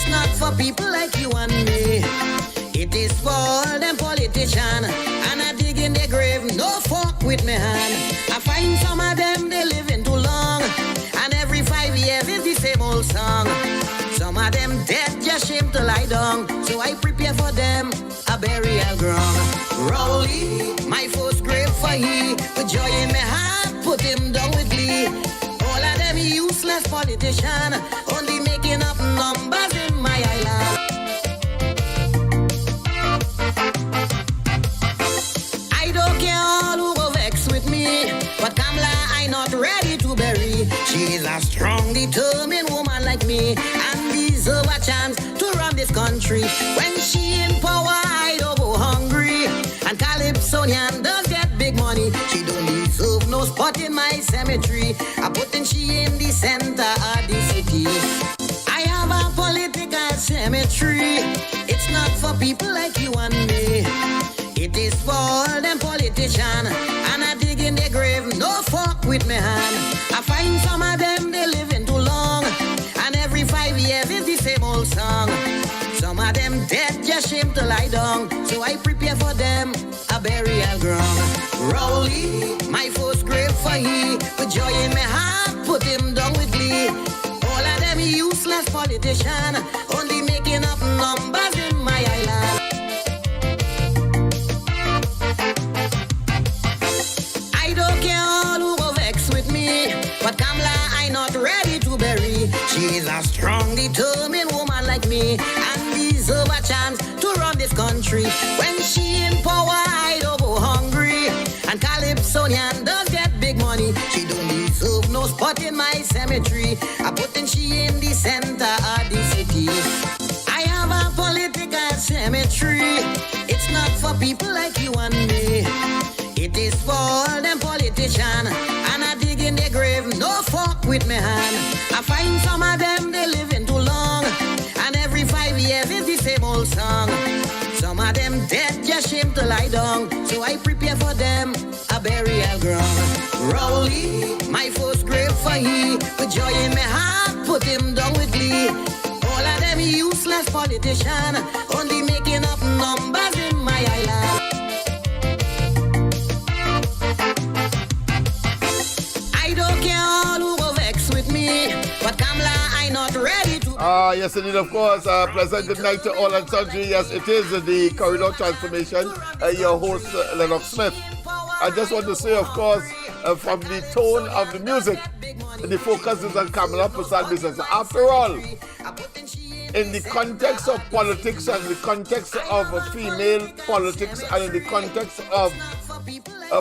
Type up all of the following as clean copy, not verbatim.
It's not for people like you and me. It is for all them politicians. And I dig in their grave, no fuck with me hand. I find some of them, they living too long. And every 5 years is the same old song. Some of them dead, just shame to lie down. So I prepare for them a burial ground. Rowley, my first grave for he. With joy in my heart, put him down with glee. All of them useless politicians, only making up numbers in my island. I don't care all who go vex with me, but Kamala I not ready to bury. She is a strong, determined woman like me, and deserve a chance to run this country. When she in power, I don't go hungry. And Calypsonian does get big money. She don't deserve no spot in my cemetery. I putting she in the center of the city. I have a political cemetery. It's not for people like you and me. It is for all them politicians. And I dig in their grave, no fuck with me hand. I find some of them, they living too long. And every 5 years is the same old song. Some of them dead, just shame to lie down. So I prepare for them a burial ground. Rowley, my first grave for he. With joy in my heart, put him down with glee. All of them useless politicians, only making up numbers in my island. I don't care all who go vex with me, but Kamala I not ready to bury. She is a strong, determined woman like me, and deserve a chance to run this country. When she in power, I don't go hungry. And Calypsonian does get big money. She don't deserve no spot in my cemetery. I putting she in the center of the city. I have a political cemetery. It's not for people like you and me. It is for all them politicians. And I dig in their grave, no fuck with me hand. I find some of them, they living too long. And every 5 years is the same old song. Some of them dead, just shame to lie down. So I prepare for them a burial ground. Rowley, my first grave for he. With joy in my heart, put him down with glee. All of them useless politicians, only making up numbers in my island. I don't care all who go vex with me, but Kamala I not ready to. Yes, indeed, of course. Pleasant good night to all and sundry. Yes, it is the Corridor Transformation. Your host, Lennox Smith. I just want to say, of course, from the tone of the music, the focus is on Kamala Prasad business. After all, in the context of politics and the context of female politics and in the context of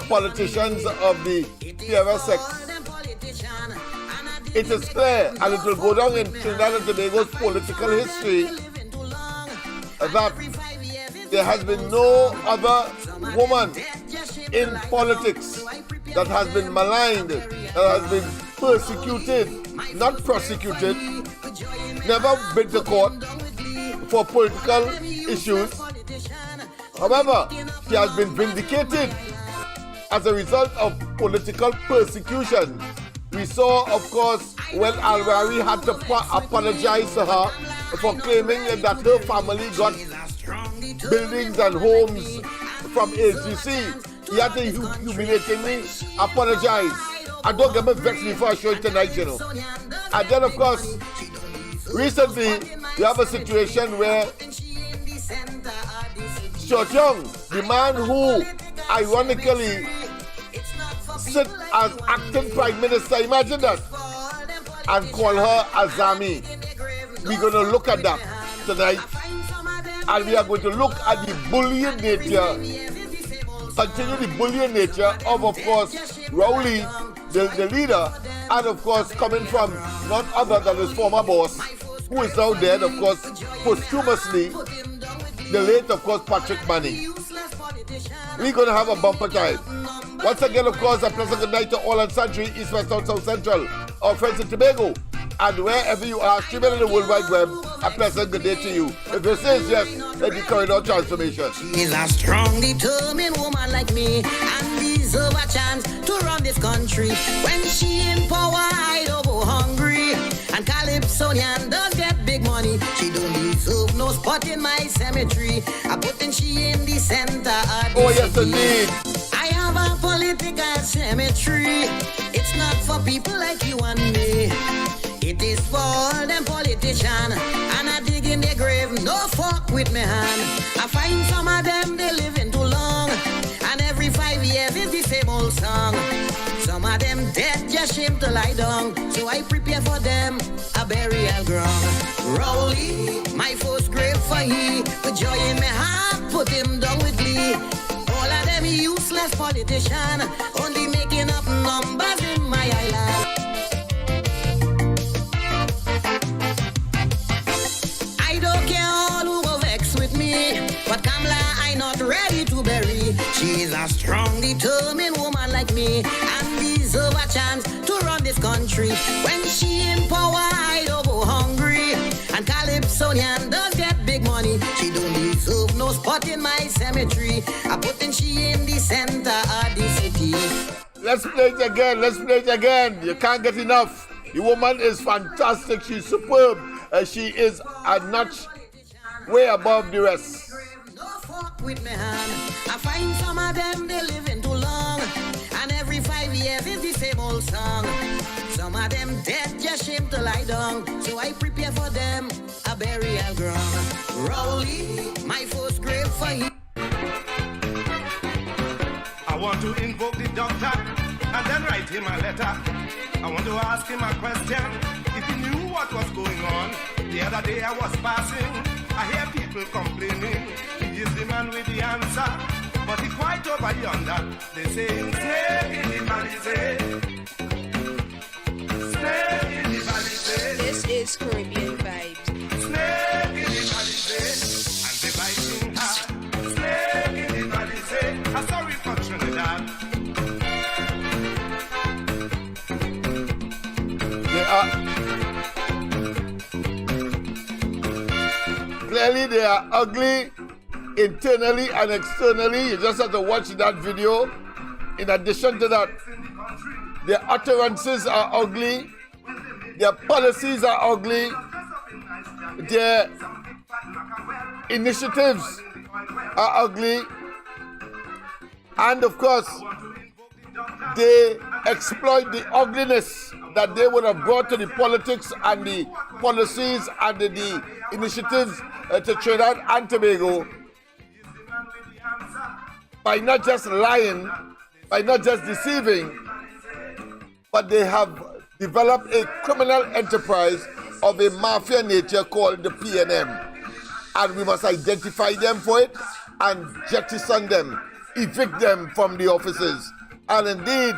politicians of the fairer sex, it is clear, and it will go down in Trinidad and Tobago's political history, that there has been no other woman in politics that has been maligned, that has been persecuted, not prosecuted, never been to court for political issues. However, she has been vindicated as a result of political persecution. We saw, of course, when Alwari had to apologize to her for claiming that her family got buildings and homes from AGC. He had to humiliatingly apologize. I don't get me vexed before I show it tonight, you know. And then, of course, recently, we have a situation where Short Young, the man who, ironically, sit as acting Prime Minister, imagine that, and call her Azami. We're going to look at that tonight, and we are going to look at the bullying nature, continue the bullying nature of course, Rowley, the leader, and of course, coming from none other than his former boss, who is now dead, of course, posthumously, the late, of course, Patrick Manning. We're going to have a bumper time. Once again, of course, a pleasant good night to all and sundry, East, West, South, South Central, our friends in Tobago, and wherever you are, streaming on the World Wide Web, a pleasant good day to you. If this is yes, the Corridor Transformation. She's a strong, determined woman like me, and deserve a chance to run this country. When she in power, I don't go hungry. And Calypsonian does get big money. She don't spot in my cemetery. I putting she in the center of the Oh, yes, city. indeed. I have a political cemetery. It's not for people like you and me. It is for all them politicians. And I dig in their grave, no fuck with me hand. I find some of them, they living too long. And every 5 years is the same old song. Some of them dead, just shame to lie down. So I prepare for them a burial ground. Rowley, my first grave for he. With joy in my heart, put him down with glee. All of them useless politicians, only making up numbers in my island. I don't care all who go vex with me, but Kamala I not ready to bury. She's a strong, determined woman like me, and deserve a chance to run this country. When she in power, I don't go hungry. And Calypsonian does get big money. She don't deserve no spot in my cemetery. I putting she in the center of the city. Let's play it again. Let's play it again. You can't get enough. The woman is fantastic. She's superb. She is a notch way above the rest. No fuck with me hand. I find some of them, they living too long. And every 5 years is the same old song. Some of them dead, just shame to lie down. So I prepare for them a burial ground. Rowley, my first grave for him. I want to invoke the doctor and then write him a letter. I want to ask him a question. If he knew what was going on, the other day I was passing. I hear people complaining. He is the man with the answer, but he quite over yonder. They say, snake in the palisade. Snake in the palisade. This is Caribbean Vibes. Snake in the palisade. And they biting hard. Snake in the palisade. I'm sorry for Trinidad. Clearly, they are ugly internally and externally. You just have to watch that video. In addition to that, their utterances are ugly. Their policies are ugly. Their initiatives are ugly. And of course, they exploit the ugliness that they would have brought to the politics and the policies and the initiatives to Trinidad and Tobago by not just lying, by not just deceiving, but they have developed a criminal enterprise of a mafia nature called the PNM. And we must identify them for it and jettison them, evict them from the offices, and indeed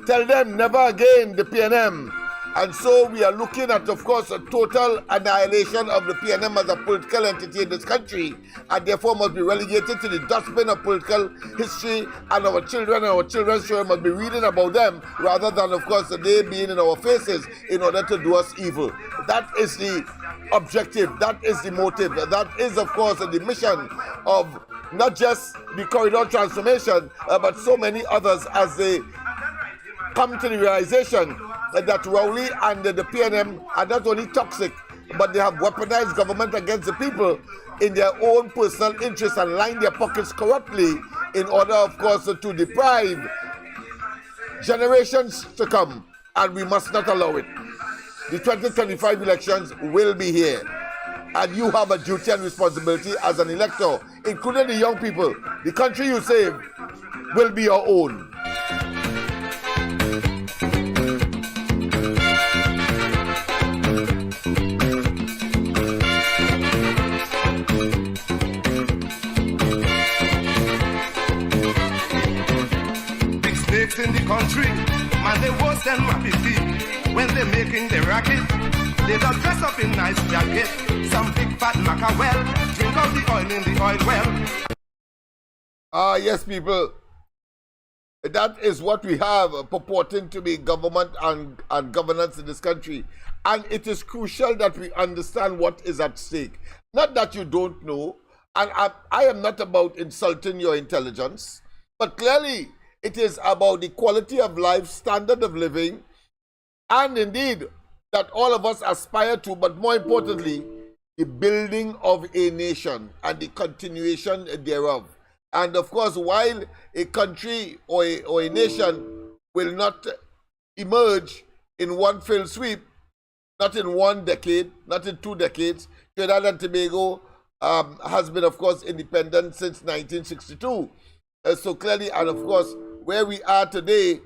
tell them never again the PNM. And so we are looking at, of course, a total annihilation of the PNM as a political entity in this country, and therefore must be relegated to the dustbin of political history, and our children and our children's children must be reading about them rather than, of course, they being in our faces in order to do us evil. That is the objective, that is the motive, that is, of course, the mission of not just the corridor transformation, but so many others as they come to the realization that Rowley and the PNM are not only toxic, but they have weaponized government against the people in their own personal interests and line their pockets corruptly in order, of course, to deprive generations to come, and we must not allow it. The 2025 elections will be here, and you have a duty and responsibility as an elector, including the young people. The country you save will be your own. In the country, man, they worse than Mappy feet. When they're making the racket, they just dress up in nice jacket. Some big fat mackerel, drink out the oil in the oil well. Yes, people. That is what we have purporting to be government and governance in this country. And it is crucial that we understand what is at stake. Not that you don't know, and I am not about insulting your intelligence, but clearly it is about the quality of life, standard of living, and indeed that all of us aspire to, but more importantly, the building of a nation and the continuation thereof. And of course, while a country or a nation will not emerge in one fell sweep, not in 1 decade, not in 2 decades, Trinidad and Tobago has been, of course, independent since 1962. So clearly, and of course, where we are today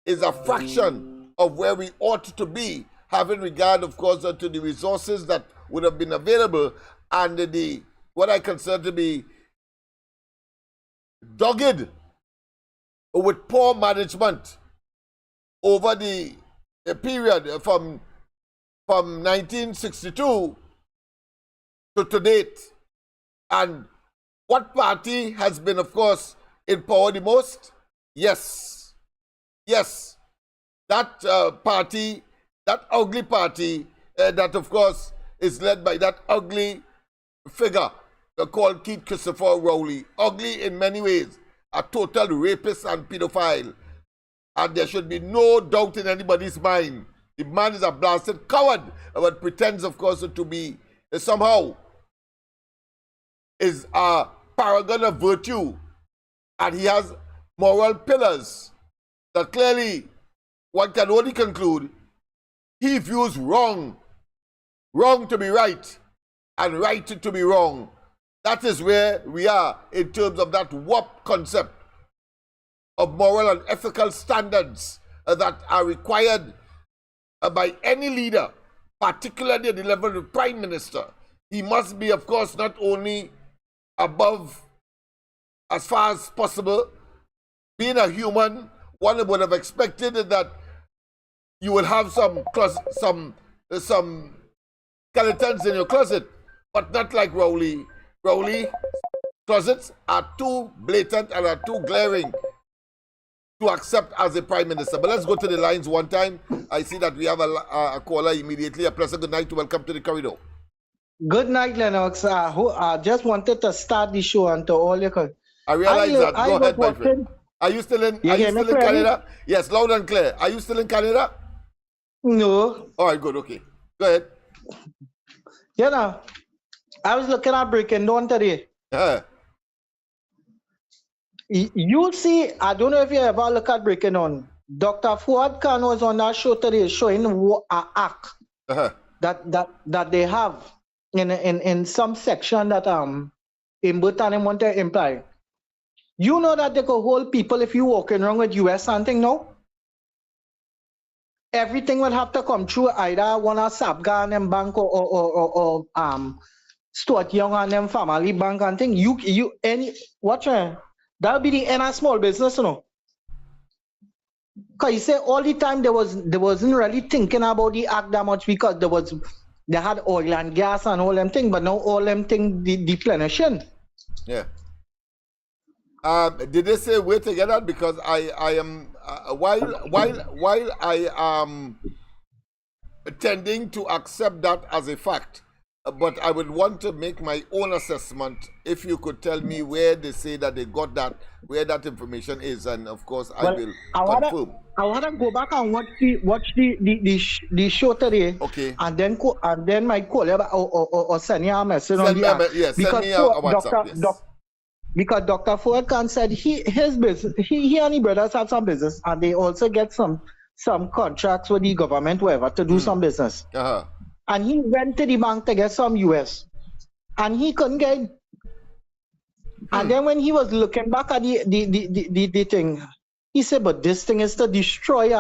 is a fraction of where we ought to be, having regard, of course, to the resources that would have been available and the what I consider to be dogged with poor management over the period from 1962 to date. And what party has been, of course, in power the most? Yes, that party, that ugly party, that of course is led by that ugly figure called Keith Christopher Rowley. Ugly in many ways, a total rapist and pedophile. And there should be no doubt in anybody's mind. The man is a blasted coward, but pretends, of course, to be somehow is a paragon of virtue. And he has moral pillars that clearly one can only conclude he views wrong to be right, and right to be wrong. That is where we are in terms of that warped concept of moral and ethical standards that are required by any leader, particularly at the level of Prime Minister. He must be, of course, not only above, as far as possible, being a human, one would have expected that you will have some skeletons in your closet, but not like Rowley. Rowley closets are too blatant and are too glaring to accept as a Prime Minister. But let's go to the lines one time. I see that we have a caller immediately. A pleasant good night to welcome to the corridor. Good night, Lennox. I just wanted to start the show and to all your... I realize that. Go ahead, my friend. Are you still in Canada? Yes, loud and clear. Are you still in Canada? No. All right, good. Okay. Go ahead. You know, I was looking at breaking down today. You'll see, I don't know if you ever look at breaking on. Dr. Fuad Khan was on that show today showing an act that they have in some section that in Bhutan want to imply. You know that they could hold people if you walking around with US something, no? Everything will have to come through either one of Sabga and them bank or Stuart Young and them family bank and thing. That'll be the end of small business, you know. Cause you say all the time they wasn't really thinking about the act that much because they had oil and gas and all them things, but now all them things replenishing. Yeah. Did they say wait to get that? Because I am while I am tending to accept that as a fact, but I would want to make my own assessment. If you could tell me where they say that they got that, where that information is, and of course I will confirm. I wanna go back and watch the show today. Okay. And then my caller or send you a message on the app. Yes, send me a WhatsApp. Because Dr. Ford Khan said his business, he and his brothers have some business, and they also get some contracts with the government, whatever, to do some business. And he went to the bank to get some US, and he couldn't get. And then when he was looking back at the thing, he said, "But this thing is to destroy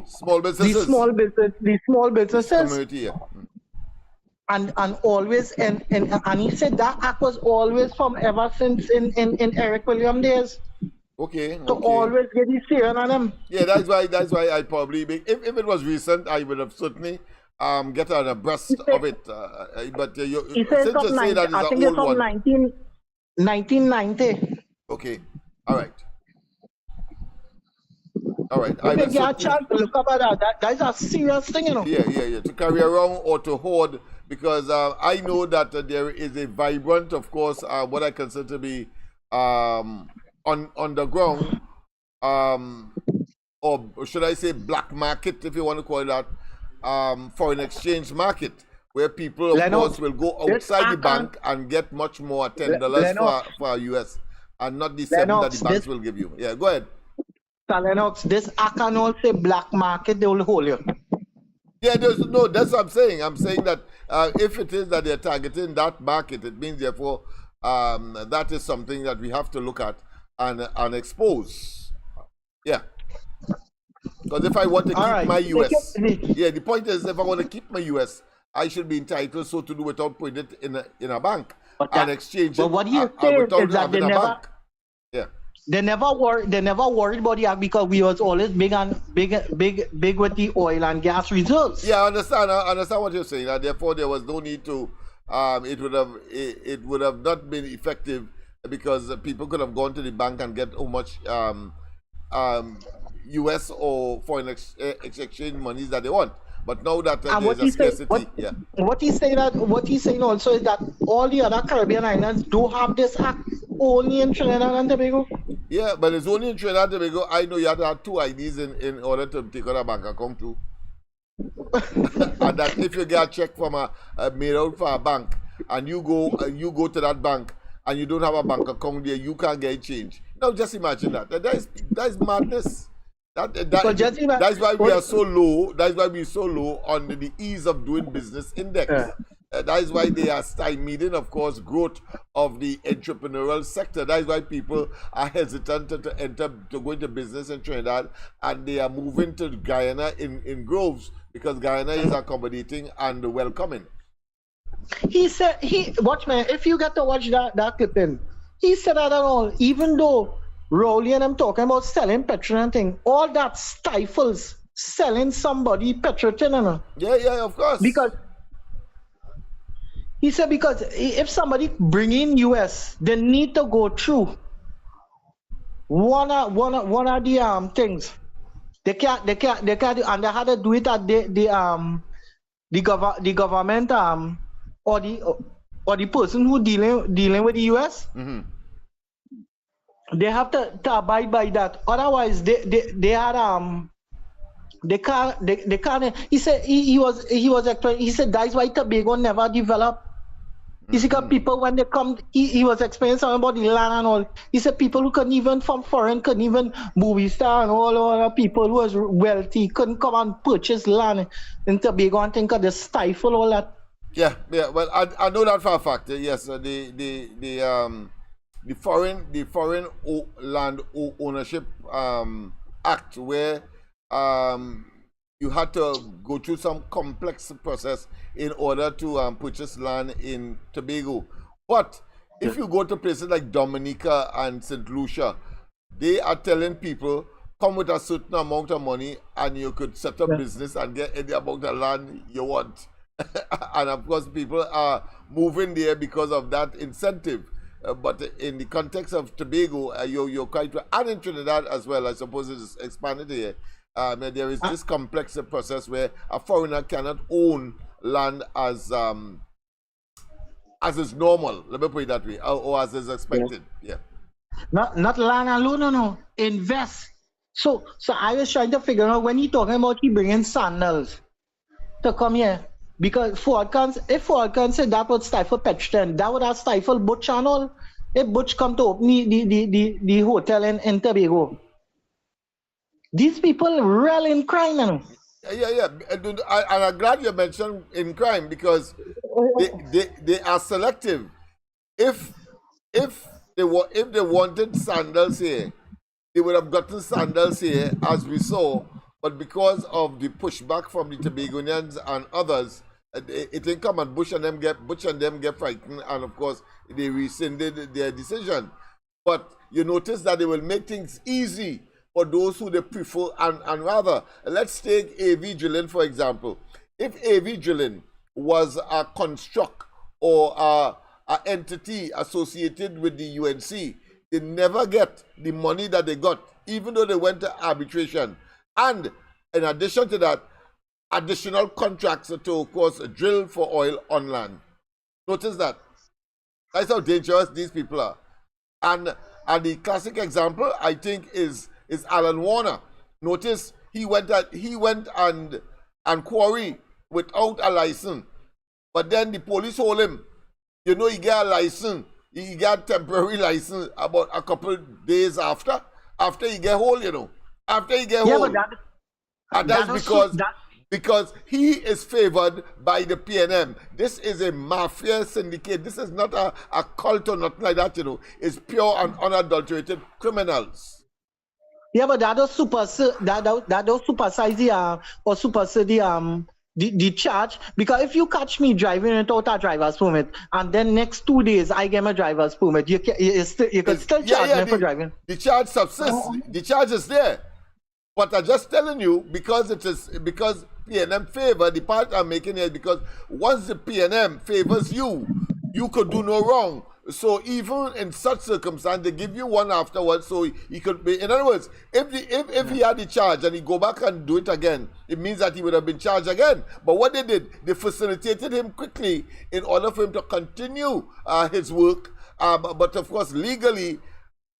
small businesses, the small businesses." Community, yeah. And always and he said that act was always from ever since in Eric Williams days. Okay. To always get the steering on them. Yeah, that's why I probably if it was recent, I would have certainly get on abreast of it. But since you say that is I think an it's old from one. 1990. Okay. All right. All right. I will get a chance to look up at that. That's a serious thing, you know. Yeah. To carry around or to hoard, because I know that there is a vibrant, of course, what I consider to be on the ground, or should I say black market, if you want to call it that, foreign exchange market, where people, of Lennox, course, will go outside the bank and get much more $10 for US, and not the 7 that the banks will give you. Yeah, go ahead. Lennox, this I can also black market, they will hold you. Yeah, no, that's what I'm saying. I'm saying that if it is that they're targeting that market, it means, therefore, that is something that we have to look at and expose. Yeah. Because if I want to keep my US, yeah, the point is, if I want to keep my US, I should be entitled so to do without putting it in a bank and exchange it. But what you say is that they never, bank. Yeah. They never worried about the act because we was always big with the oil and gas reserves. Yeah, I understand what you're saying. And therefore, there was no need to. It would have not been effective because people could have gone to the bank and get how much US or foreign exchange monies that they want. But now that there's a scarcity, what he's saying also is that all the other Caribbean islands do have this act only in Trinidad and Tobago. Yeah, but it's only in Trinidad and Tobago. I know you have to have 2 IDs in order to take out a bank account too. And that if you get a check from a made out for a bank and you go to that bank and you don't have a bank account there, you can't get change. Now just imagine that. That is madness. That's why we are so low. That's why we're so low on the ease of doing business index. That is why they are stymied, of course, growth of the entrepreneurial sector. That is why people are hesitant to go into business in Trinidad, and they are moving to Guyana in groves because Guyana is accommodating and welcoming. He said, watch man, if you get to watch that clipping, he said that all, even though Rowley and I'm talking about selling petrol and thing, all that stifles selling somebody petrol. Yeah, of course. Because he said, because if somebody bring in US, they need to go through one of the things. They can't, and they had to do it at the government or the person who dealing with the US. Mm-hmm. They have to abide by that. Otherwise, they had they can't. He said he said that's why Tobago never developed. He said people when they come, he was explaining something about the land and all. He said people who couldn't even from foreign couldn't even movie star and all other people who was wealthy couldn't come and purchase land in Tobago and think of the stifle all that. Yeah. Well, I know that for a fact. Yes, the foreign land ownership act, where you had to go through some complex process in order to purchase land in Tobago. But if you go to places like Dominica and St. Lucia, they are telling people, come with a certain amount of money and you could set up business and get any amount of land you want. And of course, people are moving there because of that incentive. But in the context of Tobago, you're quite right. And in Trinidad as well, I suppose it is expanded here. There is this complex process where a foreigner cannot own land as is normal. Let me put it that way, or as is expected. Yeah. Not land alone, no. Invest. So I was trying to figure out when he talking about he bringing sandals to come here. Because if Ford can say that would stifle Petron, that would have stifled Butch and all. If Butch come to open the hotel in Tobago. These people real in crime, you know. Yeah. And I'm glad you mentioned in crime because they are selective. If they wanted sandals here, they would have gotten sandals here as we saw. But because of the pushback from the Tobagonians and others, it didn't come, and Butch and them get frightened, and of course they rescinded their decision. But you notice that they will make things easy for those who they prefer, and rather, let's take AV Drilling for example. If AV Drilling was a construct or a entity associated with the UNC, they never get the money that they got, even though they went to arbitration. And in addition to that, additional contracts to, of course, drill for oil on land. Notice that. That's how dangerous these people are. And the classic example, I think, is Alan Warner. Notice he went and and quarry without a license. But then the police hold him. You know, he got a license. He got temporary license about a couple days after he get hold, you know. After he get hold. And that's because he is favored by the PNM. This is a mafia syndicate. This is not a cult or nothing like that, you know. It's pure and unadulterated criminals. Yeah, but that does supersede the charge, because if you catch me driving without a driver's permit and then next 2 days I get my driver's permit, you can still charge me for driving. The charge subsists. The charge is there. But I'm just telling you, because PNM favor, the point I'm making here is because once the PNM favors you, you could do no wrong. So even in such circumstance, they give you one afterwards, so he could be. In other words, if he had the charge and he go back and do it again, it means that he would have been charged again. But what they did, they facilitated him quickly in order for him to continue his work. But of course, legally,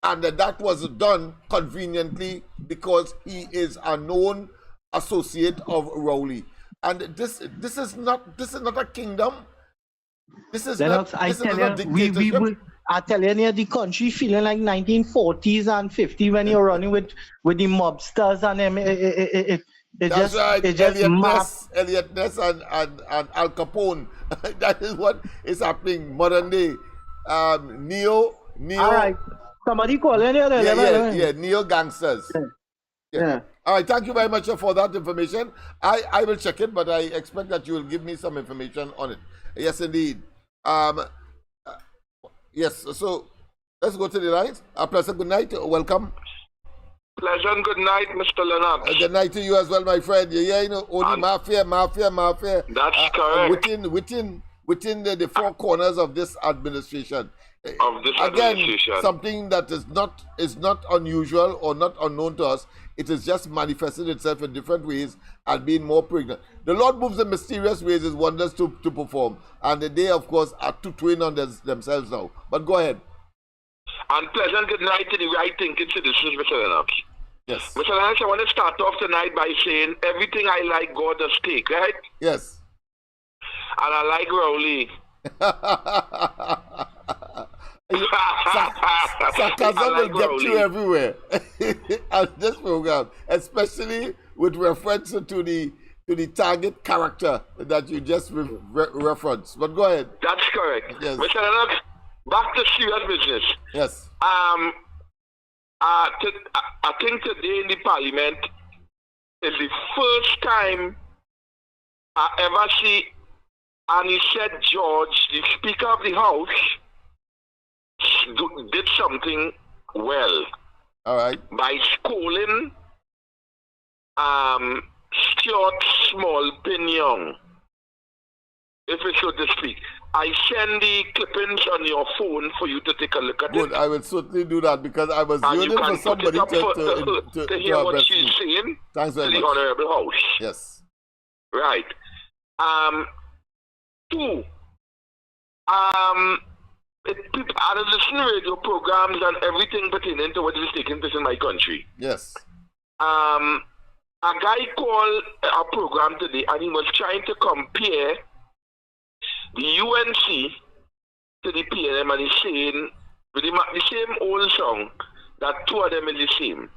and that was done conveniently because he is a known associate of Rowley. And this is not a kingdom. This is Lennox, not a dictatorship. I tell you, the country feeling like 1940s and 50s when you're running with the mobsters and them. That's right. Elliot Ness and Al Capone. That is what is happening modern day. Neo. All right. Somebody calling you. Yeah. Neo gangsters. Yeah. All right. Thank you very much for that information. I will check it, but I expect that you will give me some information on it. Yes, indeed. Yes, so let's go to the lines. Pleasant good night. Welcome. Pleasant good night, Mr. Lennox. Good night to you as well, my friend. Yeah, you know, only mafia. That's correct. Within the four corners of this administration. Again, something that is not unusual or not unknown to us. It has just manifested itself in different ways and being more pregnant. The Lord moves in mysterious ways, his wonders to perform. And they, of course, are to twin on themselves now. But go ahead. And pleasant good night to the right-thinking citizens, Mr. Lennox. Yes. Mr. Lennox, I want to start off tonight by saying everything I like, God does take, right? Yes. And I like Rowley. Sarcasm will get you everywhere on this program, especially with reference to the target character that you just referenced. But go ahead. That's correct. Yes. Mr. Lennox, back to serious business. Yes. I think today in the Parliament is the first time I ever see Anisette George, the Speaker of the House, did something well. All right. By schooling Stuart Small Pinion, if it's so to speak. I send the clippings on your phone for you to take a look at Good. it. I will certainly do that because I was yearning for somebody to hear what she's saying. Thanks very much. The Honorable House. Yes. Right. Two. People are listening to radio programs and everything pertaining to what is taking place in my country. Yes. A guy called a program today and he was trying to compare the UNC to the PNM and he's saying with the same old song that two of them is the same.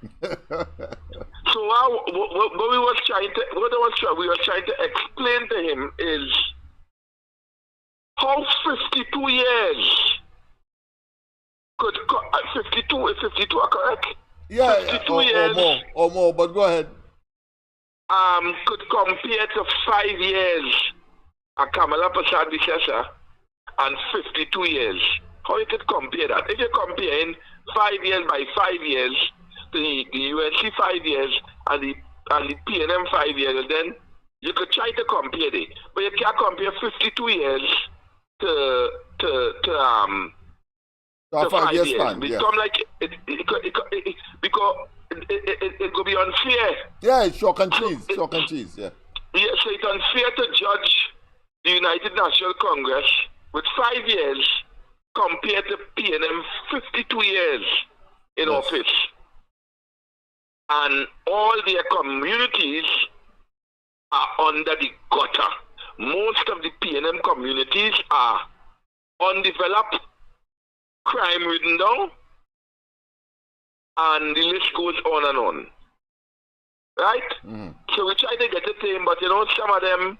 So what we were trying to explain to him is how 52 years could 52 is 52 are correct? Yeah, 52 years or more, but go ahead. Could compare to 5 years a Kamala Prasad Visesa and 52 years. How you could compare that? If you're comparing 5 years by 5 years to the UNC 5 years and the PNM 5 years, and then you could try to compare it, but you can't compare 52 years to 5 years. Become like because it could be unfair. Yeah, it's chalk and cheese. Yeah. Yeah, so it's unfair to judge the United National Congress with 5 years compared to PNM 52 years in office. And all their communities are under the gutter. Most of the PNM communities are undeveloped, crime-ridden down, and the list goes on and on. Right? So we try to get a team, but you know, some of them,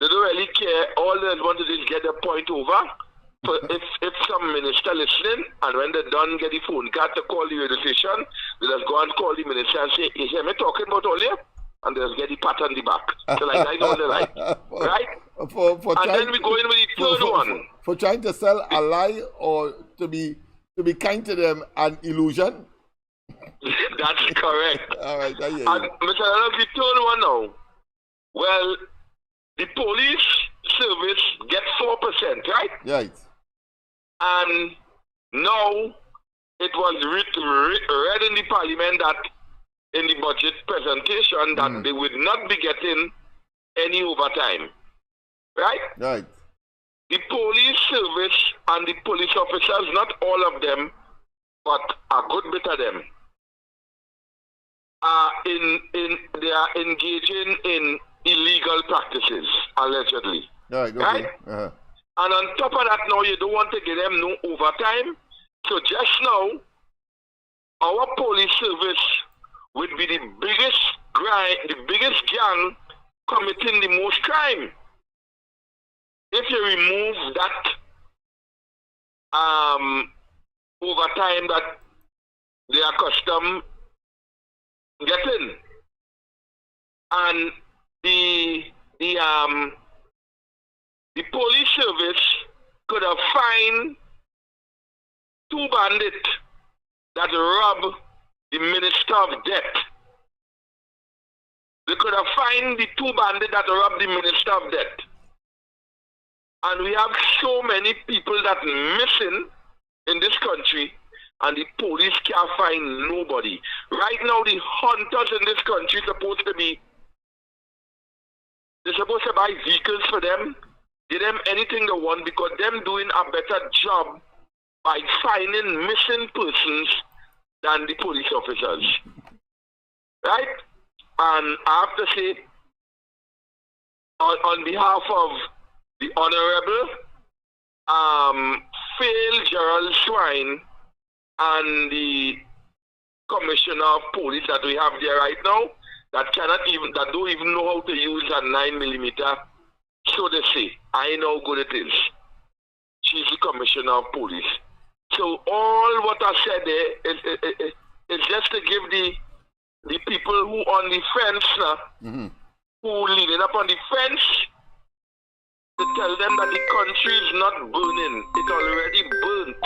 they don't really care. All they want to do is get their point over. So if some minister listening, and when they're done, get the phone card to call the radio station, they just go and call the minister and say, you hear me talking about all here? And they'll get the pat on the back. So like I know they like. Right? And then we go in with the third one. For trying to sell a lie or to be kind to them an illusion. That's correct. All right, I hear you. And Mr. Lennox, the third one now. Well, the police service get 4%, right? Right. And now it was read in the parliament that in the budget presentation that they would not be getting any overtime. Right? Right. The police service and the police officers, not all of them, but a good bit of them, they are engaging in illegal practices, allegedly. Right, okay. Right? And on top of that, now you don't want to give them no overtime. So just now, our police service would be the biggest gang committing the most crime. If you remove that overtime that they are accustomed getting, and the police service could have fined 2 bandits that robbed the Minister of Debt. They could have fined the 2 bandits that robbed the Minister of Debt. And we have so many people that missing in this country, and the police can't find nobody. Right now, the hunters in this country they're supposed to buy vehicles for them, give them anything they want, because them doing a better job by finding missing persons than the police officers. Right? And I have to say, on behalf of the Honorable Phil Gerald Swine and the Commissioner of Police that we have there right now, that don't even know how to use a 9mm, so they say, I know how good it is. She's the Commissioner of Police. So all what I said there is just to give the people who on the fence now, who leaning up on the fence, to tell them that the country is not burning. It already burnt.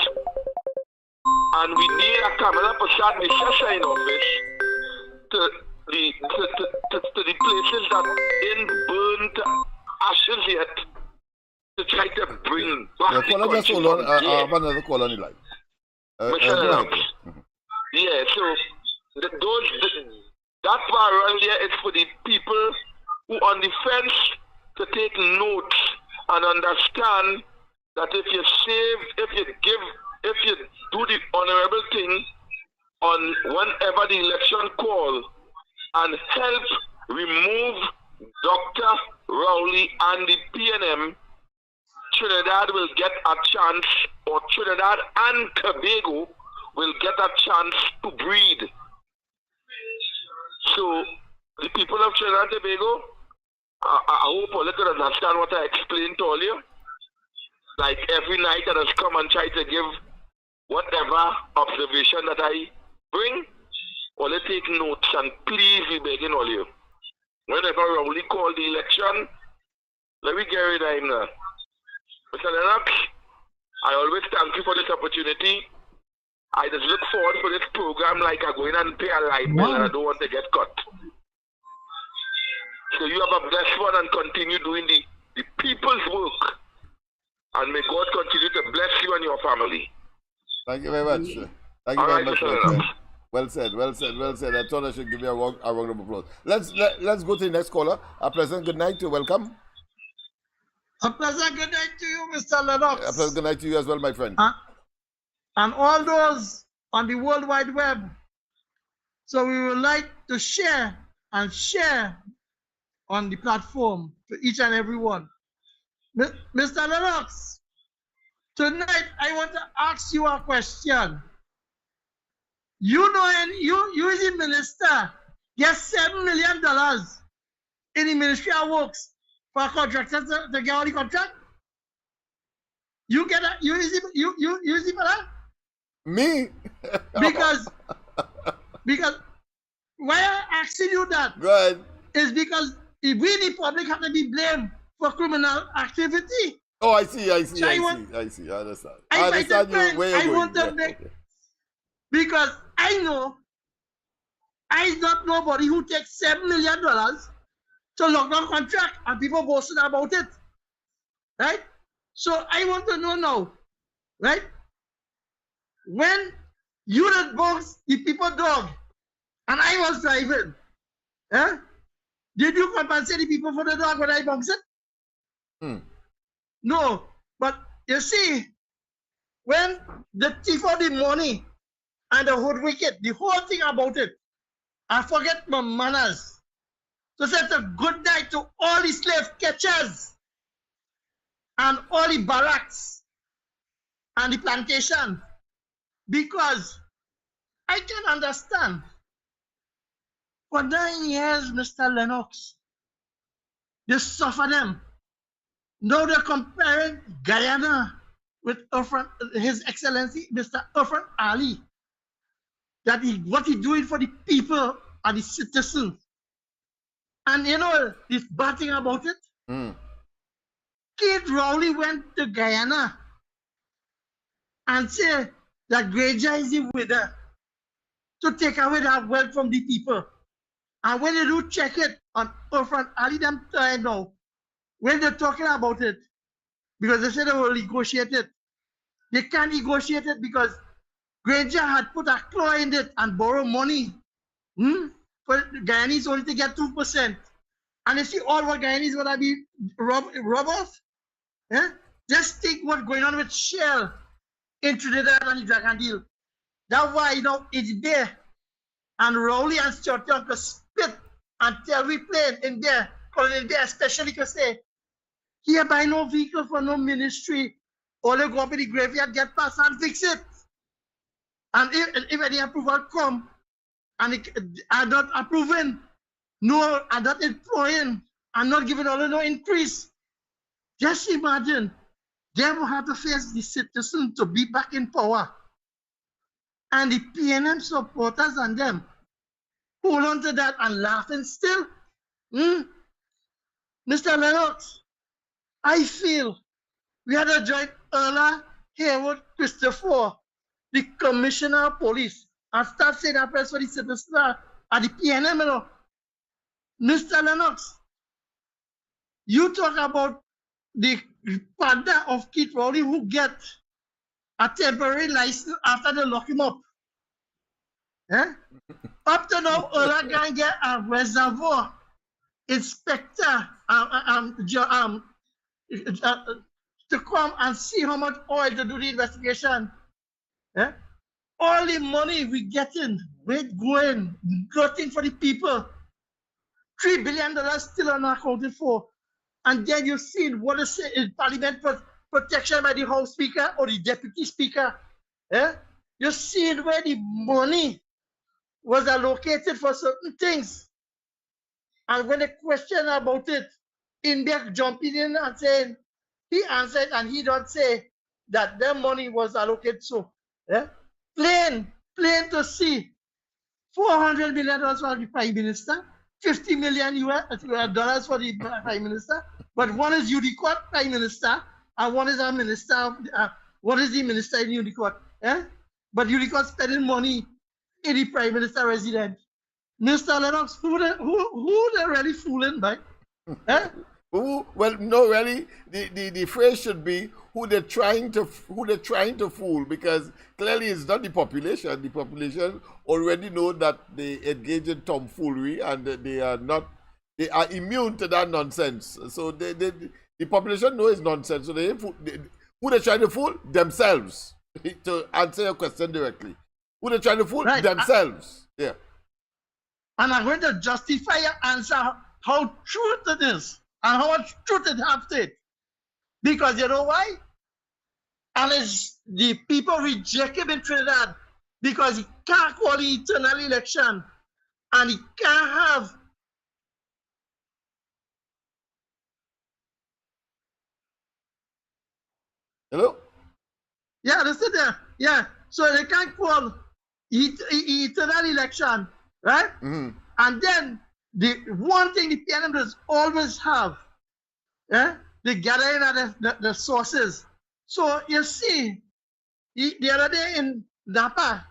And we need a Kamala Prasad Misesa in office to the places that ain't burnt ashes yet, to try to bring back the country. Just hold on. I have another call on the line. Yeah, so that barrel there is for the people who on the fence to take notes and understand that if you do the honorable thing on whenever the election call and help remove Dr. Rowley and the PNM, Trinidad will get a chance, or Trinidad and Tobago will get a chance to breed. So the people of Trinidad and Tobago, I hope all you could understand what I explained to all you. Like every night I just come and try to give whatever observation that I bring, all you take notes, and please be begging all you. Whenever Rowley call the election, let me get rid of him now. Mr. Lennox, I always thank you for this opportunity. I just look forward for this program like I go in and pay a light bill and I don't want to get cut. So you have a blessed one and continue doing the people's work. And may God continue to bless you and your family. Thank you very much. Thank you very much. Well said. I thought I should give you a round of applause. Let's go to the next caller. A pleasant good night to welcome. A pleasant good night to you, Mr. Lennox. A pleasant good night to you as well, my friend. And all those on the World Wide Web. So we would like to share on the platform to each and every one. Mr. Lennox, tonight I want to ask you a question. You know, and you as a minister, get $7 million in the Ministry of Works for contractors to get all the contract. You get that? You use it for that? Me? Because why I'm asking you that Good. is because if we the public have to be blamed for criminal activity. Oh, I see. I understand. I understand you where you're want going. to make, because I know I'm not nobody who takes $7 million to lock down contract and people boasting about it. Right? So I want to know now, right? When you did box the people dog and I was driving, did you compensate the people for the dog when I boxed it? No. But you see, when the thief of the money and the hoodwinked, the whole thing about it, I forget my manners. So say a good night to all the slave catchers and all the barracks and the plantation, because I can understand. For 9 years, Mr. Lennox, they suffer them. Now they're comparing Guyana with His Excellency, Mr. Irfan Ali, that what he's doing for the people and the citizens. And you know, this bad thing about it, Kate Rowley went to Guyana and said that Granger is the winner to take away that wealth from the people. And when they do check it on Irfan Ali, them time now, when they're talking about it, because they said they will negotiate it, they can't negotiate it because Granger had put a claw in it and borrow money for Guyanese only to get 2%. And you see all what Guyanese going to be robbers? Just think what's going on with Shell in Trinidad and the Dragon deal. That's why, you know, it's there. And Rowley and Stuart Young could spit and tell we plane in there, because in there especially could say, here buy no vehicle for no ministry. All they go up in the graveyard, get past and fix it. And if any approval come and it are not approving, no, are not employing, and not giving all no increase. Just imagine, they will have to face the citizens to be back in power. And the PNM supporters and them hold on to that and laughing still. Mr. Lennox, I feel we had a joint Erla Haywood Christopher, the Commissioner of Police, and start saying that press for the citizens at the PNM. You know. Mr. Lennox, you talk about the father of Keith Rowley who get a temporary license after they lock him up. Up to now, Erla can get a reservoir inspector to come and see how much oil to do the investigation. All the money we getting, we're going, nothing for the people. $3 billion still unaccounted for. And then you've seen what is in Parliament protection by the House Speaker or the Deputy Speaker. You've seen where the money was allocated for certain things. And when they question about it, Inbeck jumping in and saying, he answered and he don't say that their money was allocated. So, plain to see, $400 million for the Prime Minister, $50 million US for the Prime Minister, but one is Unicourt Prime Minister and one is a minister. What is the minister in Unicourt? But Unicourt spending money in the Prime Minister residence. Mr. Lennox, who they really fooling by? Well, no, really, the phrase should be who they're trying to fool, because clearly it's not the population. The population already know that they engage in tomfoolery and they are immune to that nonsense. So the population know it's nonsense. So who they're trying to fool? Themselves. To answer your question directly, who they're trying to fool? Right. Themselves. Yeah. And I'm going to justify your answer how true it is and how much truth it has to it. Because you know why? And it's the people reject him in Trinidad because he can't call the eternal election and he can't have. Hello? Yeah, listen there. Yeah, so they can't call eternal election, right? And then the one thing the PNM does always have, they gather in at the sources. So you see, the other day in Napa,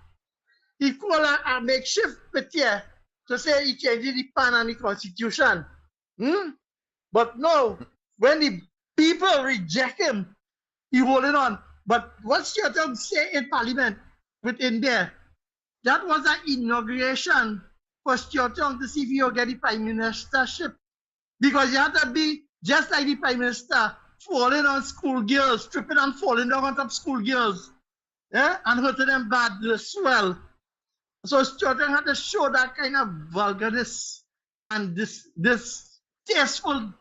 he called a makeshift petition to say he changed the PAN and the constitution. But no, when the people reject him, he holding on. But what Stuart Young say in Parliament within there, that was an inauguration for Stuart Young to see if he'll get the Prime Ministership. Because you have to be just like the Prime Minister, falling on schoolgirls, tripping and falling down on top of schoolgirls, and hurting them bad as well. So Stuart Young had to show that kind of vulgarness and this tasteful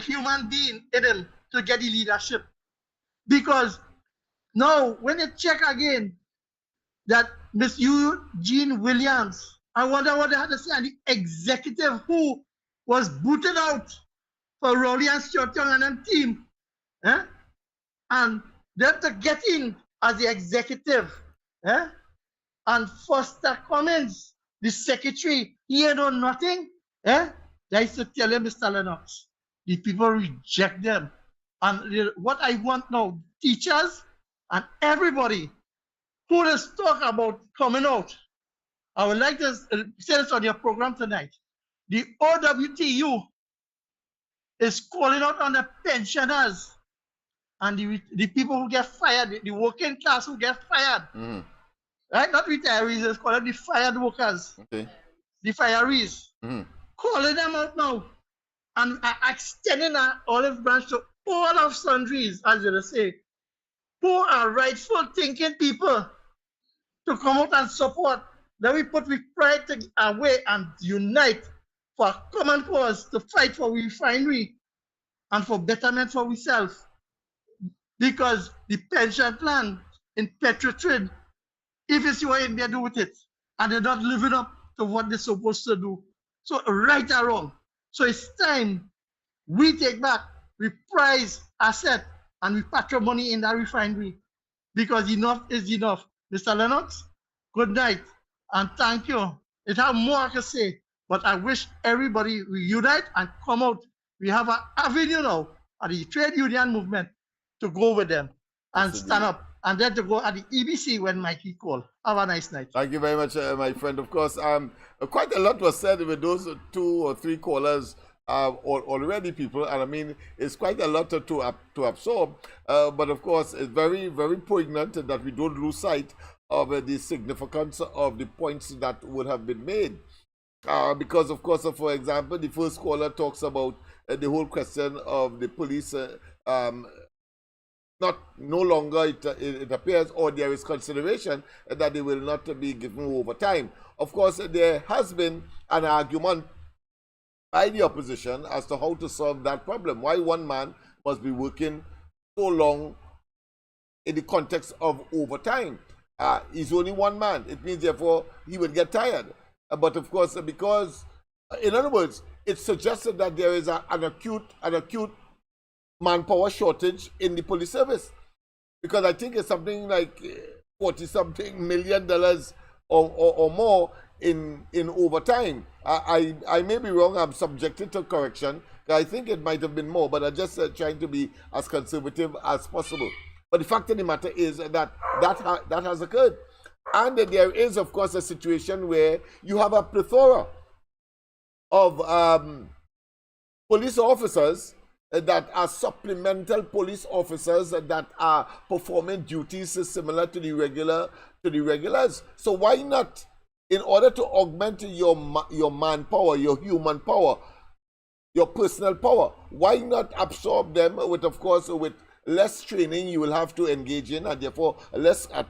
human being in him to get the leadership. Because now, when you check again that Miss Eugene Williams, I wonder what they had to say on the executive who was booted out for Rowley and Stuart Young and them team. And they have to get in as the executive. And Foster Cummins, the secretary, he ain't know nothing. They used to tell him, Mr. Lennox, the people reject them. And what I want now, teachers and everybody who is talk about coming out, I would like to say this on your program tonight. The OWTU is calling out on the pensioners and the people who get fired, the working class who get fired. Right? Not retirees, it's called the fired workers. Okay. The firees. Calling them out now and extending an olive branch to all of sundries, as you say, who are rightful thinking people to come out and support. Then we put with pride away and unite for a common cause to fight for refinery and for betterment for ourselves. Because the pension plan in Petrotrid, if you see what India do with it, and they're not living up to what they're supposed to do. So right or wrong. So it's time we take back, we prize asset, and we patrimony in that refinery. Because enough is enough. Mr. Lennox, good night, and thank you. It have more I can say, but I wish everybody will unite and come out. We have an avenue now at the trade union movement to go with them and stand up, and then to go at the EBC when Mikey called. Have a nice night. Thank you very much, my friend. Of course, quite a lot was said with those 2 or 3 callers already, people, and I mean, it's quite a lot to absorb. But of course, it's very, very poignant that we don't lose sight of the significance of the points that would have been made. Because, of course, for example, the first caller talks about the whole question of the police no longer, it appears, or there is consideration that they will not be given overtime. Of course, there has been an argument by the opposition as to how to solve that problem. Why one man must be working so long in the context of overtime? He's only one man. It means, therefore, he will get tired. But of course, because, in other words, it's suggested that there is an acute manpower shortage in the police service, because I think it's something like $40-something million or more in overtime. I may be wrong. I'm subjected to correction. I think it might have been more, but I'm just trying to be as conservative as possible. But the fact of the matter is that has occurred, and there is, of course, a situation where you have a plethora of police officers that are supplemental police officers that are performing duties similar to the regulars. So why not, in order to augment your manpower, your human power, your personal power, why not absorb them with, of course, with less training you will have to engage in, and therefore at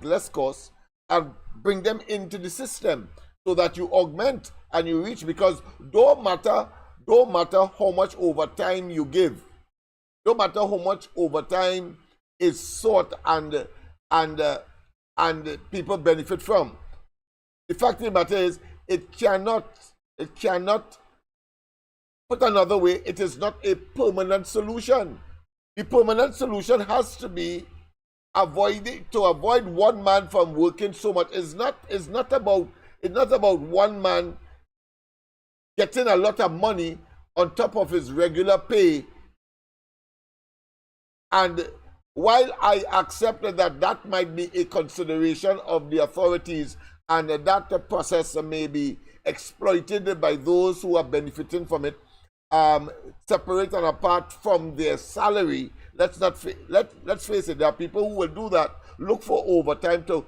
less cost, and bring them into the system so that you augment and you reach, because don't matter no matter how much overtime you give, no matter how much overtime is sought and people benefit from, the fact of the matter is it cannot, put another way, it is not a permanent solution. The permanent solution has to be to avoid one man from working so much. It's not about one man getting a lot of money on top of his regular pay. And while I accept that might be a consideration of the authorities and that process may be exploited by those who are benefiting from it, separate and apart from their salary, let's face it, there are people who will do that, look for overtime to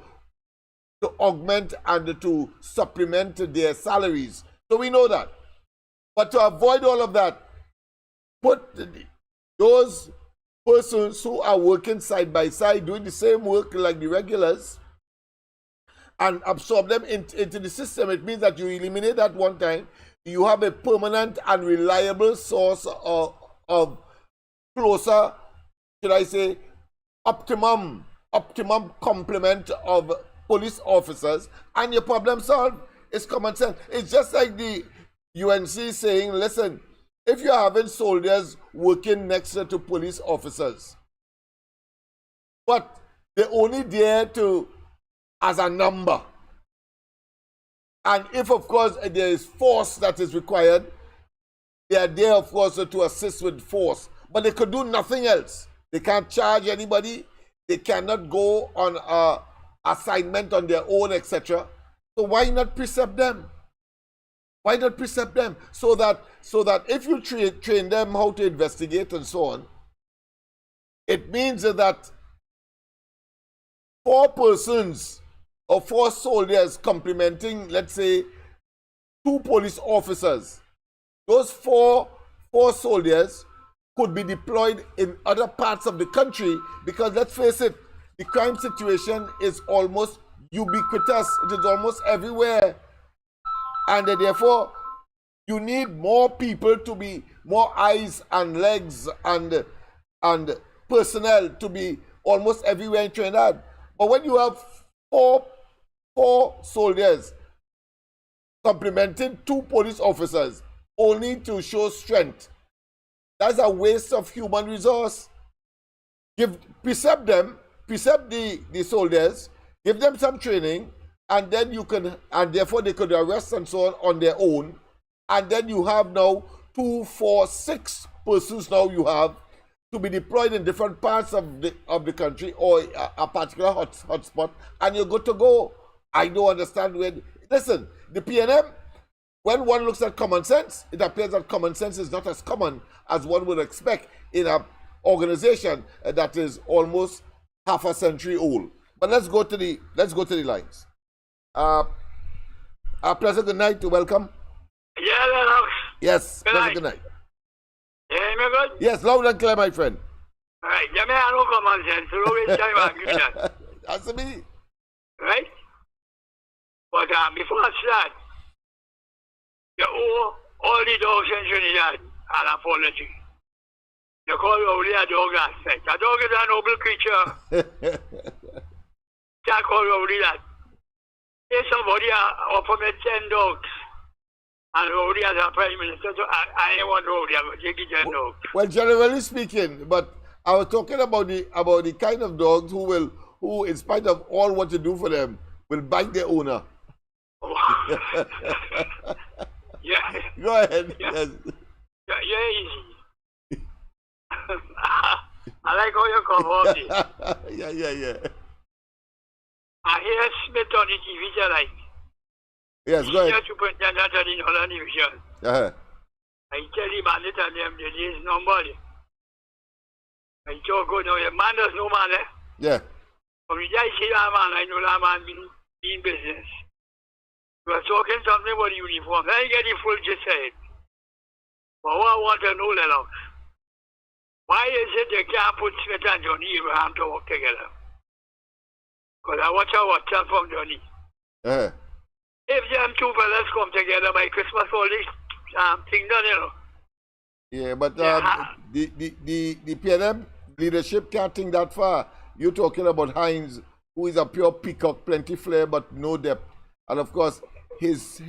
augment and to supplement their salaries. So we know that. But to avoid all of that, put those persons who are working side by side, doing the same work like the regulars, and absorb them into the system. It means that you eliminate that one time, you have a permanent and reliable source of closer, should I say, optimum complement of police officers, and your problem solved. It's common sense. It's just like the UNC saying, listen, if you're having soldiers working next to police officers, but they're only there as a number, and if, of course, there is force that is required, they are there, of course, to assist with force. But they could do nothing else. They can't charge anybody. They cannot go on an assignment on their own, etc. So why not precept them? Why not precept them? So that if you train them how to investigate and so on, it means that 4 persons or 4 soldiers complementing, let's say, 2 police officers, those 4 soldiers could be deployed in other parts of the country, because let's face it, the crime situation is almost ubiquitous. It is almost everywhere. And therefore, you need more people to be, more eyes and legs and personnel to be almost everywhere in Trinidad. But when you have four soldiers complementing 2 police officers only to show strength, that's a waste of human resource. Precept the soldiers, give them some training, and then and therefore they could arrest and so on their own. And then you have now 2, 4, 6 persons now you have to be deployed in different parts of the country or a particular hotspot, and you're good to go. I don't understand listen, the PNM, when one looks at common sense, it appears that common sense is not as common as one would expect in an organization that is almost half a century old. But let's go to the lines. Pleasant good night, welcome. Yeah, Lennox. Yes, pleasant good night. You hear me good? Yes, loud and clear, my friend. All right, you may have no common sense, so don't waste time arguing that. That's me. Right? But before I start, you owe all the dogs in Trinidad an apology. You call Rowley a dog last night. A dog is a noble creature. Can't call Rowley that. If somebody offer me 10 dogs, and Rowley as a prime minister, so I ain't want Rowley, I'm going to take it 10 dogs. Well, generally speaking, but I was talking about the kind of dogs who, in spite of all what you do for them, will bite their owner. Yeah. Go ahead. Yeah. Yes. Yeah, easy. I like how you come home. Yeah. I hear Smith on the TV tonight. Yes, go ahead. Superintendent of the Northern Division. I tell him I let them the days number. I talk good now. The man does no man. Yeah. From the day I see that man, I know that man in business. We are talking something about the uniform. Then I get the full gist of it. But what I want to know, Lennox, why is it they can't put Smith and Johnny Abraham to work together? Because I watch our WhatsApp from Johnny. If them 2 fellas come together by Christmas, all this thing done, Yeah, but the PLM leadership can't think that far. You're talking about Hines, who is a pure peacock, plenty flair, but no depth. And of course, his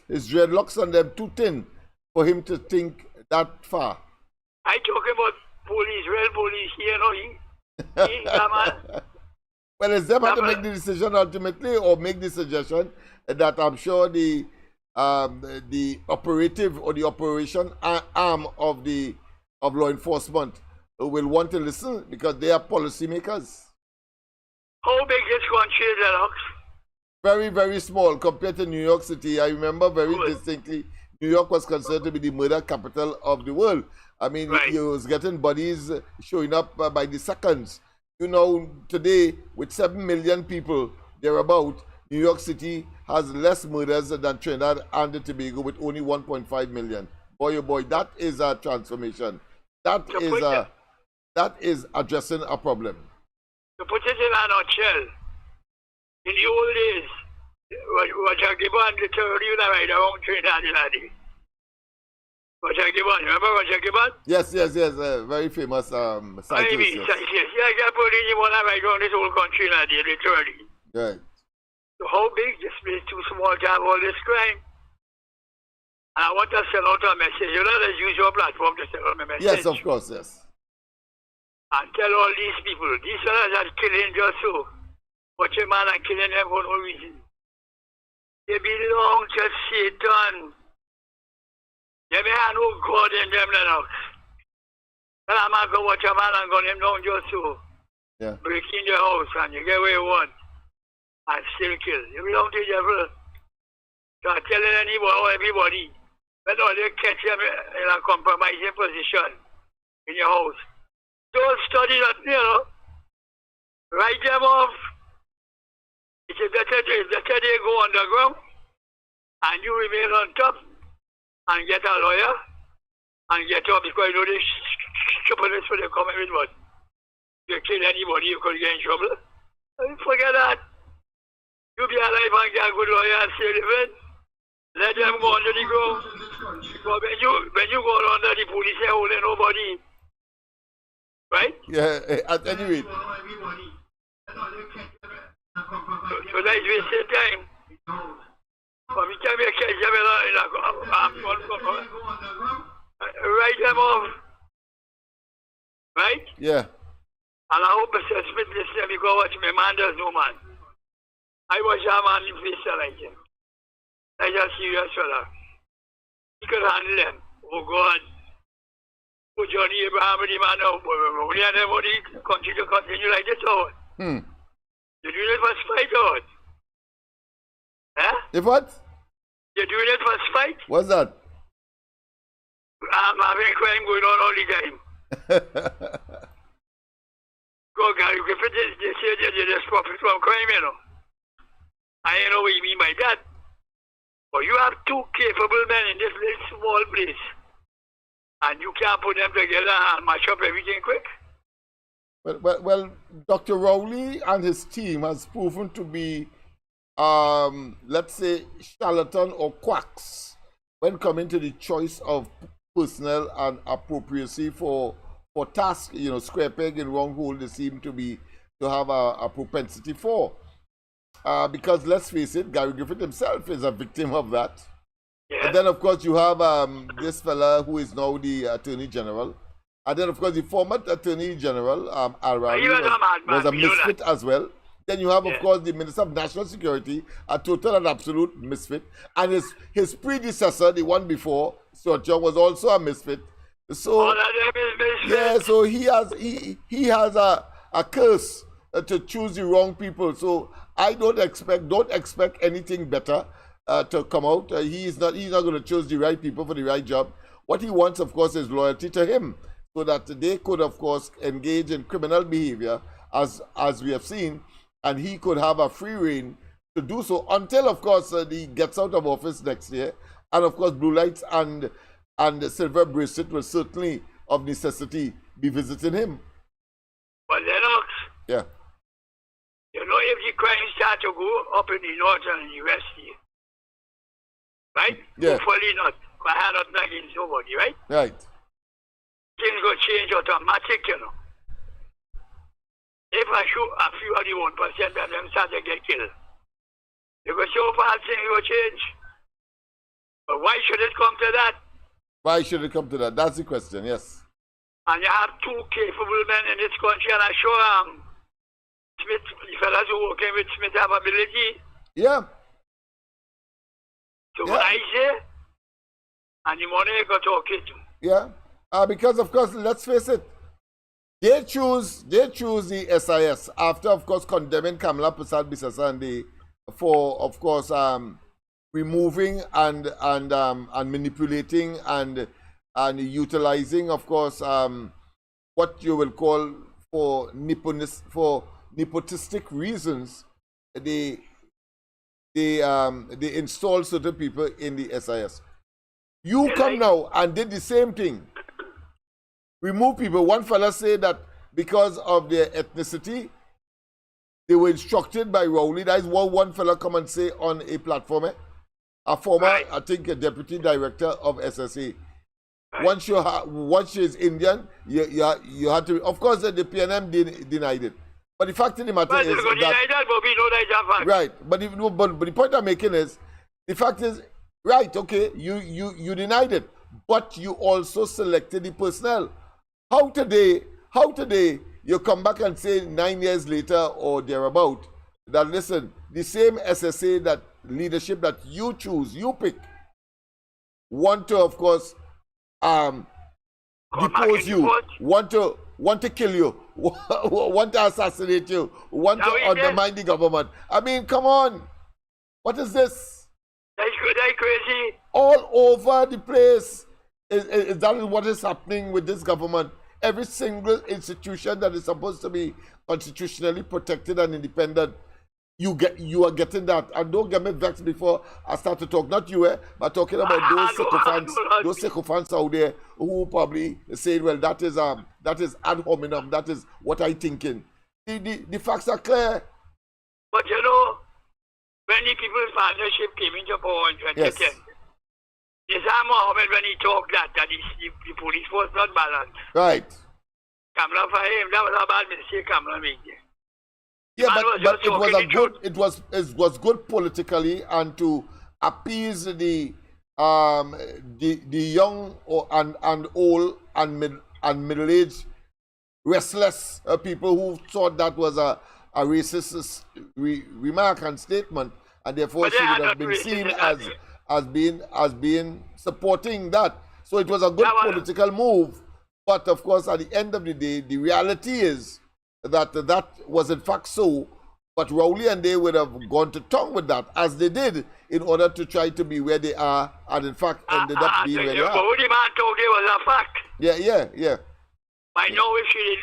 dreadlocks on them too thin for him to think that far. I talking about police, real police, you know, he come on. Well, it's them have to make the decision ultimately, or make the suggestion that I'm sure the operative or the operation arm of law enforcement will want to listen, because they are policymakers. How big is country is Lennox? Very, very small compared to New York City. I remember very distinctly, New York was considered to be the murder capital of the world. I mean, you was getting bodies showing up by the seconds. You know, today, with 7 million people thereabout, New York City has less murders than Trinidad and Tobago with only 1.5 million. Boy, oh boy, that is a transformation. That is addressing a problem. To put it in a nutshell, in the old days, what you give on the terrorist right around Trinidad and remember Roger Gibbon? Yes, very famous cyclist. Yes. Yeah, I put in one right around this whole country now, literally. Right. So how big this place too small to have all this crime? And I want to send out a message. You know, let's use your platform to send out a message. Yes, of course, yes. And tell all these people, these fellas are killing just so. But your man are killing them for no reason. They belong to Satan. They may have no God in them, Lennox. Tell a man go watch a man and gun him down just so. Yeah. Break in your house and you get where you want. And still kill. You belong to the devil. So I'm telling everybody, when all they catch them in a compromising position in your house, don't study that, you know. Write them off. It's better they go underground and you remain on top and get a lawyer and get up, because you know this stupidness for the coming with what? You kill anybody, you could get in trouble. Forget that. You be alive and get a good lawyer and stay living. Let them go under the ground. But when you go under the police, they're holding nobody. Right? Yeah, at any rate. So that is wasting time. But we can't catch them in a write them off. Right? Yeah. And I hope Mr. Smith listen, because what my man does no man. I was a man in face like him. I just serious fella. He could handle them. Oh God. Put Johnny Abraham and the man now. Only and them only continue like this or what? You're doing it for spite or what? Huh? If what? You're doing it for spite? What's that? I'm having crime going on all the time. Go, Gary Griffith, they say that they just profit from crime, you know. I don't know what you mean by that. But you have two capable men in this little small place. And you can't put them together and match up everything quick. Well, Dr. Rowley and his team has proven to be, let's say, charlatan or quacks when coming to the choice of personnel and appropriacy for tasks, you know, square peg and round hole. They seem to have a propensity for. Because let's face it, Gary Griffith himself is a victim of that. Yeah. And then, of course, you have this fella who is now the Attorney General. And then, of course, the former Attorney General, Al-Rawi, was a misfit as well. Then you have, of course, the Minister of National Security, a total and absolute misfit. And his predecessor, the one before, Socha, was also a misfit. So, yeah, so he has a curse to choose the wrong people. So I don't expect anything better to come out. He's not going to choose the right people for the right job. What he wants, of course, is loyalty to him, so that they could, of course, engage in criminal behavior, as we have seen, and he could have a free rein to do so until, of course, he gets out of office next year. And, of course, blue lights and silver bracelet will certainly, of necessity, be visiting him. But Lennox, yeah, you know, if the crime start to go up in the north and the west here, right? Yeah. Hopefully not. I had not against nobody, right? Right. things go change automatic, you know. If I shoot a few of the 1% of them start to get killed, you go so fast things will change. But why should it come to that? Why should it come to that? That's the question, yes. And you have two capable men in this country, and I show Smith, the fellas who working with Smith have ability. Yeah. So what I say, and the money you got to talk it to. Yeah. Because of course, let's face it, they choose the SIS after, of course, condemning Kamala Prasad Bisasande for, of course, removing and manipulating and utilizing, of course, what you will call for nepotistic reasons. They install certain people in the SIS. You come now and did the same thing. Remove people. One fella said that because of their ethnicity, they were instructed by Rowley. That is what one fella come and say on a platform. A former, I think, a deputy director of SSA. Once she is Indian, you had to. Of course, the PNM denied it. But the fact of the matter is that right. But the point I'm making is the fact is right. Okay, you denied it, but you also selected the personnel. How today you come back and say 9 years later or thereabout that listen, the same SSA that leadership that you choose, you pick, want to, of course, depose you, want to kill you, want to assassinate you, want to undermine the government. I mean, come on. What is this? That's crazy. All over the place. Is that what is happening with this government? Every single institution that is supposed to be constitutionally protected and independent, you are getting that. And don't get me vexed before I start to talk. Not you, but talking about those sycophants out there who probably say, well, that is ad hominem. That is what I'm thinking. The facts are clear. But you know, when the People's Partnership came into power in 2010, Nizam Mohammed, when he talked that the police was not balanced. Right. Kamala for him, that was a bad mistake Kamala made. Yeah, but it was good politically and to appease the young and old and middle-aged restless people who thought that was a racist remark and statement, and therefore she would have been seen as being supporting that. So it was a good political move, but of course at the end of the day, the reality is that was in fact so, but Rowley and they would have gone to tongue with that, as they did, in order to try to be where they are, and in fact ended up being where they are. But what the man told you was a fact. Yeah. I know if she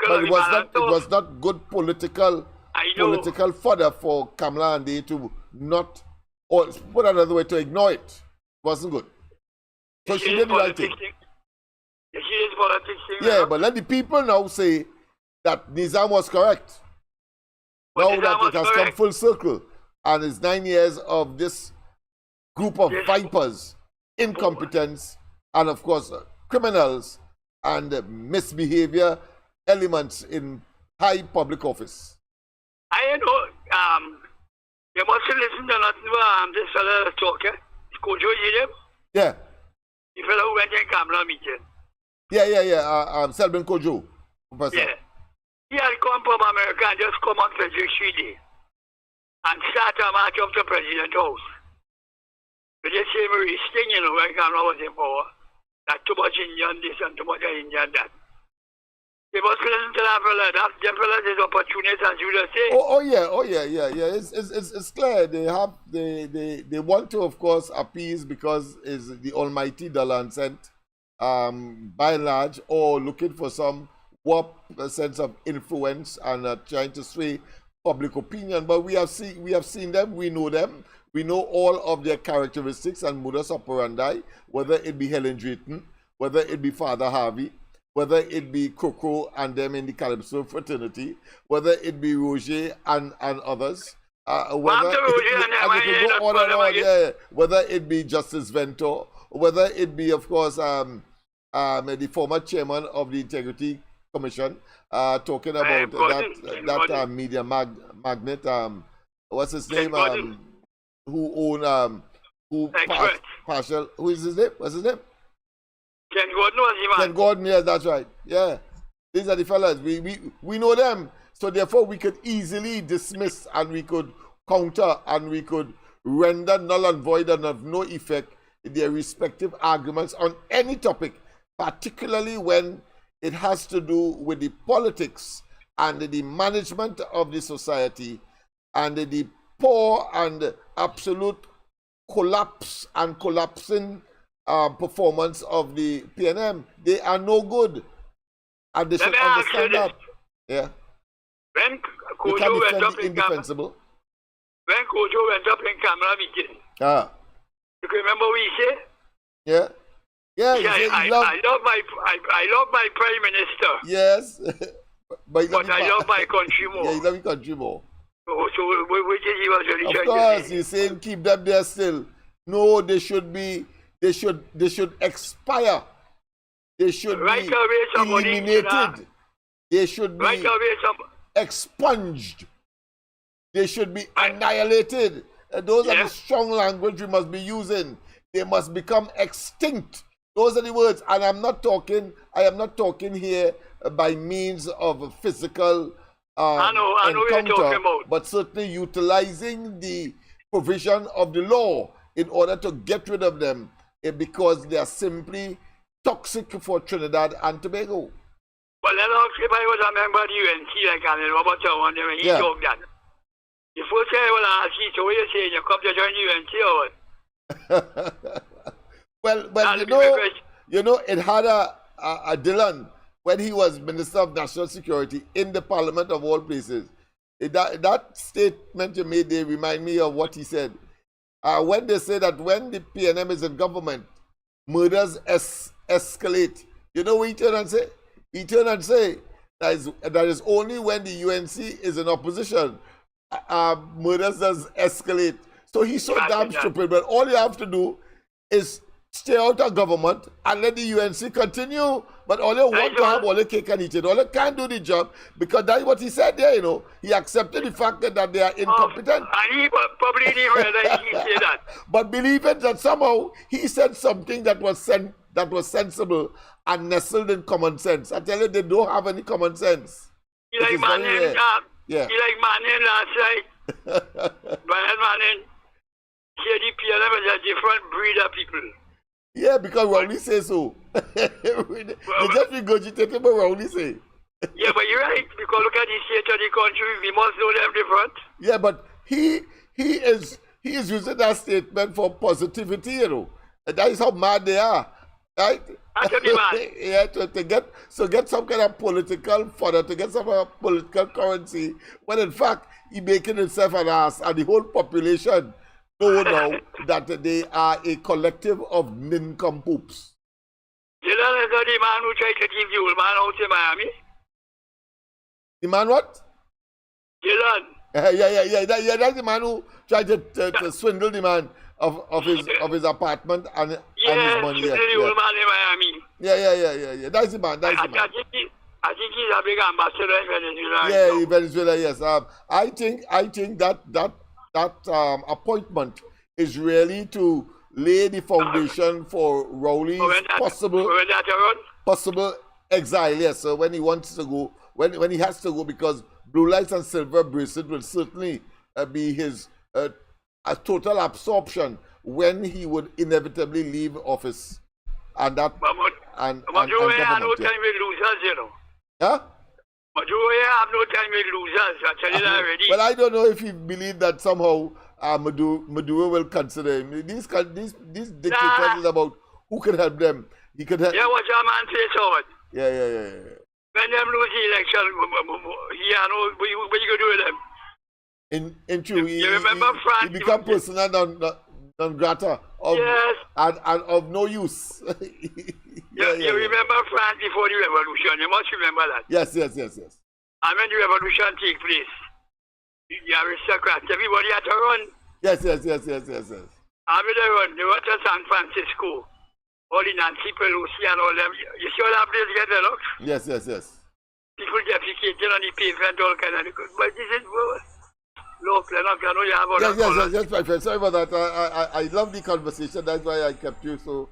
but it was not good political fodder for Kamala and they to not, or put another way, to ignore it. It wasn't good. So she did the right thing. She is politics. Yeah, but let the people now say that Nizam was correct. Now that it has come full circle and it's 9 years of this group of vipers, incompetence, and of course criminals and misbehavior elements in high public office. I know, you must listen to nothing this fellow talker. Kojo, you know? Yeah. The fellow who went in Kamala meeting. Yeah. Selbin Kojo. Professor. Yeah. He had come from America and just come on Frederick Street and start a march up to President House. But they say Marie Sting, you know, when Kamala was in power, that too much Indian this and too much Indian that. They must listen to that fella. That them fellas is opportunist, as you just say. Oh yeah. It's clear they want to, of course, appease because it's the almighty dollar and cent, by and large, or looking for some warp sense of influence and trying to sway public opinion. But we have seen them, we know them, we know all of their characteristics and modus operandi, whether it be Helen Drayton, whether it be Father Harvey, whether it be Coco and them in the Calypso fraternity, whether it be Roger and others, whether it be Justice Vento, whether it be, of course, the former chairman of the Integrity Commission, talking about that media magnate, what's his name, who own, who partial, who is his name? What's his name? Ken Gordon was the man. Ken Gordon, yes, that's right. Yeah, these are the fellas. We know them, so therefore we could easily dismiss and we could counter and we could render null and void and of no effect their respective arguments on any topic, particularly when it has to do with the politics and the management of the society and the poor and absolute collapse and collapsing performance of the PNM. They are no good. And they should understand that. Yeah. When Kojo went up in indefensible. When Kojo went up in camera meeting. You can remember what he said? Yeah. Yeah, I love my prime minister. Yes. but I love my country more. Yeah, you love your country more. So which is he was really trying to say? Of course, he's saying keep them there still. No, they should expire. They should be eliminated. They should be expunged. They should be annihilated. Those are the strong language we must be using. They must become extinct. Those are the words. And I am not talking here by means of physical I know what you're talking about. But certainly utilizing the provision of the law in order to get rid of them because they are simply toxic for Trinidad and Tobago. But Lennox, if I was a member of the UNC, like Robert Town, when he talked that, the first thing I will ask you, so what you saying, you come to join the UNC or what? well, you know, it had a Dillon when he was Minister of National Security in the Parliament of all places. That statement you made, they remind me of what he said. When they say that when the PNM is in government, murders escalate. You know what he turned and say? He turned and say that is only when the UNC is in opposition, murders does escalate. So he's so damn stupid, but all you have to do is stay out of government and let the UNC continue. But all you want to have all the cake and eat it. All you can't do the job because that's what he said there, you know. He accepted the fact that they are incompetent. And he probably didn't realize he said that. But believe it that somehow he said something that was sensible and nestled in common sense. I tell you, they don't have any common sense. He like Manning, he like Manning last night. Manning said the PLM is a different breed of people. Yeah, because Rowley says so. They just regurgitated what Rowley say. Yeah, but you're right, because look at the state of the country, we must know them different. Yeah, but he is using that statement for positivity, you know. And that is how mad they are. Right? That's be mad. Yeah, to get some kind of political fodder, to get some kind of political currency, when in fact he making himself an ass and the whole population know now that they are a collective of nincompoops. Dylan is the man who tried to keep the old man out in Miami. The man what? Dylan. Yeah. That's the man who tried to swindle the man of his apartment and his money. Yeah, the old man in Miami. Yeah. That's the man. I think he's a big ambassador in Venezuela. Yeah, in Venezuela, yes. I think that appointment is really to lay the foundation for Rowley's possible exile. Yes, so when he wants to go, when he has to go, because blue lights and silver bracelet will certainly be his a total absorption when he would inevitably leave office, and that and government. You have no time with losers, you know. Huh? But you have no time with losers. I tell you that already. Well, I don't know if he believes that somehow Maduro will consider him. These dictators is about who can help them. He could help. Yeah, what your man says, Howard. Yeah. When them lose the election, what you gonna do with them? In true, you remember France? He become persona non grata and of no use. You remember France before the revolution? You must remember that. Yes. And when the revolution take place, the aristocrats, everybody had to run. Yes. After they run to San Francisco. all the Nancy Pelosi and all them. You see all that place get Lennox? Yes. People defecating on the pavement, all kind of good. But this is look, Lennox, I know you have all Yes, my friend. Sorry about that. I love the conversation. That's why I kept you so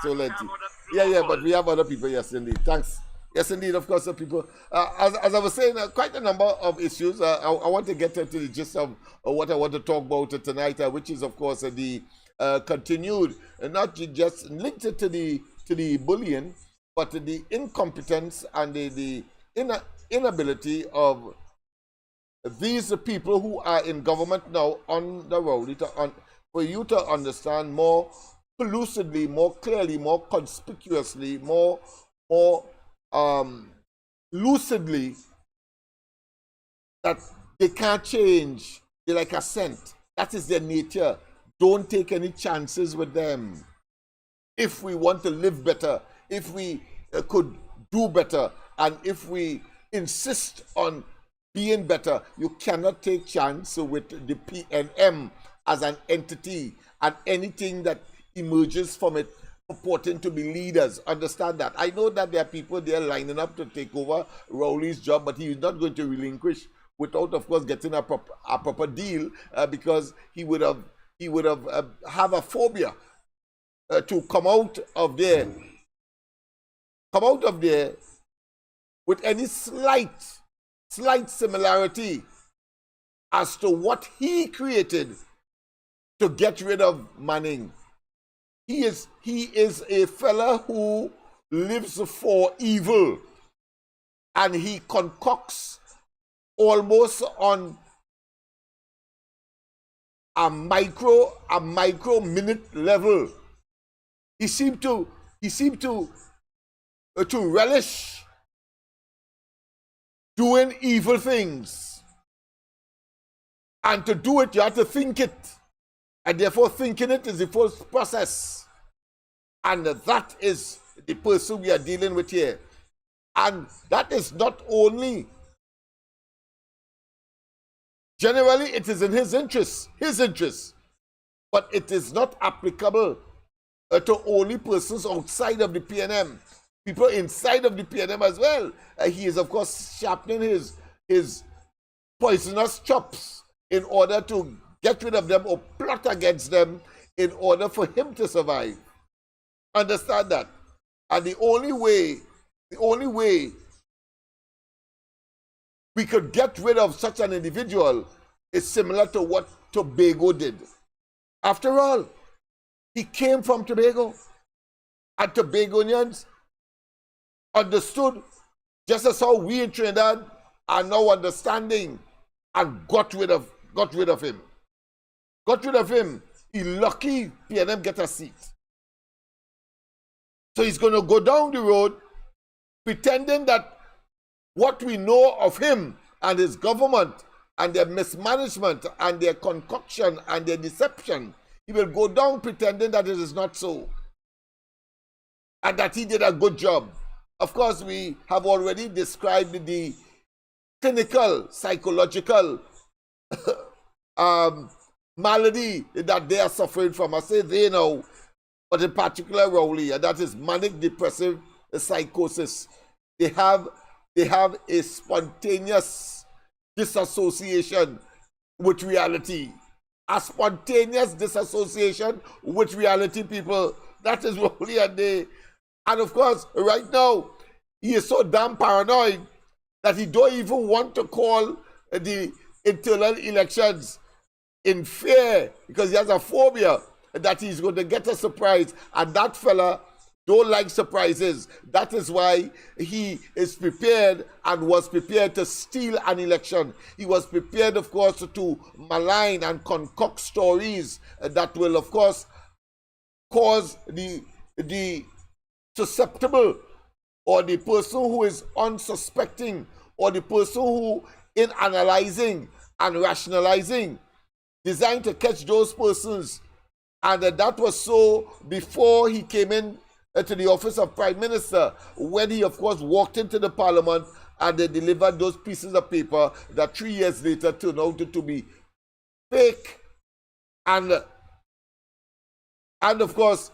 lengthy. But we have other people. Yes, indeed. Thanks. Yes, indeed. Of course, people. As I was saying, quite a number of issues. I want to get to the gist of what I want to talk about tonight, which is, of course, the continued, not just linked to the bullying, but the incompetence and the inability of these people who are in government now on the road for you to understand more lucidly, more clearly, more conspicuously, more lucidly that they can't change. They're like a scent. That is their nature. Don't take any chances with them. If we want to live better, if we could do better, and if we insist on being better, you cannot take chance with the PNM as an entity and anything that emerges from it purporting to be leaders. Understand that. I know that there are people there lining up to take over Rowley's job, but he is not going to relinquish without, of course, getting a proper deal, because he would have have a phobia to come out of there with any slight similarity as to what he created to get rid of Manning. He is a fella who lives for evil, and he concocts almost on a micro minute level. He seemed to relish doing evil things, and to do it you have to think it, and therefore thinking it is the first process, and that is the person we are dealing with here. And that is not only, generally it is in his interest, but it is not applicable to only persons outside of the PNM. People inside of the PNM as well. He is, of course, sharpening his poisonous chops in order to get rid of them or plot against them in order for him to survive. Understand that. And the only way we could get rid of such an individual is similar to what Tobago did. After all, he came from Tobago, and Tobagonians understood, just as how we in Trinidad are now understanding, and got rid of him. He lucky PNM get a seat. So he's going to go down the road pretending that what we know of him and his government and their mismanagement and their concoction and their deception, he will go down pretending that it is not so and that he did a good job. Of course, we have already described the clinical, psychological malady that they are suffering from. I say they know, but in particular Rowley, and that is manic depressive psychosis. They have a spontaneous disassociation with reality. A spontaneous disassociation with reality, people. That is Rowley and they. And of course, right now, he is so damn paranoid that he don't even want to call the internal elections in fear, because he has a phobia that he's going to get a surprise. And that fella don't like surprises. That is why he is prepared and was prepared to steal an election. He was prepared, of course, to malign and concoct stories that will, of course, cause the susceptible or the person who is unsuspecting or the person who, in analyzing and rationalizing, designed to catch those persons. And that was so before he came in to the office of Prime Minister, when he, of course, walked into the Parliament and they delivered those pieces of paper that 3 years later turned out to be fake. And of course,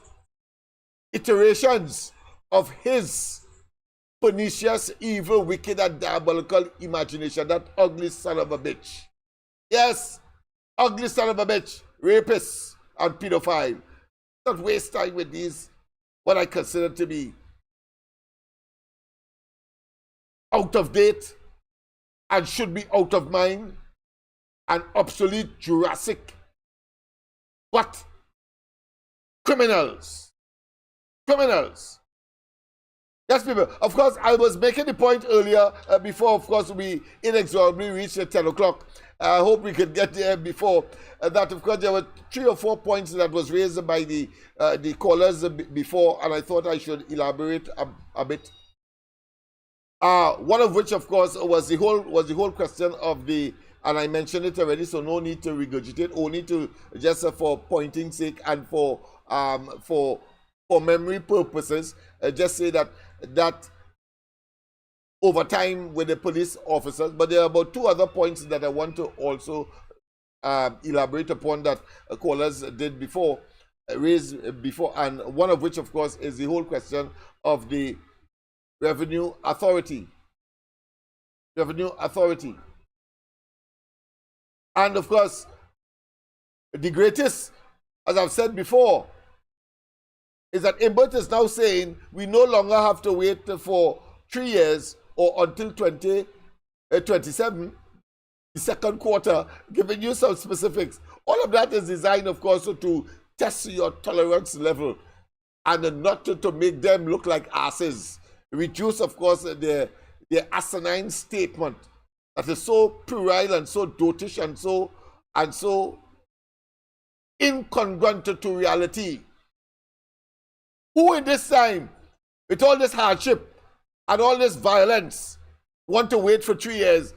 iterations of his pernicious, evil, wicked, and diabolical imagination. That ugly son of a bitch. Yes, ugly son of a bitch, rapist and pedophile. Not waste time with these, what I consider to be out of date and should be out of mind and obsolete Jurassic. What? Criminals. Criminals. Yes, people. Of course, I was making the point earlier before, of course, we inexorably reached the 10 o'clock. I hope we could get there before that. Of course, there were 3 or 4 points that was raised by the callers before, and I thought I should elaborate a bit. One of which, of course, was the whole question of the, and I mentioned it already, so no need to regurgitate, only to just for pointing sake and for memory purposes, just say that over time with the police officers. But there are about 2 other points that I want to also elaborate upon that callers did before, raised before, and one of which, of course, is the whole question of the Revenue Authority. Revenue Authority. And of course, the greatest, as I've said before, is that Imbert is now saying we no longer have to wait for 3 years or until 2027, the second quarter, giving you some specifics. All of that is designed, of course, to test your tolerance level and not to make them look like asses. Reduce, of course, their asinine statement that is so puerile and so dotish and so incongruent to reality. Who in this time, with all this hardship and all this violence, want to wait for 3 years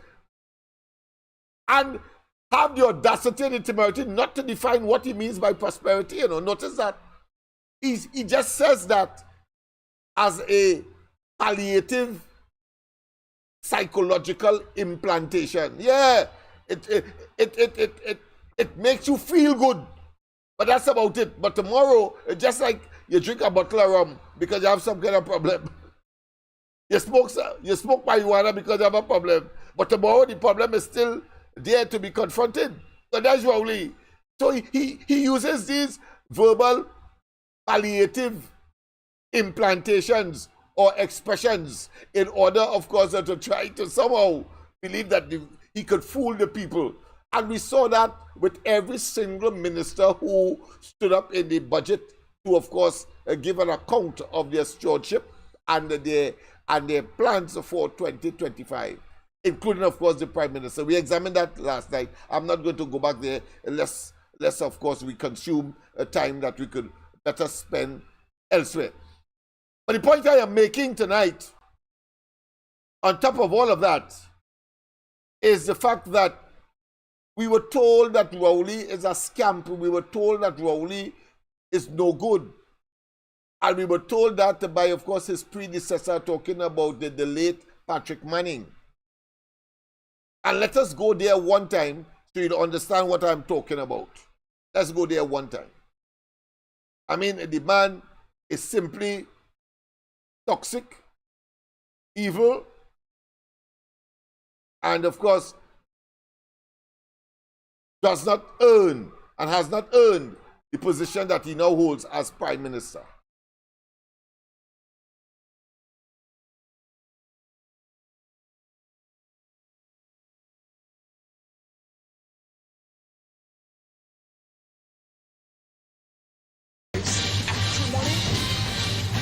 and have the audacity and the temerity not to define what he means by prosperity? You know, notice that he just says that as a palliative psychological implantation. Yeah, it makes you feel good, but that's about it. But tomorrow, it's just like you drink a bottle of rum because you have some kind of problem. You smoke marijuana because you have a problem, but tomorrow the problem is still there to be confronted. So that's Rowley. So he uses these verbal palliative implantations or expressions in order, of course, to try to somehow believe that he could fool the people. And we saw that with every single minister who stood up in the budget to, of course, give an account of their stewardship and their plans for 2025, including, of course, the Prime Minister. We examined that last night. I'm not going to go back there unless of course, we consume a time that we could better spend elsewhere. But the point I am making tonight, on top of all of that, is the fact that we were told that Rowley is a scamp. We were told that Rowley is no good. And we were told that by, of course, his predecessor, talking about the late Patrick Manning. And let us go there one time so you understand what I'm talking about. Let's go there one time. I mean, the man is simply toxic, evil, and of course, does not earn and has not earned the position that he now holds as Prime Minister.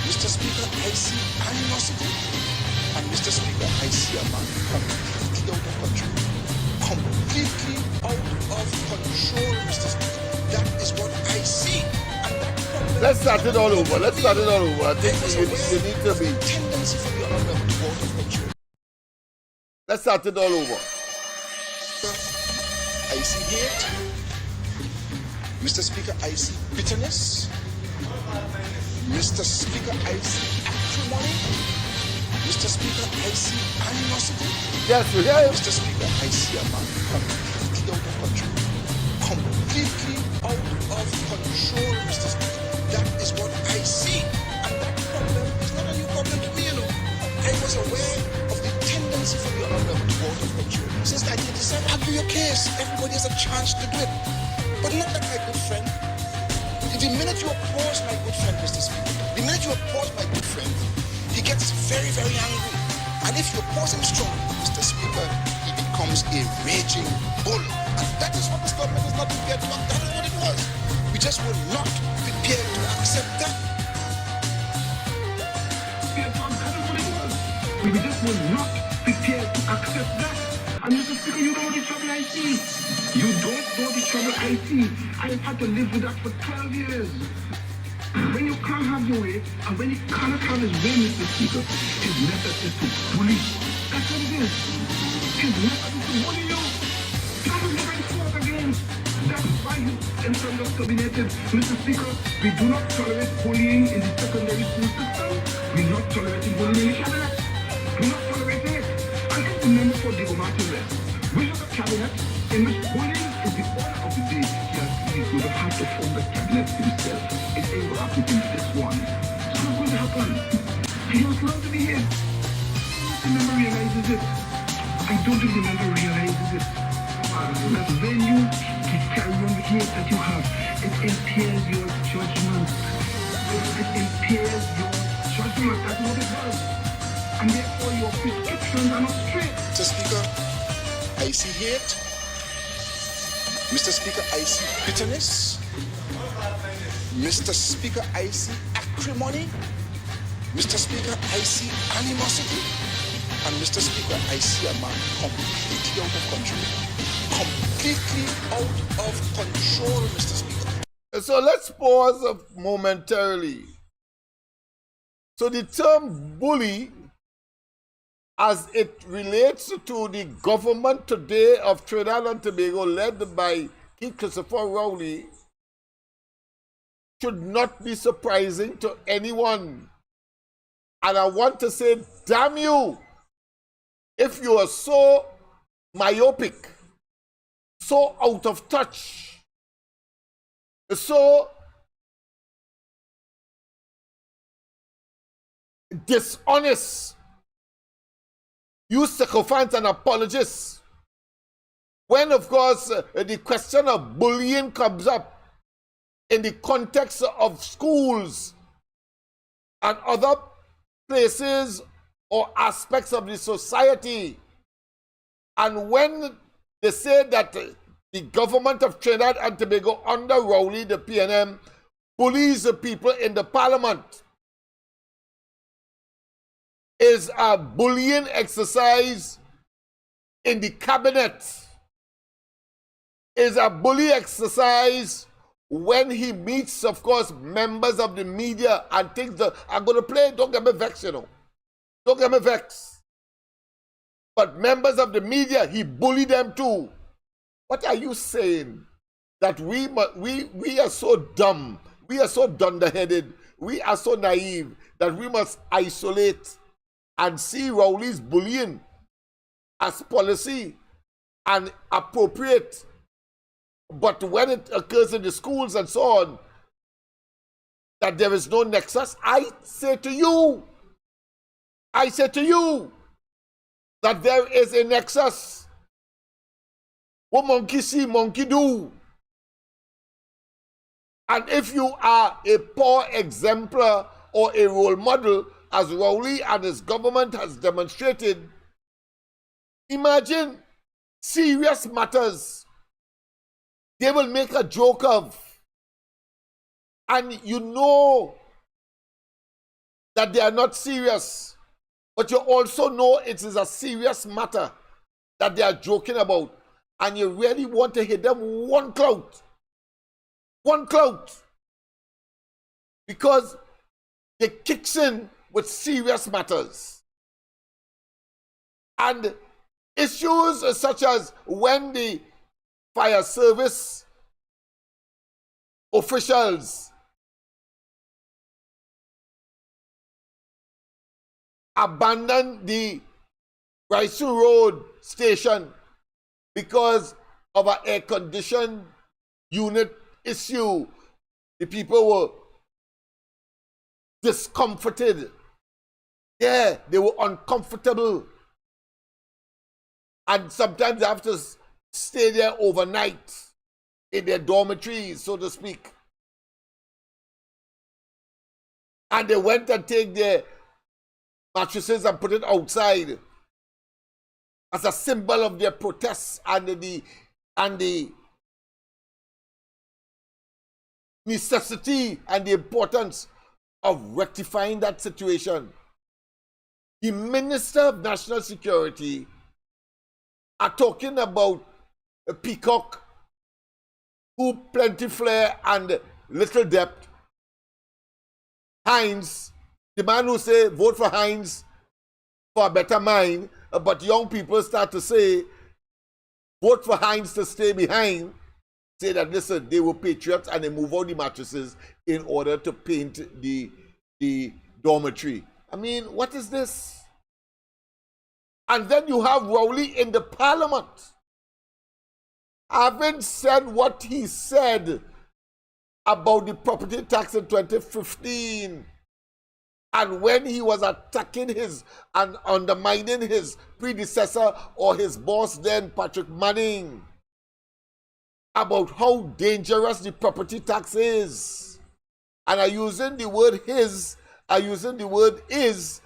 Mr. Speaker, I see animosity. And Mr. Speaker, I see a man completely out of control. Completely out of control, Mr. Speaker. That is what I see. And that let's start it all over. Let's start it all over. I think you need to be. Tendency for the honorable to go out of control. Let's start it all over. I see hate. Mr. Speaker, I see bitterness. Mr. Speaker, I see acrimony. Mr. Speaker, I see animosity. Yes, we hear you. Mr. Speaker, I see a man completely out of control. Completely out of control, Mr. Speaker. That is what I see. And problem. It's not a new problem to me, you know. I was aware of the tendency for the other level to go out of control. Since 1987, argue your case. Everybody has a chance to do it. But not like my good friend. The minute you oppose my good friend, Mr. Speaker, the minute you oppose my good friend, he gets very, very angry. And if you oppose him strongly, Mr. Speaker, he becomes a raging bull. And that is what this government is not prepared to act. That is what it was. We just were not prepared to accept that. We just were not prepared to accept that. And Mr. Speaker, you don't know the trouble I see. You don't know the trouble I see. I've had to live with that for 12 years. When you can't have your way, and when you cannot have his way, Mr. Speaker, his method is to bully. That's what it is. His method is to bully you. That is what I fought against. That's why you enter us terminated. Mr. Speaker, we do not tolerate bullying in the secondary school system. We do not tolerate bullying in the cabinet. Do not tolerate it. I can remember for Diego Martin there. We have a cabinet in which bullying is the order of the day. He's going to have to form the cabinet himself. It ain't going to happen in this one. So what's going to happen? He was allowed to be here. The member realizes it. I don't think the member realizes it. That when you carry on the hate that you have, it impairs your judgment. It impairs your judgment. That's what it does. And therefore your prescriptions are not straight. Mr. Speaker, I see hate. Mr. Speaker, I see bitterness. Mr. Speaker, I see acrimony. Mr. Speaker, I see animosity. And Mr. Speaker, I see a man completely out of control. Completely out of control, Mr. Speaker. So let's pause momentarily. So the term bully, as it relates to the government today of Trinidad and Tobago, led by King Christopher Rowley, should not be surprising to anyone. And I want to say, damn you, if you are so myopic, so out of touch, so dishonest, you sycophant and apologist, when of course the question of bullying comes up in the context of schools and other places or aspects of the society, and when they say that the government of Trinidad and Tobago under Rowley, the PNM, bullies the people in the parliament, is a bullying exercise in the cabinet, is a bully exercise when he meets, of course, members of the media and things that are going to play. Don't get me vexed, you know. Don't get me vexed. But members of the media, he bullied them too. What are you saying? That we are so dumb, we are so dunderheaded, we are so naive that we must isolate and see Rowley's bullying as policy and appropriate. But when it occurs in the schools and so on, that there is no nexus, I say to you that there is a nexus. What monkey see, monkey do. And if you are a poor exemplar or a role model, as Rowley and his government has demonstrated, imagine serious matters they will make a joke of. And you know that they are not serious, but you also know it is a serious matter that they are joking about. And you really want to hit them one clout. One clout. Because they kicks in with serious matters. And issues such as when the fire service officials abandoned the Raisu Road station because of an air-conditioned unit issue. The people were discomforted. Yeah, they were uncomfortable. And sometimes they have to stay there overnight in their dormitories, so to speak. And they went and take their mattresses and put it outside as a symbol of their protests and the necessity and the importance of rectifying that situation. The Minister of National Security are talking about a Peacock, who Plenty Flair and Little Depth. Hines, the man who say vote for Hines for a better mind, but young people start to say vote for Hines to stay behind. Say that, listen, they were patriots and they move out the mattresses in order to paint the dormitory. I mean, what is this? And then you have Rowley in the Parliament, having said what he said about the property tax in 2015, and when he was attacking his and undermining his predecessor or his boss then, Patrick Manning, about how dangerous the property tax is. And I'm using the word his, I'm using the word is,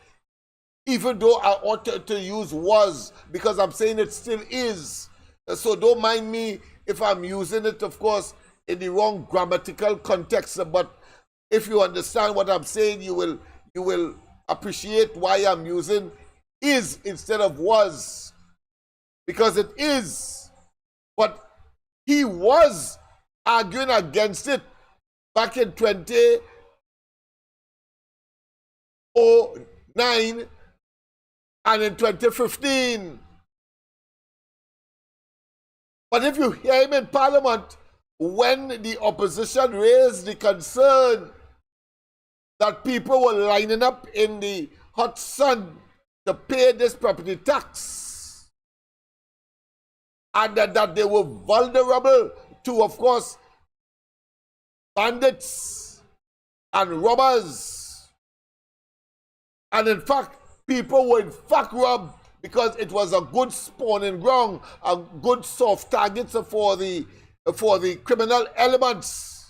even though I ought to use was, because I'm saying it still is. So don't mind me if I'm using it, of course, in the wrong grammatical context. But if you understand what I'm saying, you will appreciate why I'm using is instead of was. Because it is. But he was arguing against it back in 2009 and in 2015. But if you hear him in Parliament, when the opposition raised the concern that people were lining up in the hot sun to pay this property tax, and that they were vulnerable to, of course, bandits and robbers. And in fact, people were in fact robbed because it was a good spawning ground, a good soft target for the criminal elements.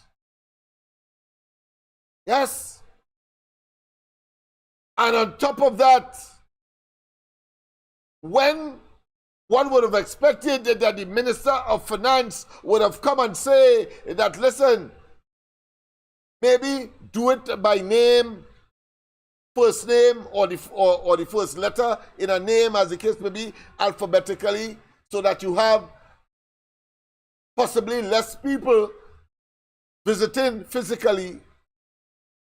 Yes. And on top of that, when one would have expected that the Minister of Finance would have come and say that, listen, maybe do it by name, first name, or the first letter in a name, as the case may be, alphabetically, so that you have possibly less people visiting physically,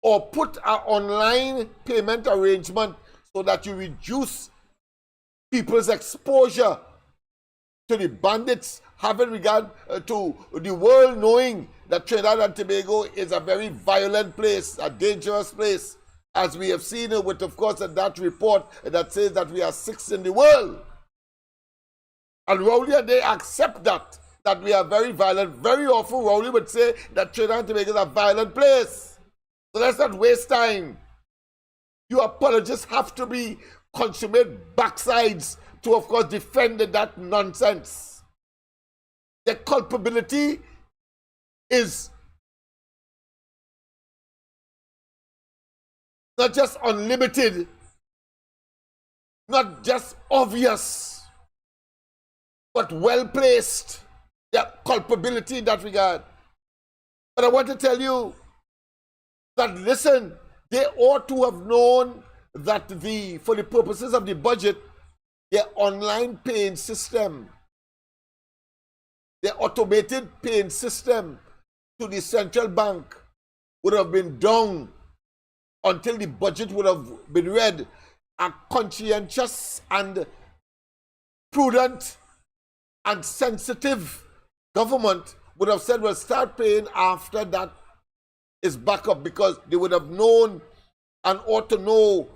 or put an online payment arrangement so that you reduce people's exposure to the bandits, having regard to the world knowing that Trinidad and Tobago is a very violent place, a dangerous place, as we have seen with, of course, that report that says that we are sixth in the world. And Rowley and they accept that we are very violent. Very often Rowley would say that Trinidad and Tobago is a violent place. So let's not waste time. You apologists have to be consummate backsides to, of course, defend that nonsense. The culpability is not just unlimited, not just obvious, but well placed. The culpability in that regard. But I want to tell you that, listen, they ought to have known that for the purposes of the budget, their online paying system, their automated paying system to the central bank would have been down until the budget would have been read. A conscientious and prudent and sensitive government would have said, well, start paying after that is back up, because they would have known and ought to know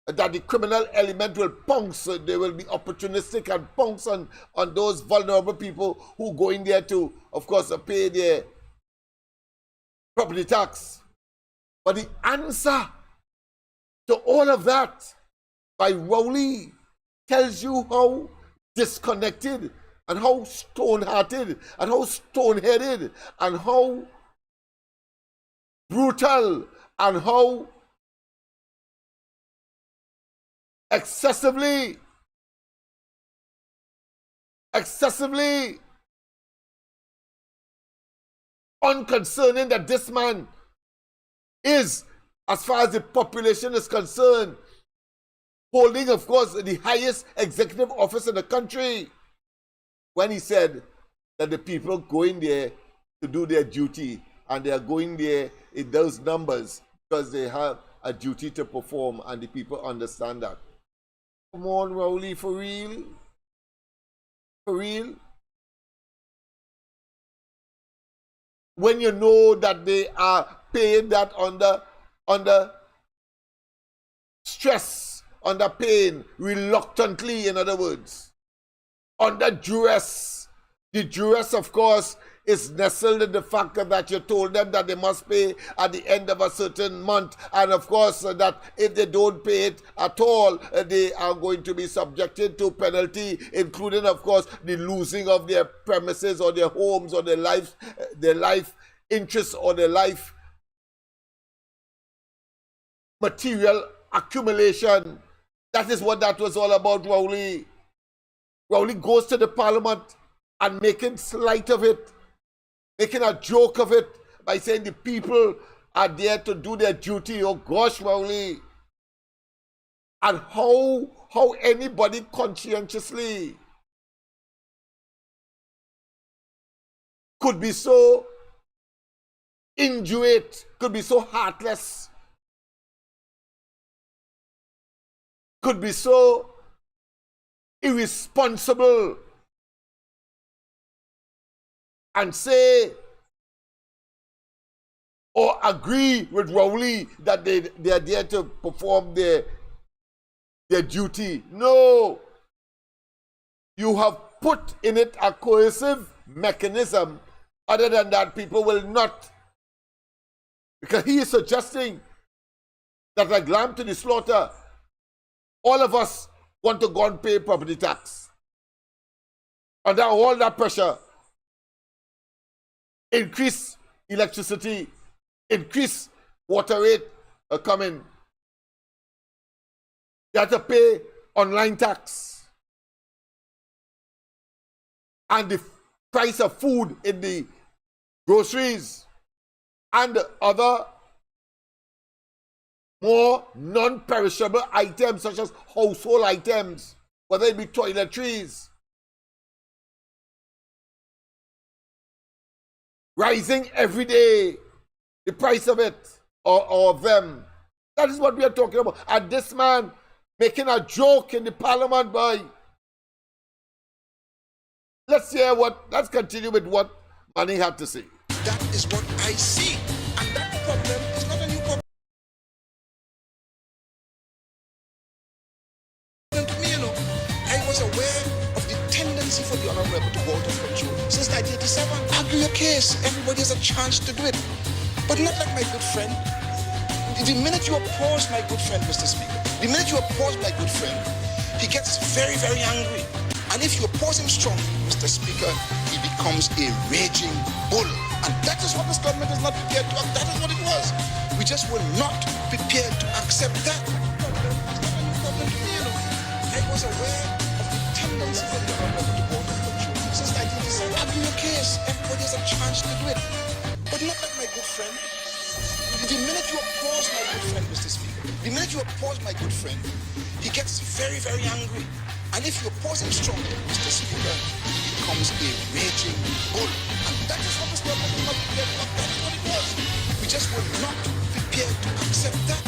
that the criminal element will pounce. They will be opportunistic and pounce on those vulnerable people who go in there to, of course, pay their property tax. But the answer to all of that by Rowley tells you how disconnected and how stone-hearted and how stone-headed and how brutal and how excessively unconcerning that this man is, as far as the population is concerned, holding, of course, the highest executive office in the country, when he said that the people going there to do their duty, and they are going there in those numbers because they have a duty to perform, and the people understand that. Come on, Rowley, for real? For real? When you know that they are paying that under stress, under pain, reluctantly, in other words, under duress. The duress, of course, is nestled in the fact that you told them that they must pay at the end of a certain month, and of course that if they don't pay it at all, they are going to be subjected to penalty, including, of course, the losing of their premises or their homes or their life interests or their life material accumulation. That is what that was all about, Rowley. Rowley goes to the Parliament and making slight of it, making a joke of it by saying the people are there to do their duty. Oh gosh, Rowley. And how anybody conscientiously could be so injurious, could be so heartless, could be so irresponsible and say or agree with Rowley that they are there to perform their duty. No. You have put in it a coercive mechanism. Other than that, people will not. Because he is suggesting that, like lamb to the slaughter, all of us want to go and pay property tax. Under all that pressure, increase electricity, increase water rate coming. You have to pay online tax. And the price of food in the groceries and other more non-perishable items such as household items, whether it be toiletries, rising every day, the price of it or of them. That is what we are talking about. And this man making a joke in the Parliament, boy. Let's continue with what Manny had to say. That is what I see. And that problem is not a new problem to me, I was aware of the tendency for the Honorable to go out of control since 1987. Argue your case. Everybody has a chance to do it. But not like my good friend. The minute you oppose my good friend, Mr. Speaker, the minute you oppose my good friend, he gets very, very angry. And if you oppose him strong, Mr. Speaker, he becomes a raging bull. And that is what this government is not prepared to accept. That is what it was. We just were not prepared to accept that. I was aware of the tendency for the Honorable to go out of control since 1987. Argue your case. Everybody has a chance to do it. But not like my good friend. The minute you oppose my good friend, Mr. Speaker, the minute you oppose my good friend, he gets very, very angry. And if you oppose him strong, Mr. Speaker, he becomes a raging bull. And that is what this government is not prepared to accept. That is what it was. We just were not prepared to accept that.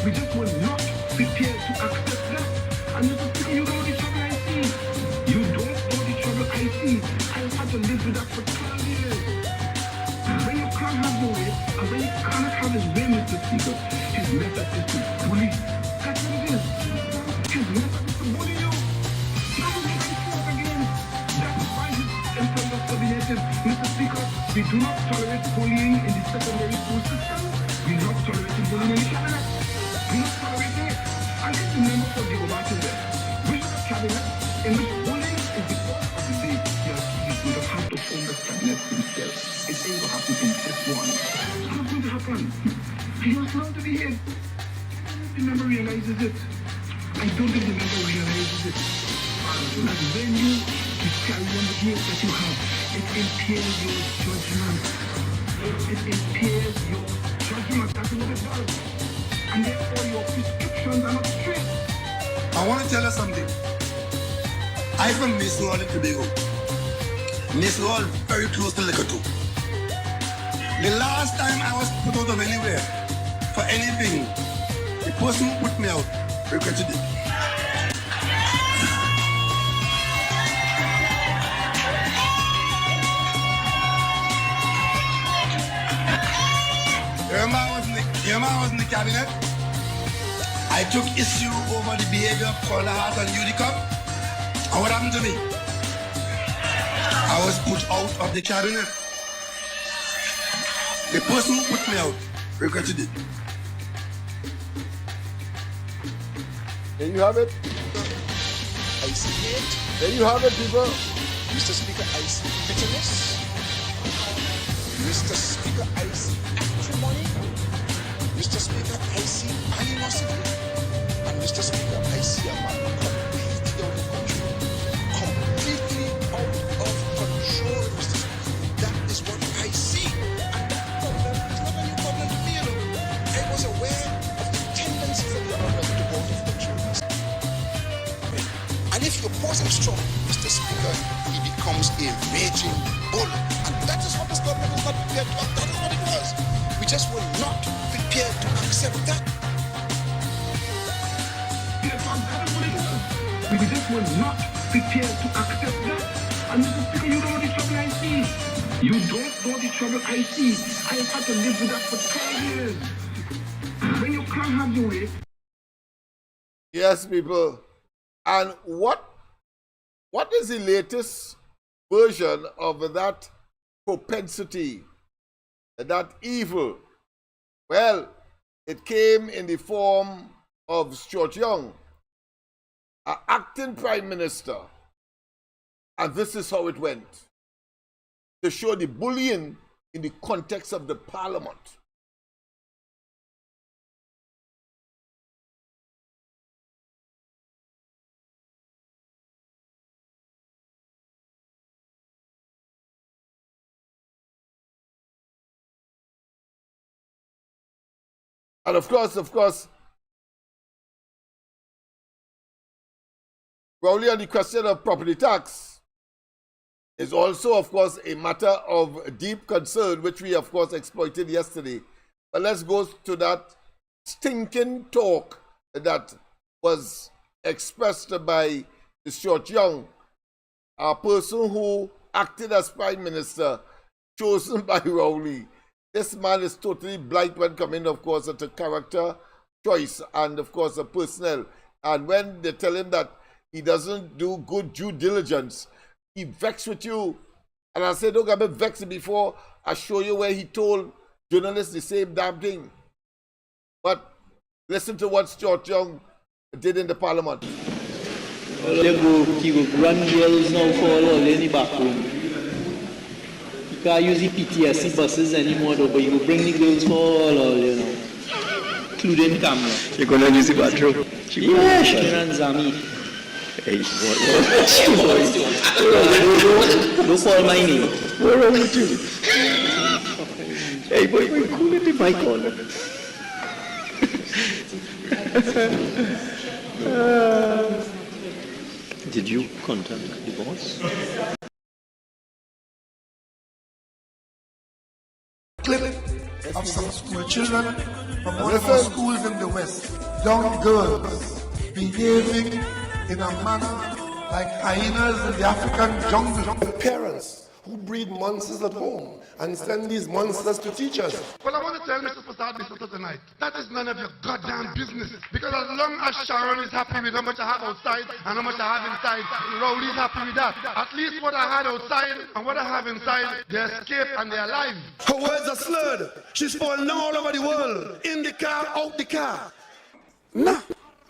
We just were not prepared to accept that. And Mr. Speaker, you know the trouble I see. You don't know the trouble I see. I've had to live with that for 12 years. When you can't have your way, and when you cannot have his way, Mr. Speaker, his method is to bully. That's what it is. His method is to bully you. Now we can talk again. That's why his employment affiliated, Mr. Speaker, We do not tolerate bullying in the secondary school system. We are not tolerating bullying in the cabinet. We are not tolerating it. And let's remember what they go back to there. We have a cabinet in which bullying is the order of the day. Yes, you would have had to form the cabinet himself. It ain't going to happen in this one. It's not going to happen. He must learn to behave. The member realizes it. I don't think the member realizes it. That when you carry on the behavior that you have, it impairs your judgment. It impairs your judgment. That's what it does. And therefore your prescriptions are not straight. I want to tell you something. I'm from Mason Hall in Tobago. Mason Hall very close to Electoral. The last time I was put out of anywhere for anything, the person who put me out regretted it. Remember I was in the cabinet? I took issue over the behavior of Colonel Hart and UDCOP. And what happened to me? I was put out of the cabinet. The person who put me out regretted it. There you have it. I see hate. There you have it, people. Mr. Speaker, I see bitterness. Mr. Speaker, I see acrimony. Mr. Speaker, I see animosity. And Mr. Speaker, I see a man completely out of control. Completely out of control, Mr. Speaker. That is what I see. And that problem is not a new problem to me, you know. I was aware of the tendency for the other to go out of control. And if you oppose him strong, Mr. Speaker, he becomes a raging bull. And that is what this government is not prepared to act. That is what it was. We just were not prepared to accept that. We just were not prepared to accept that. And Mr. Speaker, you don't know the trouble I see. You don't know the trouble I see. I have had to live with that for 12 years. When you can't have your way. Yes, people. And what is the latest version of that propensity, that evil? Well, it came in the form of Stuart Young, an acting prime minister. And this is how it went. To show the bullying in the context of the parliament. And of course, Rowley on the question of property tax is also, of course, a matter of deep concern, which we, of course, exploited yesterday. But let's go to that stinking talk that was expressed by Stuart Young, a person who acted as Prime Minister, chosen by Rowley. This man is totally blind when coming, of course, to character, choice, and, of course, the personnel. And when they tell him that he doesn't do good due diligence, he vexed with you. And I said, don't get me vexed before I show you where he told journalists the same damn thing. But listen to what Stuart Young did in the parliament. Well, he go run girls now for all in the back room. You can't use the PTSD buses anymore though, but you go bring the girls for all, you know. Including camera. You're gonna use the bathroom? Yeah, she runs Zami. Hey, what? Don't call my name. What's wrong with you? Hey, boy, cool it in my corner. Did you contact the boss? Clip of some school children from one of our schools in the West. Young girls behaving in a manner like hyenas in the African jungle. The parents who breed monsters at home and send these monsters to teach us. Well, I want to tell Mr. Prasad Mr. tonight, that is none of your goddamn business. Because as long as Sharon is happy with how much I have outside and how much I have inside, Rowley's happy with that. At least what I had outside and what I have inside, they escape and they're alive. Her words are slurred. She's falling all over the world. In the car, out the car. Nah.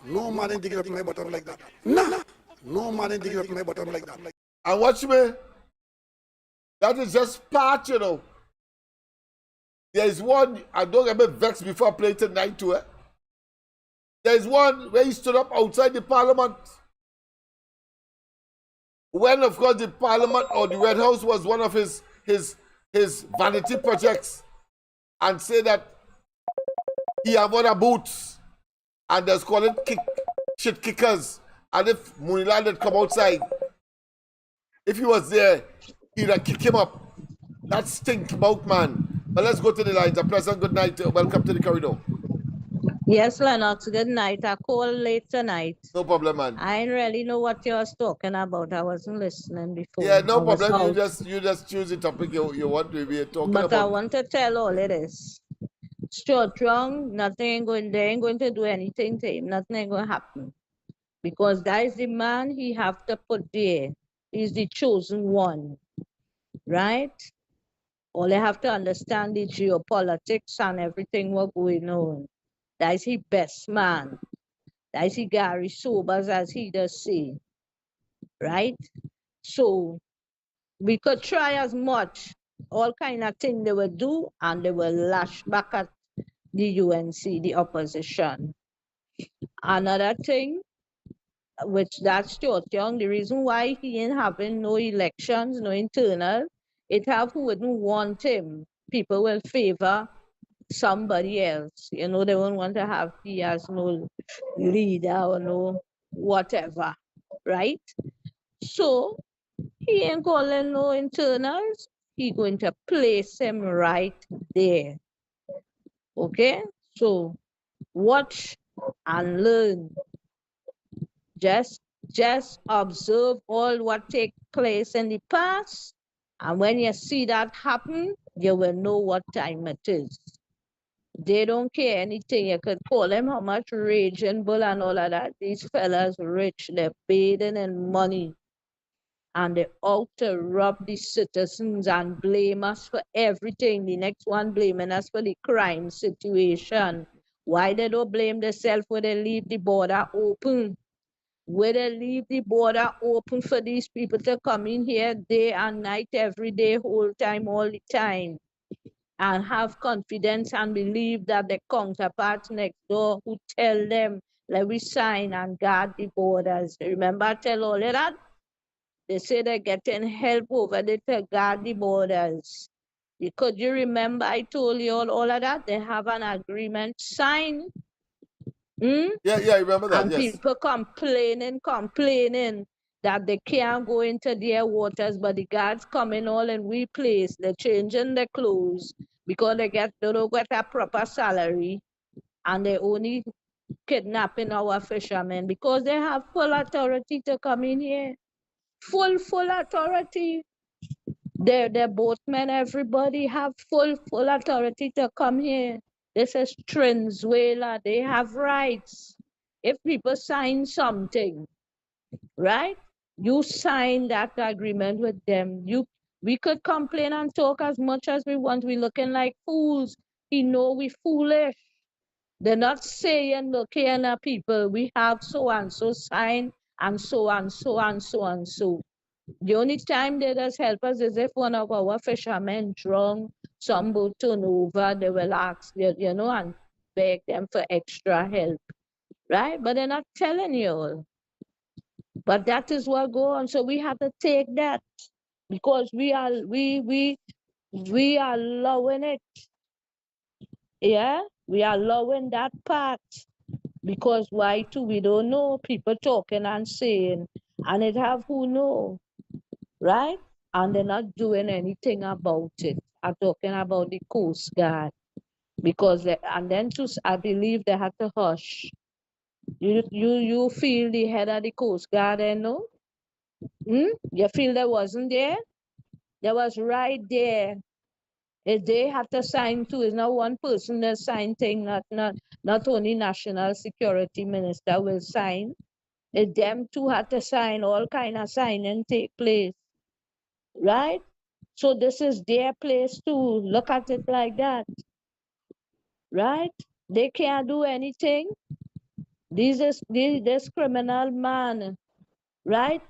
No man ain't digging up my bottom like that. Nah. No man ain't digging up my bottom like that. And watch me. That is just part, you know. There is one, I don't get me vexed before I play tonight too. There is one where he stood up outside the parliament. When, of course, the parliament or the Red House was one of his vanity projects, and say that he have other boots, and there's call it shit kickers. And if Muniland had come outside, if he was there, he'd have kick him up. That stink mouth man. But let's go to the lines. A pleasant good night. Welcome to the corridor. Yes, Lennox, good night. I called late tonight. No problem, man. I didn't really know what you was talking about. I wasn't listening before. Yeah, no problem. You just choose the topic you want to be talking about. But I want to tell all of this. Stuart Young, they ain't going to do anything to him. Nothing ain't going to happen. Because that is the man he have to put there. He's the chosen one. Right? All they have to understand the geopolitics and everything what going on. That is his best man. That is his Gary Sobers, as he does say. Right? So we could try as much, all kind of things they will do, and they will lash back at the UNC, the opposition. Another thing, which that's Stuart Young, the reason why he ain't having no elections, no internal, it have who wouldn't want him. People will favor somebody else. You know, they won't want to have he as no leader or no whatever, right? So he ain't calling no internals. He going to place him right there. Okay? So watch and learn. Just observe all what take place in the past. And when you see that happen, you will know what time it is. They don't care anything. You could call them how much raging bull and all of that. These fellas rich, they're bathing in money. And they out to rob the citizens and blame us for everything. The next one blaming us for the crime situation. Why they don't blame themselves when they leave the border open? Where they leave the border open for these people to come in here day and night, every day, whole time, all the time, and have confidence and believe that the counterparts next door who tell them, let we sign and guard the borders. Remember, I tell all of that? They say they're getting help over there to guard the borders. Because you remember I told you all of that? They have an agreement signed. Yeah, I remember that, and yes. People complaining that they can't go into their waters, but the guards coming all in we place. They're changing their clothes because they don't get a proper salary, and they only kidnapping our fishermen because they have full authority to come in here. Full authority. The boatmen, everybody have full authority to come here. This is Venezuela. They have rights. If people sign something, right? You sign that agreement with them. We could complain and talk as much as we want. We're looking like fools. We know we're foolish. They're not saying, look here now, people, we have so and so sign and so and so and so and so. The only time they just help us is if one of our fishermen drunk, some boat turn over, they will ask, and beg them for extra help, right? But they're not telling you all. But that is what goes on. So we have to take that because we are allowing it. Yeah, we are allowing that part because why too? We don't know. People talking and saying, and it have who know. Right? And they're not doing anything about it. I'm talking about the Coast Guard. Because I believe they had to hush. You feel the head of the Coast Guard, no? You feel they wasn't there? They was right there. If they had to sign too, it's not one person that sign thing, not only National Security Minister will sign. If them two had to sign, all kind of signing take place. Right? So this is their place to look at it like that. Right? They can't do anything. This criminal man, right?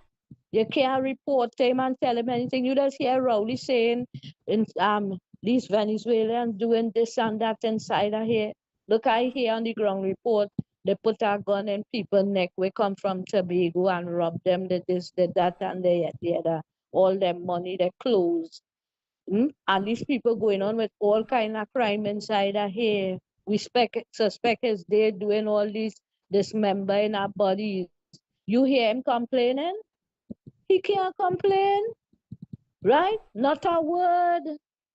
You can't report him and tell him anything. You just hear Rowley saying, these Venezuelans doing this and that inside of here. Look, I hear on the ground report, they put a gun in people's neck. We come from Tobago and rob them, the this, the that, and the other. All their money, their clothes. And these people going on with all kind of crime inside of here. We suspect is they doing all this member in our bodies. You hear him complaining? He can't complain, right? Not a word,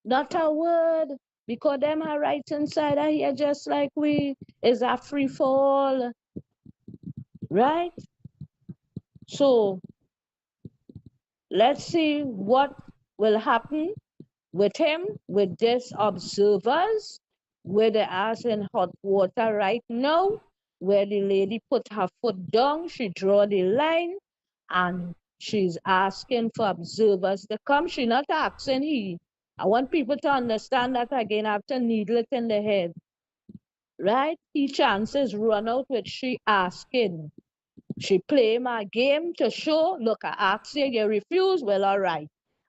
not a word. Because them are right inside of here just like we. Is a free fall, right? So let's see what will happen with him, with these observers, where they are in hot water right now, where the lady put her foot down, she draw the line, and she's asking for observers to come. She's not asking he. I want people to understand that again after needle it in the head. Right? He chances run out with she asking. She play my game to show, look, I ask you, you refuse, well, all right.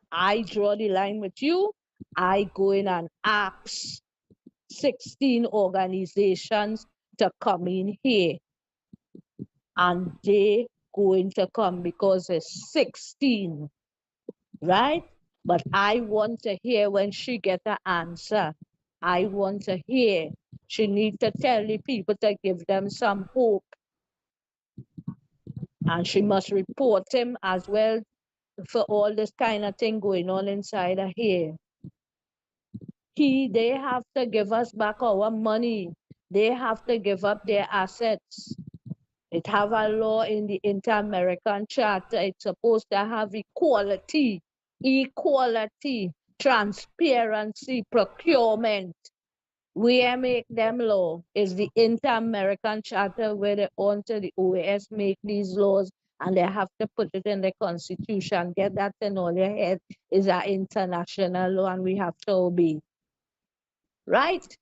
I draw the line with you. I go in and ask 16 organizations to come in here. And they going to come because it's 16, right? But I want to hear when she get the answer. I want to hear. She need to tell the people to give them some hope. And she must report him as well for all this kind of thing going on inside of here. They have to give us back our money. They have to give up their assets. It have a law in the Inter-American Charter. It's supposed to have equality, transparency, procurement. We make them law. It's the Inter-American Charter where they onto the OAS make these laws and they have to put it in the Constitution. Get that in all your head. It's an international law and we have to obey. Right?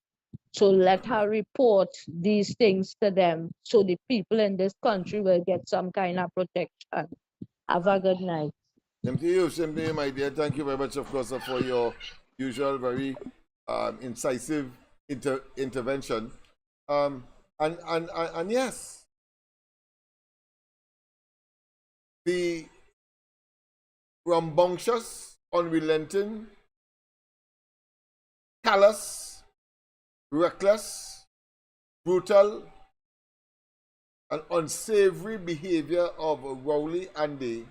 So let her report these things to them so the people in this country will get some kind of protection. Have a good night. Same to you, my dear. Thank you very much, of course, for your usual very incisive intervention. And yes, the rambunctious, unrelenting, callous, reckless, brutal, and unsavory behavior of Rowley Andy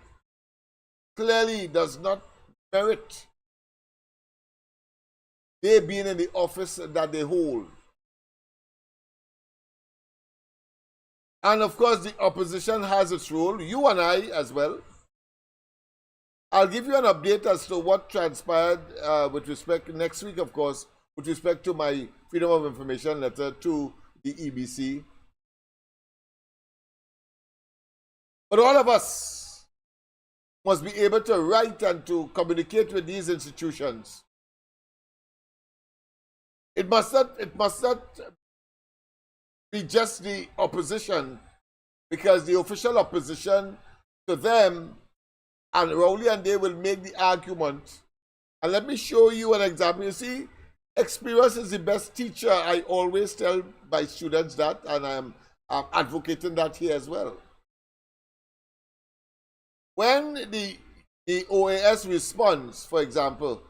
clearly does not merit they being in the office that they hold. And of course, the opposition has its role, you and I as well. I'll give you an update as to what transpired with respect, next week, of course, with respect to my Freedom of Information letter to the EBC. But all of us must be able to write and to communicate with these institutions. It must not be just the opposition, because the official opposition to them and Rowley and they will make the argument. And let me show you an example. You see, experience is the best teacher. I always tell my students that, and I'm advocating that here as well. When the OAS responds, for example,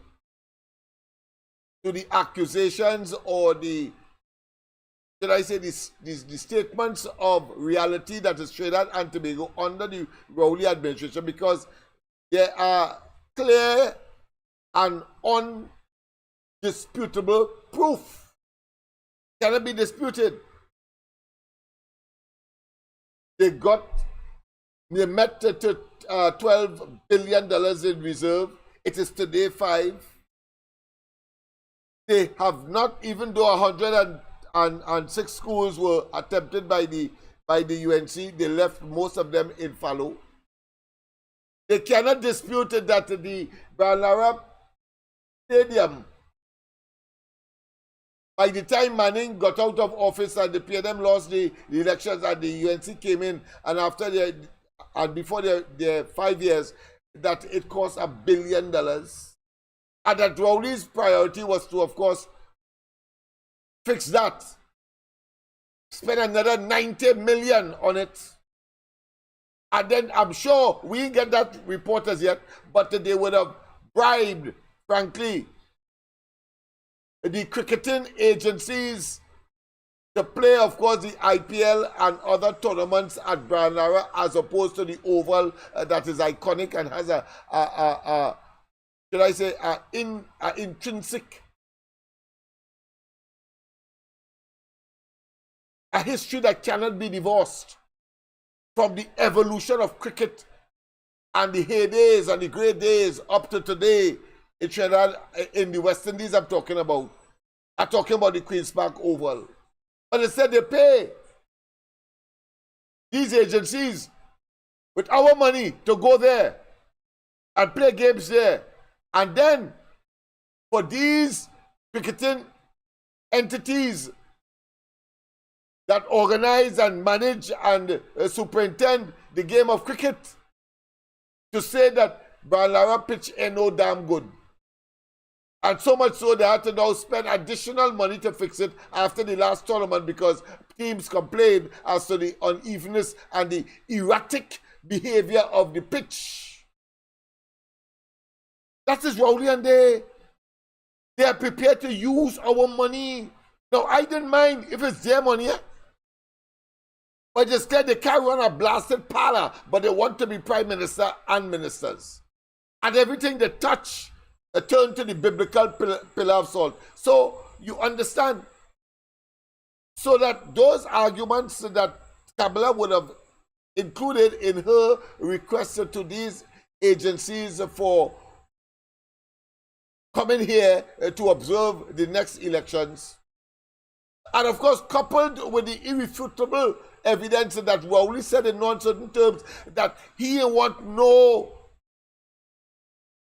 to the accusations or the, should I say, the statements of reality that is Trinidad and Tobago under the Rowley administration, because there are clear and undisputable proof. Cannot be disputed. They met to $12 billion in reserve It is today 5. They have not, even though 106 schools were attempted by the UNC, they left most of them in fallow. They cannot dispute that the Barnara Stadium, by the time Manning got out of office and the PNM lost the elections and the UNC came in, and after before their 5 years, that it cost $1 billion. And that Rowley's priority was to, of course, fix that. Spend another 90 million on it. And then I'm sure we didn't get that report as yet, but they would have bribed, frankly, the cricketing agencies to play, of course, the IPL and other tournaments at Barnara, as opposed to the Oval that is iconic and has should I say, intrinsic a history that cannot be divorced from the evolution of cricket and the heydays and the great days up to today in Trinidad, in the West Indies I'm talking about. I'm talking about the Queen's Park Oval. But instead they pay these agencies with our money to go there and play games there. And then for these cricketing entities that organize and manage and superintend the game of cricket to say that Barnara pitch ain't no damn good. And so much so they had to now spend additional money to fix it after the last tournament because teams complained as to the unevenness and the erratic behavior of the pitch. That is Rowley, and they are prepared to use our money. Now, I didn't mind if it's their money, but instead they carry on a blasted parlor, but they want to be prime minister and ministers. And everything they touch, they turn to the biblical pillar of salt. So you understand. So that those arguments that Kamala would have included in her request to these agencies for coming here to observe the next elections, and of course coupled with the irrefutable evidence that Rowley said in non-certain terms that he didn't want no,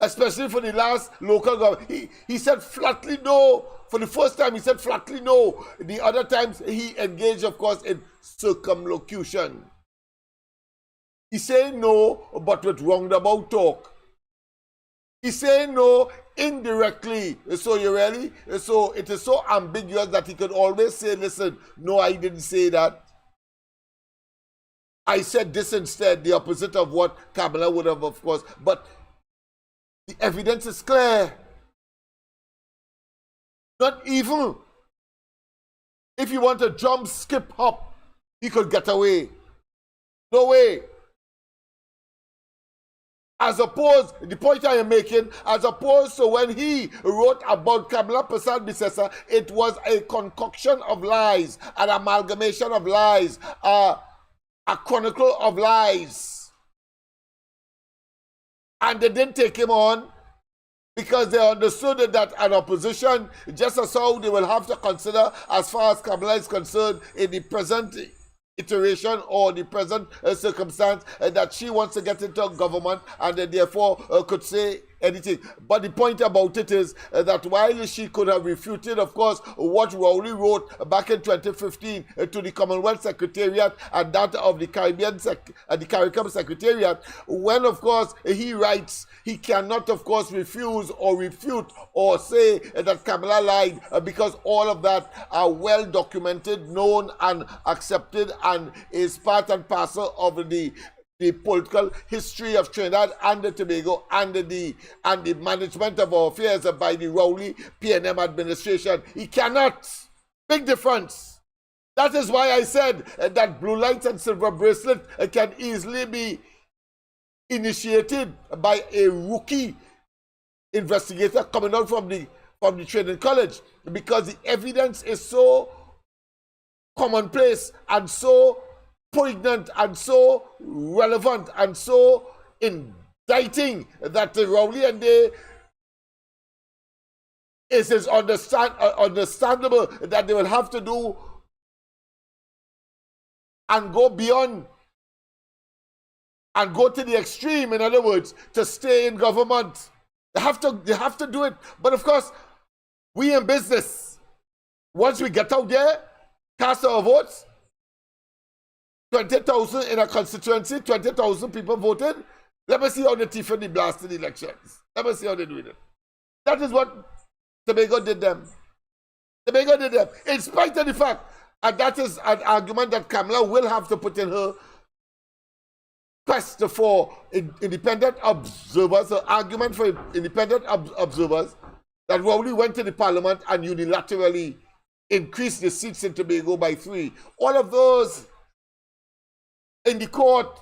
especially for the last local government. He said flatly no. For the first time, he said flatly no. The other times, he engaged, of course, in circumlocution. He said no, but with roundabout talk. He said no indirectly. So you really, so it is so ambiguous that he could always say, listen, no, I didn't say that. I said this instead, the opposite of what Kamala would have, of course. But the evidence is clear. Not even if you want to jump, skip, hop, he could get away. No way. As opposed, the point I am making, as opposed to when he wrote about Kamala Prasad Bisesa, it was a concoction of lies, an amalgamation of lies, a chronicle of lies. And they didn't take him on because they understood that an opposition, just as how they will have to consider as far as Kamala is concerned in the present iteration or the present circumstance, that she wants to get into government and therefore could say anything. But the point about it is that while she could have refuted, of course, what Rowley wrote back in 2015 to the Commonwealth Secretariat and that of the CARICOM Secretariat, when, of course, he writes, he cannot, of course, refuse or refute or say that Kamala lied because all of that are well documented, known, and accepted, and is part and parcel of the political history of Trinidad and Tobago and the management of our affairs by the Rowley PNM administration. He cannot. Big difference. That is why I said that blue lights and silver bracelet can easily be initiated by a rookie investigator coming out from the training college, because the evidence is so commonplace and so poignant and so relevant and so in citing that the Rowley and they it is understandable that they will have to do and go beyond and go to the extreme, in other words, to stay in government. They have to do it. But of course, we in business, once we get out there, cast our votes, 20,000 in a constituency, 20,000 people voted. Let me see how the Tiffany blasted elections. Let me see how they're doing it. That is what Tobago did them. Tobago did them. In spite of the fact, and that is an argument that Kamala will have to put in her quest for independent observers, her argument for independent observers, that Rowley went to the parliament and unilaterally increased the seats in Tobago by 3. All of those in the court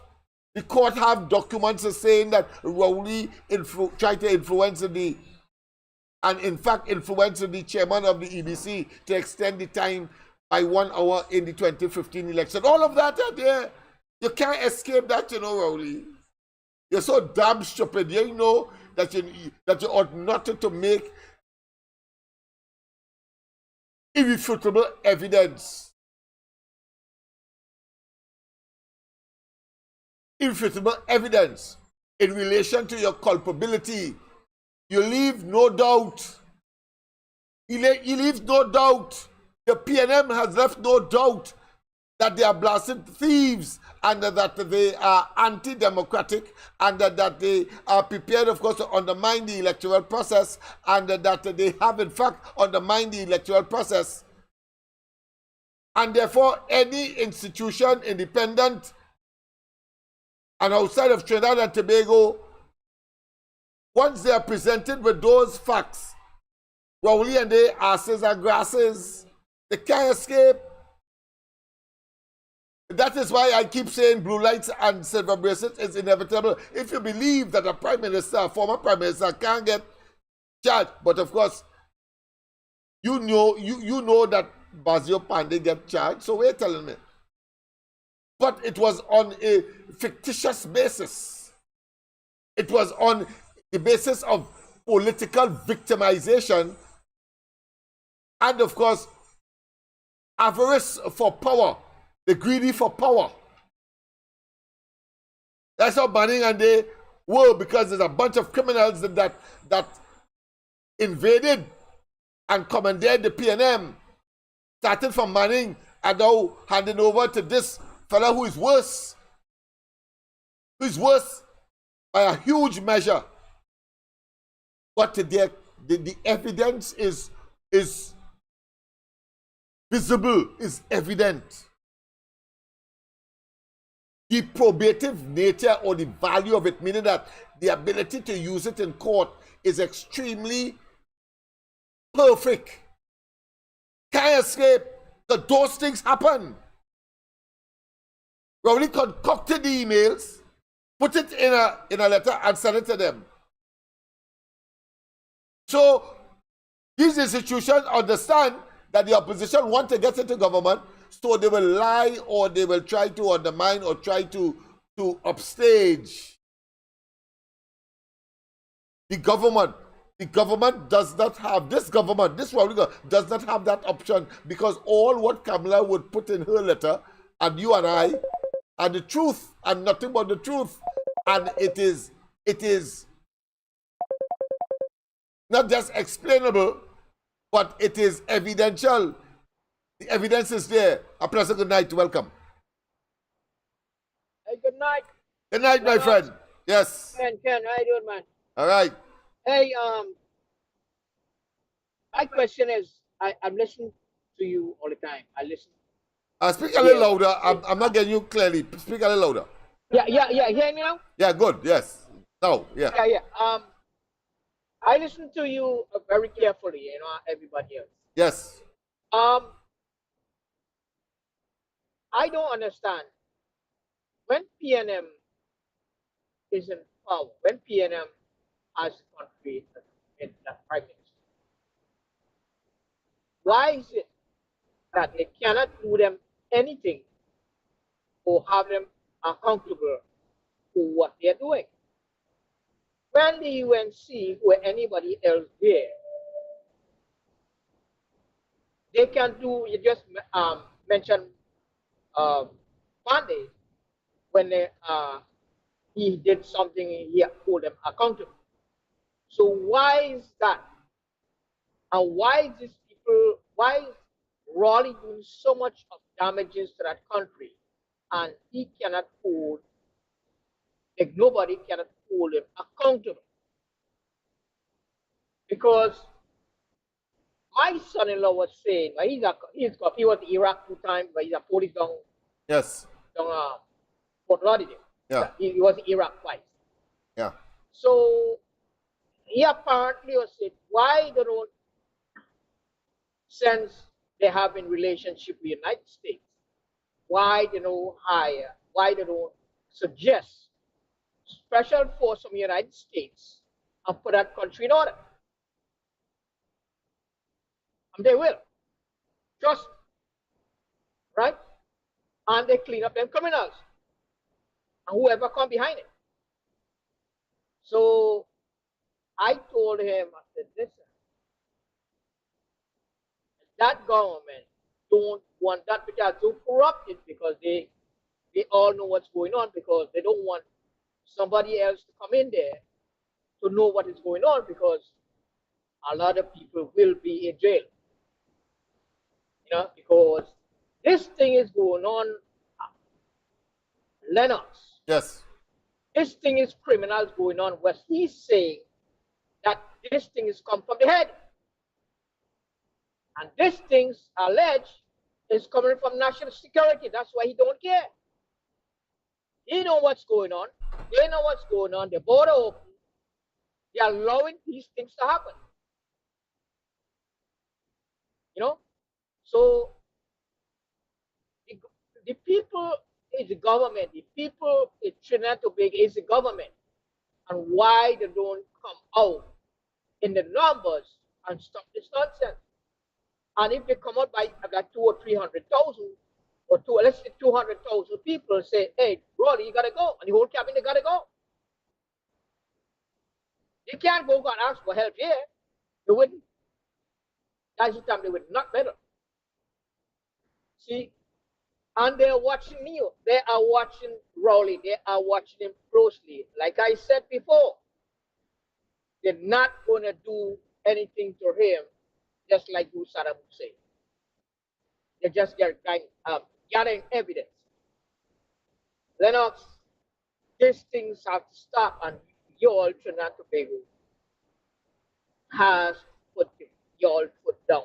have documents saying that Rowley tried to influence the chairman of the EBC to extend the time by 1 hour in the 2015 election. All of that are there. You can't escape that, Rowley. You're so damn stupid. You know that you ought not to make irrefutable evidence. Irrefutable evidence in relation to your culpability. You leave no doubt. You leave no doubt. The PNM has left no doubt that they are blasted thieves and that they are anti-democratic and that they are prepared, of course, to undermine the electoral process and that they have, in fact, undermined the electoral process. And therefore, any institution, independent and outside of Trinidad and Tobago, once they are presented with those facts, Rowley and they asses and grasses, they can't escape. That is why I keep saying blue lights and silver bracelets is inevitable. If you believe that a prime minister, a former prime minister, can't get charged, but of course, you know that Bazio Pandey get charged, so we're telling me. But it was on a fictitious basis. It was on the basis of political victimization and, of course, avarice for power. The greedy for power. That's how Manning and they were, because there's a bunch of criminals that invaded and commandeered the PNM, started from Manning and now handing over to this fella who is worse. Who is worse by a huge measure. But the evidence is visible, is evident. The probative nature or the value of it, meaning that the ability to use it in court is extremely perfect. Can't escape. Because those things happen. Rowley concocted the emails, put it in a letter and sent it to them. So these institutions understand that the opposition want to get into government, so they will lie or they will try to undermine or try to upstage the government. The government does not have, this government does not have that option, because all what Kamala would put in her letter, and you and I, are the truth and nothing but the truth. And it is not just explainable, but it is evidential. The evidence is there. A pleasant good night. Welcome. Hey, good night. Good night, my friend. Yes. Ken, how you doing, man? All right. Hey, my question is, I'm listening to you all the time. I listen. Speak a little louder. I'm not getting you clearly. Speak a little louder. Yeah. Hear me now? Yeah, good. Yes. No. Yeah. Yeah. I listen to you very carefully. Everybody else. Yes. I don't understand. When PNM is in power, when PNM has the country in the prime minister, why is it that they cannot do them anything or have them accountable for what they're doing? when the UNC or anybody else there, they can do, you just mentioned Monday, when he did something, he hold them accountable. So why is that? And why is these people, why is Raleigh doing so much of damages to that country and he cannot hold, like nobody cannot hold him accountable? Because my son-in-law was saying, well, he was in Iraq 2 times, but he's a police down, Yes. down Fort Lauderdale. Yeah. He was in Iraq twice. Yeah. So he apparently was saying, why they don't, since they have in relationship with the United States, why they don't hire, why they don't suggest special force from the United States and put that country in order? And they will. Trust me. Right? And they clean up them criminals and whoever come behind it. So I told him, I said, listen, that government don't want that because to corrupt it because they all know what's going on because they don't want somebody else to come in there to know what is going on because a lot of people will be in jail. You know, because this thing is going on, Lennox. Yes. This thing is criminals going on where he's saying that this thing is come from the head. And this thing's alleged is coming from national security. That's why he don't care. He know what's going on. They know what's going on. The border open. They are allowing these things to happen. You know? So the people is the government. The people in Trinidad and Tobago is the government. And why they don't come out in the numbers and stop this nonsense. And if they come out by like 200,000 or 300,000, or let's say 200,000 people say, hey, Rolly, you gotta go. And the whole cabinet gotta go. They can't go and ask for help here. They wouldn't. That's the time they would not better. See? And they're watching me. They are watching Rowley. They are watching him closely. Like I said before, they're not going to do anything to him, just like you, Saddam Hussein. They're just gathering evidence. Lennox, these things have to stop, and your Trinidad and Tobago has put your foot down.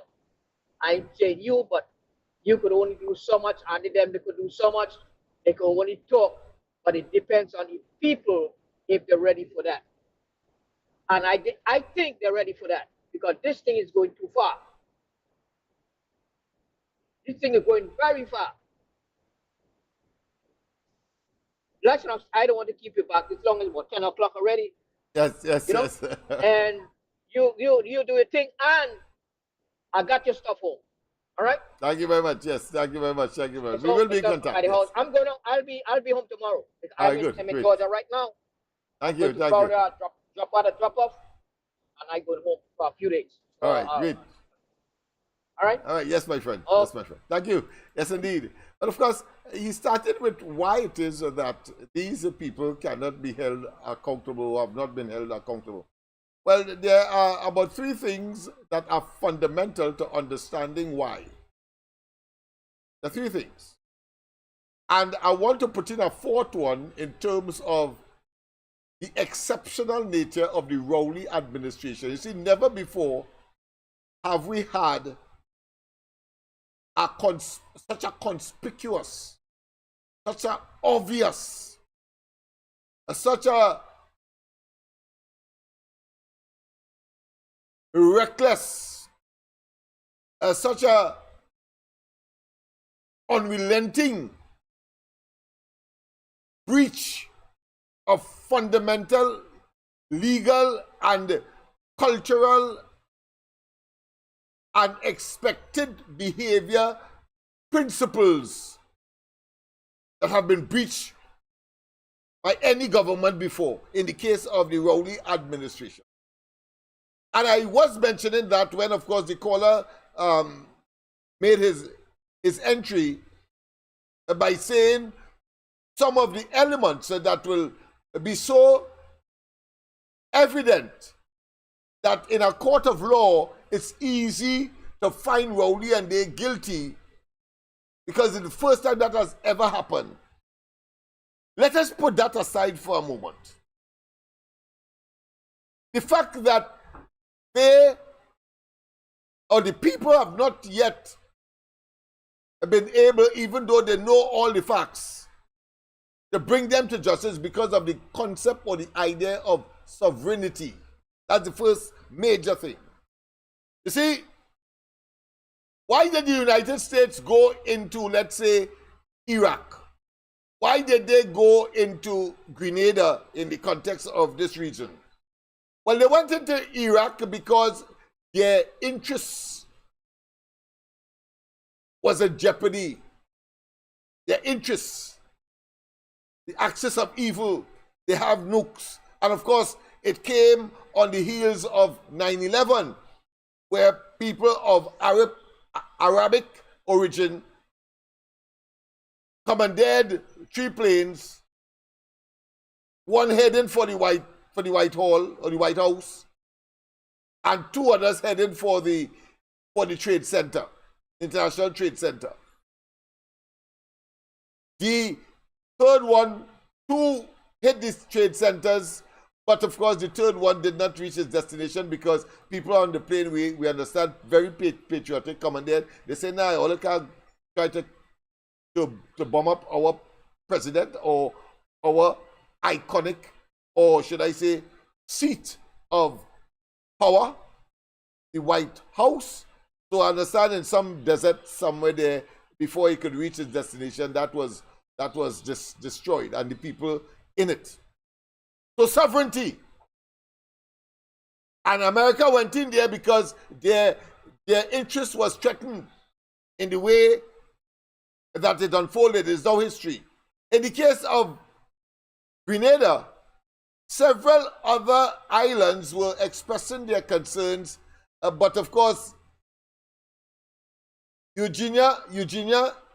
I'm saying you, but you could only do so much, and them they could do so much. They could only talk, but it depends on the people if they're ready for that. And I think they're ready for that because this thing is going too far. This thing is going very far. Let's I don't want to keep you back as long as about 10 o'clock already. Yes, yes, you know? yes. And you do your thing, and I got your stuff home. All right. Thank you very much. Yes, thank you very much. Thank you very much. So, We will be in contact. Yes. I'll be home tomorrow. I'm in Georgia right now. Thank you. Thank you. Drop off, and I go home for a few days. All right. Great. All right. All right. Yes, my friend. Yes, my friend. Thank you. Yes, indeed. And of course, he started with why it is that these people cannot be held accountable or have not been held accountable. Well, there are about 3 things that are fundamental to understanding why. The 3 things. And I want to put in a 4th one in terms of the exceptional nature of the Rowley administration. You see, never before have we had such a conspicuous, such a obvious, such a reckless, such a unrelenting breach of fundamental legal and cultural and expected behavior principles that have been breached by any government before in the case of the Rowley administration. And I was mentioning that when, of course, the caller made his entry by saying some of the elements that will be so evident that in a court of law, it's easy to find Rowley and they're guilty because it's the first time that has ever happened. Let us put that aside for a moment. The fact that they or the people have not yet been able, even though they know all the facts, to bring them to justice because of the concept or the idea of sovereignty. That's the first major thing. You see, why did the United States go into, let's say, Iraq? Why did they go into Grenada in the context of this region? Well, they went into Iraq because their interests was in jeopardy. Their interests, the axis of evil, they have nukes. And of course, it came on the heels of 9/11, where people of Arabic origin commandeered 3 planes, one heading for the White Hall or the White House, and 2 others heading for the Trade Center, International Trade Center. The third one, 2 hit these trade centers, but of course the third one did not reach its destination because people on the plane, we understand, very patriotic, commandeered. They say, nah, all can try to bomb up our president or our iconic, or should I say, seat of power, the White House. So I understand in some desert somewhere there, before he could reach his destination, that was just destroyed, and the people in it. So sovereignty. And America went in there because their interest was threatened in the way that it unfolded. Is no history. In the case of Grenada, several other islands were expressing their concerns, but of course, Eugenia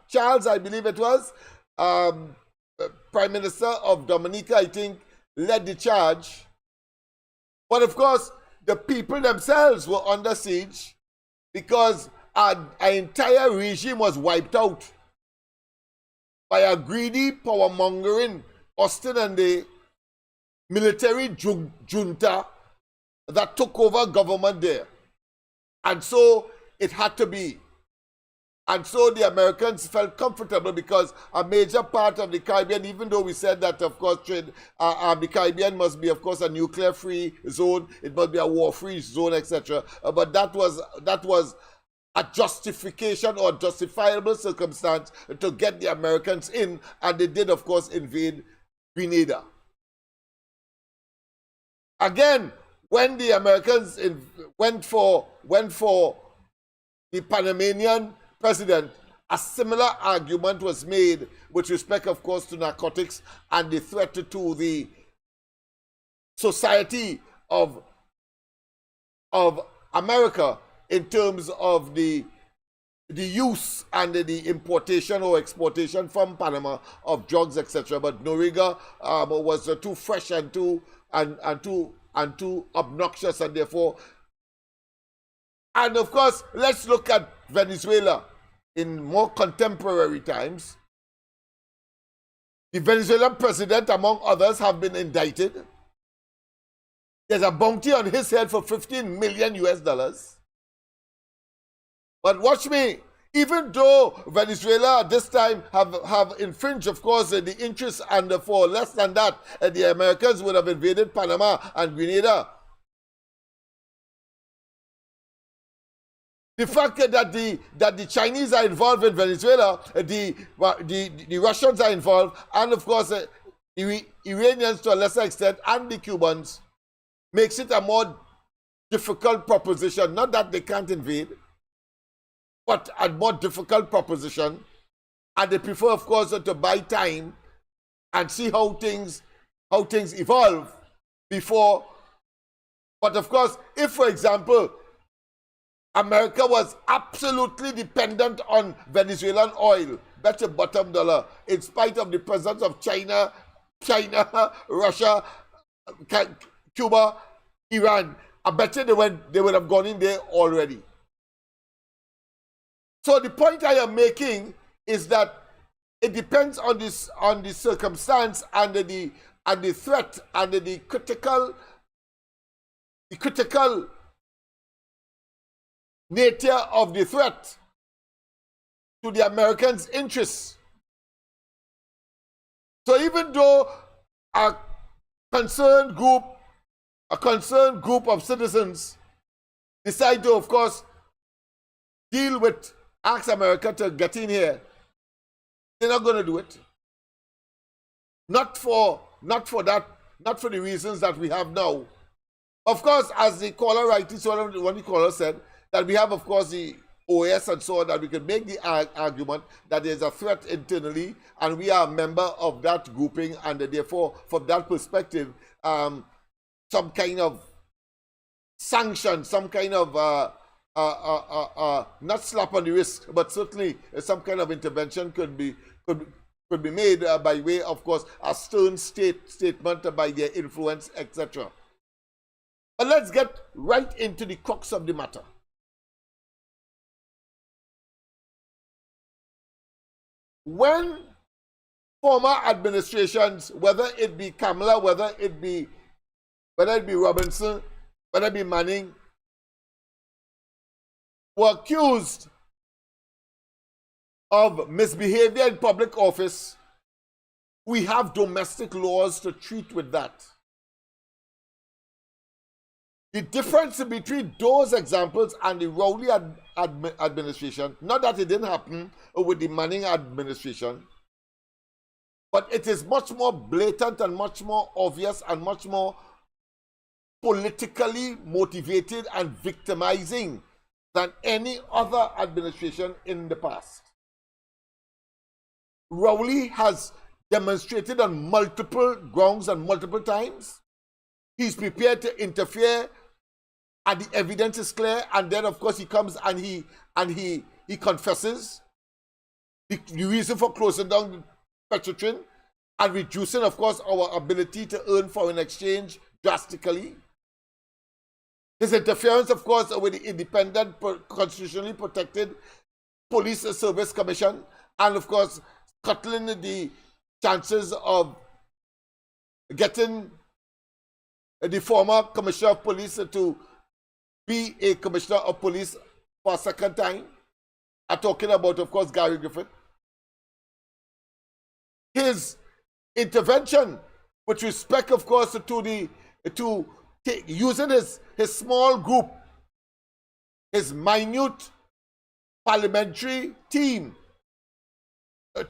Charles, I believe it was, Prime Minister of Dominica, I think, led the charge. But of course, the people themselves were under siege because an entire regime was wiped out by a greedy, power-mongering Austin and the military junta that took over government there. And so it had to be. And so the Americans felt comfortable because a major part of the Caribbean, even though we said that, of course, the Caribbean must be, of course, a nuclear-free zone, it must be a war-free zone, etc. But that was a justification or justifiable circumstance to get the Americans in, and they did, of course, invade Grenada. Again, when the Americans went for the Panamanian president, a similar argument was made with respect, of course, to narcotics and the threat to the society of America in terms of the use and the importation or exportation from Panama of drugs, etc. But Noriega was too fresh and too obnoxious, and therefore. And of course, let's look at Venezuela in more contemporary times. The Venezuelan president, among others, have been indicted. There's a bounty on his head for $15 million. But watch me, even though Venezuela at this time have infringed, of course, the interests, and for less than that, the Americans would have invaded Panama and Grenada. The fact that the Chinese are involved in Venezuela, the Russians are involved, and of course the Iranians to a lesser extent, and the Cubans, makes it a more difficult proposition. Not that they can't invade, but a more difficult proposition. And they prefer, of course, to buy time and see how things how things evolve before. But of course, if, for example, America was absolutely dependent on Venezuelan oil, bet your bottom dollar, in spite of the presence of China, Russia, Cuba, Iran, I bet you they would have gone in there already. So the point I am making is that it depends on the circumstance and the threat and the critical nature of the threat to the Americans' interests. So even though a concerned group of citizens decide to, of course, ask America to get in here, they're not going to do it. Not for the reasons that we have now. Of course, as the caller rightly, one the caller said, that we have, of course, the OAS and so on, that we can make the argument that there's a threat internally, and we are a member of that grouping, and therefore, from that perspective, some kind of sanction, some kind of not slap on the wrist, but certainly some kind of intervention could be made by way, of course, a stern statement by their influence, etc. But let's get right into the crux of the matter. When former administrations, whether it be Kamala, whether it be Robinson, whether it be Manning, were accused of misbehavior in public office, we have domestic laws to treat with that. The difference between those examples and the Rowley administration, not that it didn't happen with the Manning administration, but it is much more blatant and much more obvious and much more politically motivated and victimizing than any other administration in the past. Rowley has demonstrated on multiple grounds and multiple times. He's prepared to interfere and the evidence is clear, and then of course he comes and he confesses the reason for closing down Petrotrin and reducing, of course, our ability to earn foreign exchange drastically. His interference, of course, with the independent, constitutionally protected Police Service Commission, and of course scuttling the chances of getting the former Commissioner of Police to be a Commissioner of Police for a second time. I'm talking about, of course, Gary Griffith. His intervention with respect, of course, using his small group, his minute parliamentary team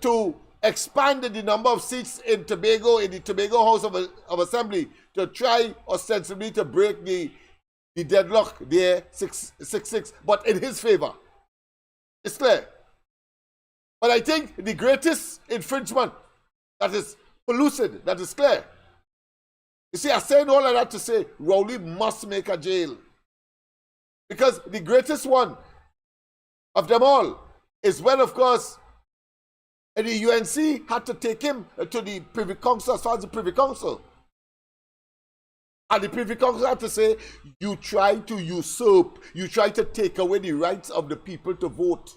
to expand the number of seats in the Tobago House of Assembly to try ostensibly to break the deadlock there, 6-6, but in his favor. It's clear. But I think the greatest infringement that is pellucid, that is clear. You see, I said all of that to say Rowley must make a jail. Because the greatest one of them all is when, of course, the UNC had to take him to the Privy Council, as far as the Privy Council. And the Privy Council had to say, you try to usurp, you try to take away the rights of the people to vote.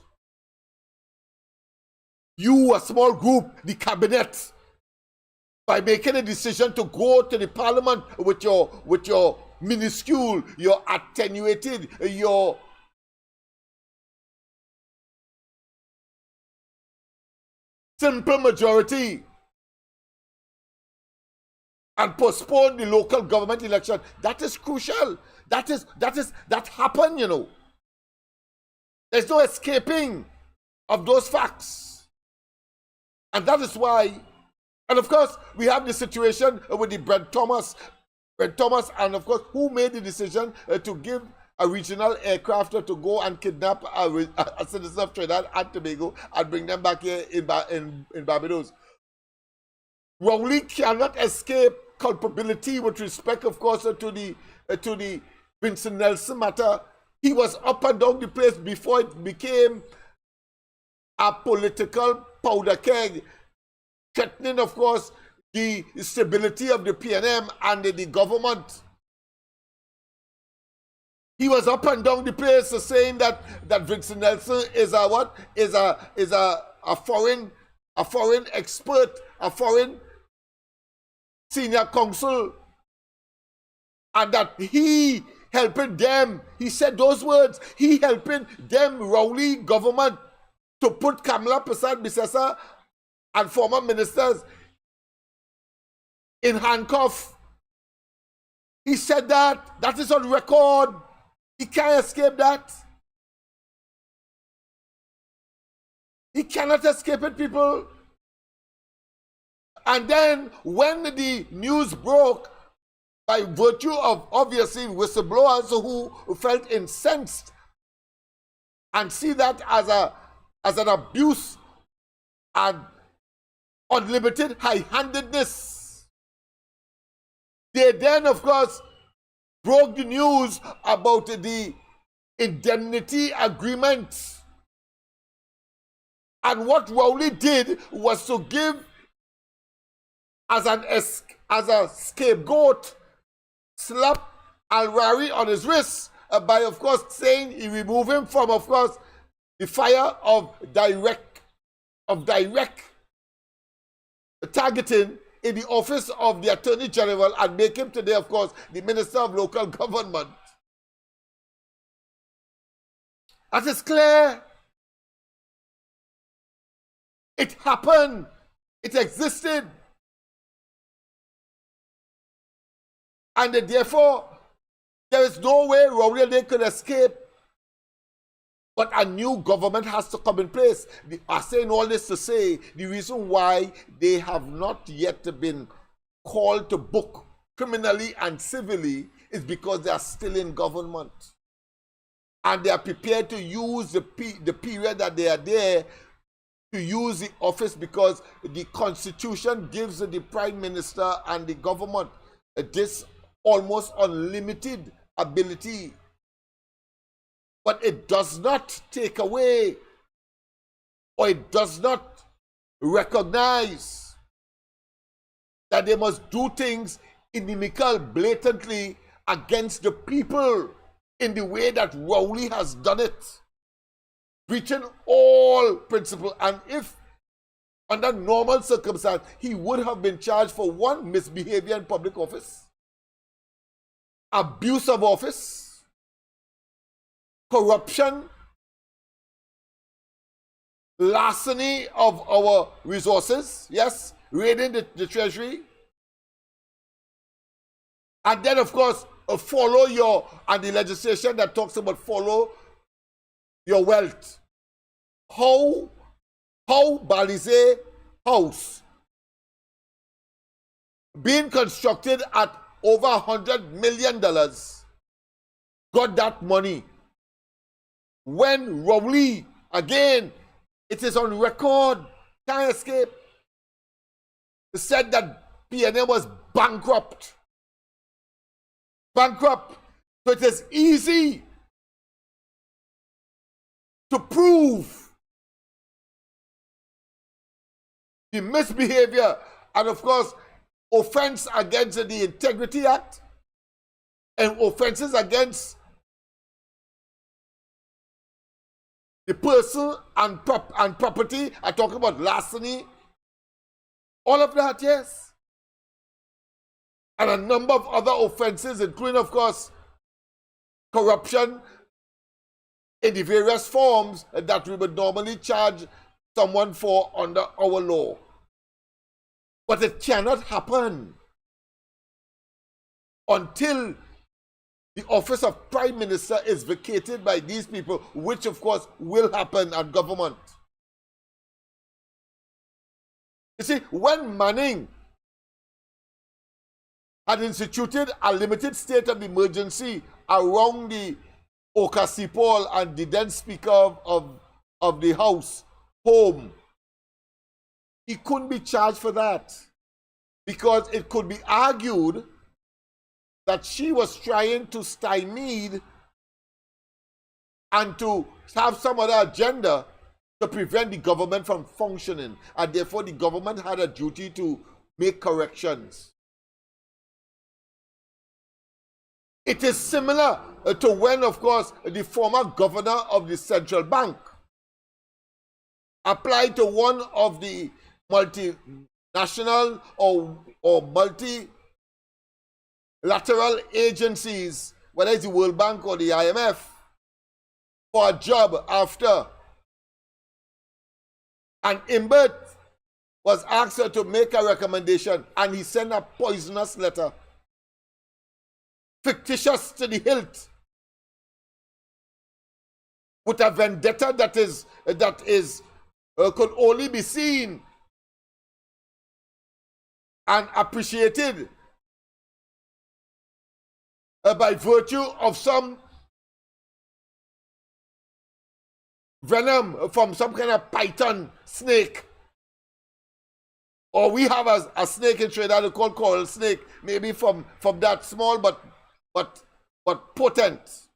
You, a small group, the cabinet, by making a decision to go to the parliament with your minuscule, your attenuated, your simple majority, and postpone the local government election. That is crucial. That happened, you know. There's no escaping of those facts. And that is why, and of course, we have the situation with the Brent Thomas, and of course, who made the decision to give a regional aircraft to go and kidnap a citizen of Trinidad and Tobago and bring them back here in Barbados. Rowley cannot escape culpability with respect, of course, to the Vincent Nelson matter. He was up and down the place before it became a political powder keg, threatening, of course, the stability of the PNM and the government. He was up and down the place saying that Vincent Nelson is a what? Is a foreign expert, a foreign senior counsel, and that he helping them. He said those words. He helping them Rowley government to put Kamala Persad-Bissessar and former ministers in handcuffs. He said that. That is on record. He can't escape that. He cannot escape it, people. And then when the news broke, by virtue of obviously whistleblowers who felt incensed and see that as an abuse and unlimited high-handedness, they then, of course, broke the news about the indemnity agreement. And what Rowley did was to give as a scapegoat, slap Al-Rari on his wrist by, of course, saying he removed him from, of course, the fire of direct targeting in the office of the Attorney General and make him today, of course, the Minister of Local Government. That is clear. It happened. It existed. And therefore, there is no way Rowley and they could escape. But a new government has to come in place. I'm saying all this to say the reason why they have not yet been called to book criminally and civilly is because they are still in government. And they are prepared to use the period that they are there to use the office because the Constitution gives the Prime Minister and the government this almost unlimited ability. But it does not take away or it does not recognize that they must do things inimical, blatantly against the people in the way that Rowley has done it, breaching all principle. And if under normal circumstance, he would have been charged for one, misbehavior in public office, abuse of office, corruption, larceny of our resources, yes, raiding the treasury, and then, of course, follow your, and the legislation that talks about follow your wealth. How Balize House being constructed at over $100 million got that money when Rowley, again, it is on record, can't escape, said that PNM was bankrupt. So it is easy to prove the misbehavior and, of course, offense against the Integrity Act and offenses against the person and property. I talk about larceny. All of that, yes. And a number of other offenses, including, of course, corruption in the various forms that we would normally charge someone for under our law. But it cannot happen until the office of Prime Minister is vacated by these people, which of course will happen at government. You see, when Manning had instituted a limited state of emergency around the Okasipol and the then Speaker of the House home, he couldn't be charged for that. because it could be argued that she was trying to stymie and to have some other agenda to prevent the government from functioning, and therefore the government had a duty to make corrections. It is similar to when, of course, the former governor of the central bank applied to one of the multinational or multilateral agencies, whether it's the World Bank or the IMF, for a job after. And Imbert was asked to make a recommendation, and he sent a poisonous letter, fictitious to the hilt, with a vendetta that could only be seen and appreciated by virtue of some venom from some kind of python snake. Or we have a snake in Trinidad called coral snake, maybe from that small but potent.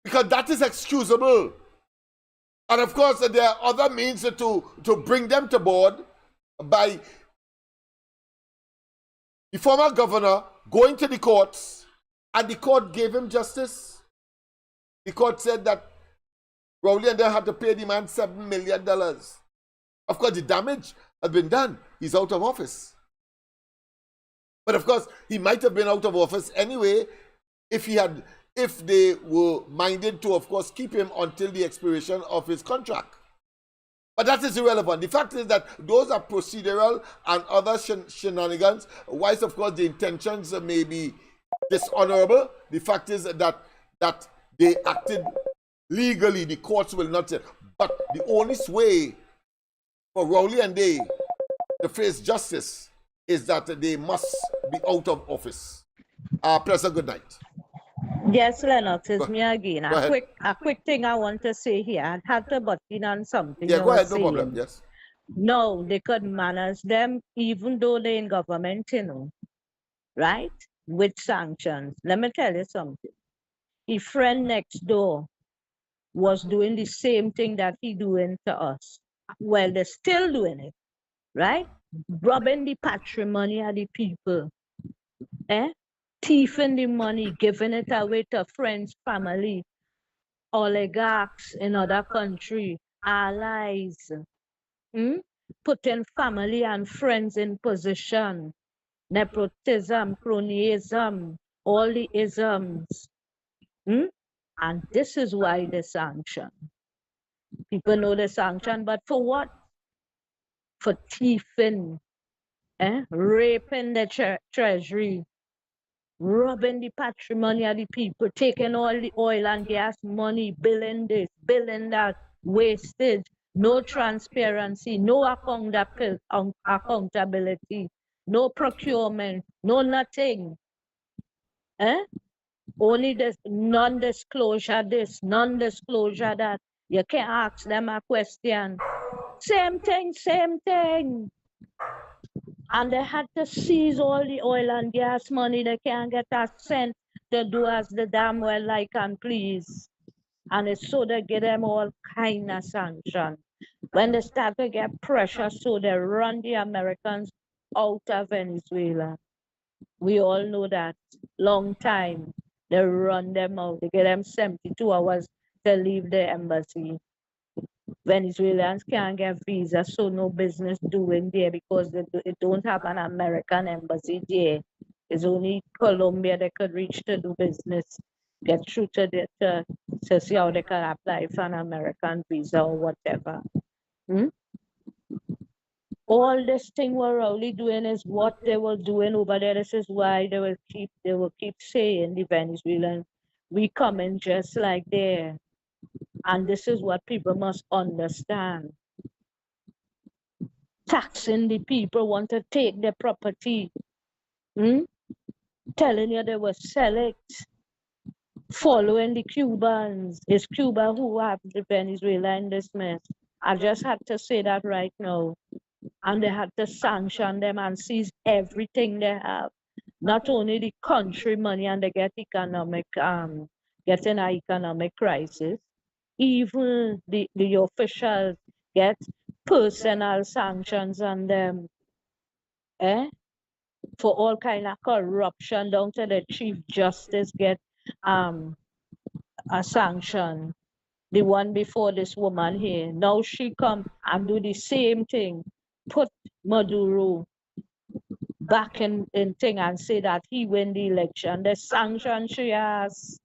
Because that is excusable. And of course, there are other means to bring them to board by the former governor going to the courts, and the court gave him justice. The court said that Rowley and they had to pay the man $7 million. Of course, the damage has been done. He's out of office. But of course, he might have been out of office anyway if they were minded to, of course, keep him until the expiration of his contract. But that is irrelevant. The fact is that those are procedural and other shenanigans. Whilst, of course, the intentions may be dishonorable, the fact is that they acted legally. The courts will not say. But the only way for Rowley and they to face justice is that they must be out of office. Pleasant good night. Yes, Lennox, it's me again. A quick thing I want to say here. I had to butt in on something. Yeah, go ahead, no problem. Yes. No, they could manage them even though they're in government, right? With sanctions. Let me tell you something. His friend next door was doing the same thing that he doing to us. Well, they're still doing it, right? Robbing the patrimony of the people. Thieving the money, giving it away to friends, family, oligarchs in other countries, allies, putting family and friends in position, nepotism, cronyism, all the isms. And this is why the sanction. People know the sanction, but for what? For thieving, raping the treasury, robbing the patrimony of the people, taking all the oil and gas money, billing this, billing that, wastage, no transparency, no accountability, no procurement, no nothing. Only this non-disclosure this, non-disclosure that. You can't ask them a question. Same thing. And they had to seize all the oil and gas money. They can't get a cent to do as the damn well like and please. And it's so they give them all kind of sanction. When they start to get pressure, so they run the Americans out of Venezuela. We all know that. Long time. They run them out. They give them 72 hours to leave the embassy. Venezuelans can't get visa, so no business doing there because they don't have an American embassy there. It's only Colombia they could reach to do business, get through to see how they can apply for an American visa or whatever. All this thing we're only doing is what they were doing over there. This is why they will keep saying the Venezuelans, we coming just like there. And this is what people must understand. Taxing the people, want to take their property. Telling you they will sell it. Following the Cubans. It's Cuba who have the Venezuela in this mess. I just had to say that right now. and they had to sanction them and seize everything they have. Not only the country money, and they get getting an economic crisis, even the officials get personal sanctions on them, for all kind of corruption, down to the Chief Justice get a sanction. The one before this woman here, now she come and do the same thing, put Maduro back in thing and say that he win the election. The sanction she has.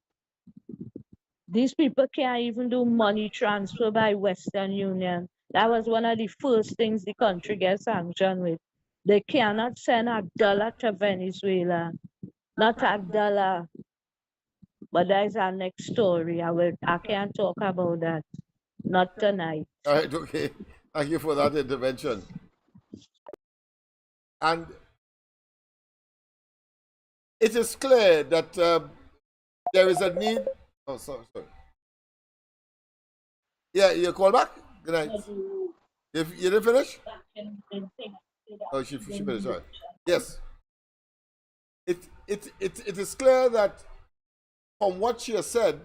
These people can't even do money transfer by Western Union. That was one of the first things the country gets sanctioned with. They cannot send $1 to Venezuela. Not $1. But that is our next story. I can't talk about that. Not tonight. All right, okay. Thank you for that intervention. And it is clear that there is a need. Oh, sorry. Yeah, you call back? Good night. You didn't finish? Oh, she finished. All right. Yes. It is clear that from what she has said,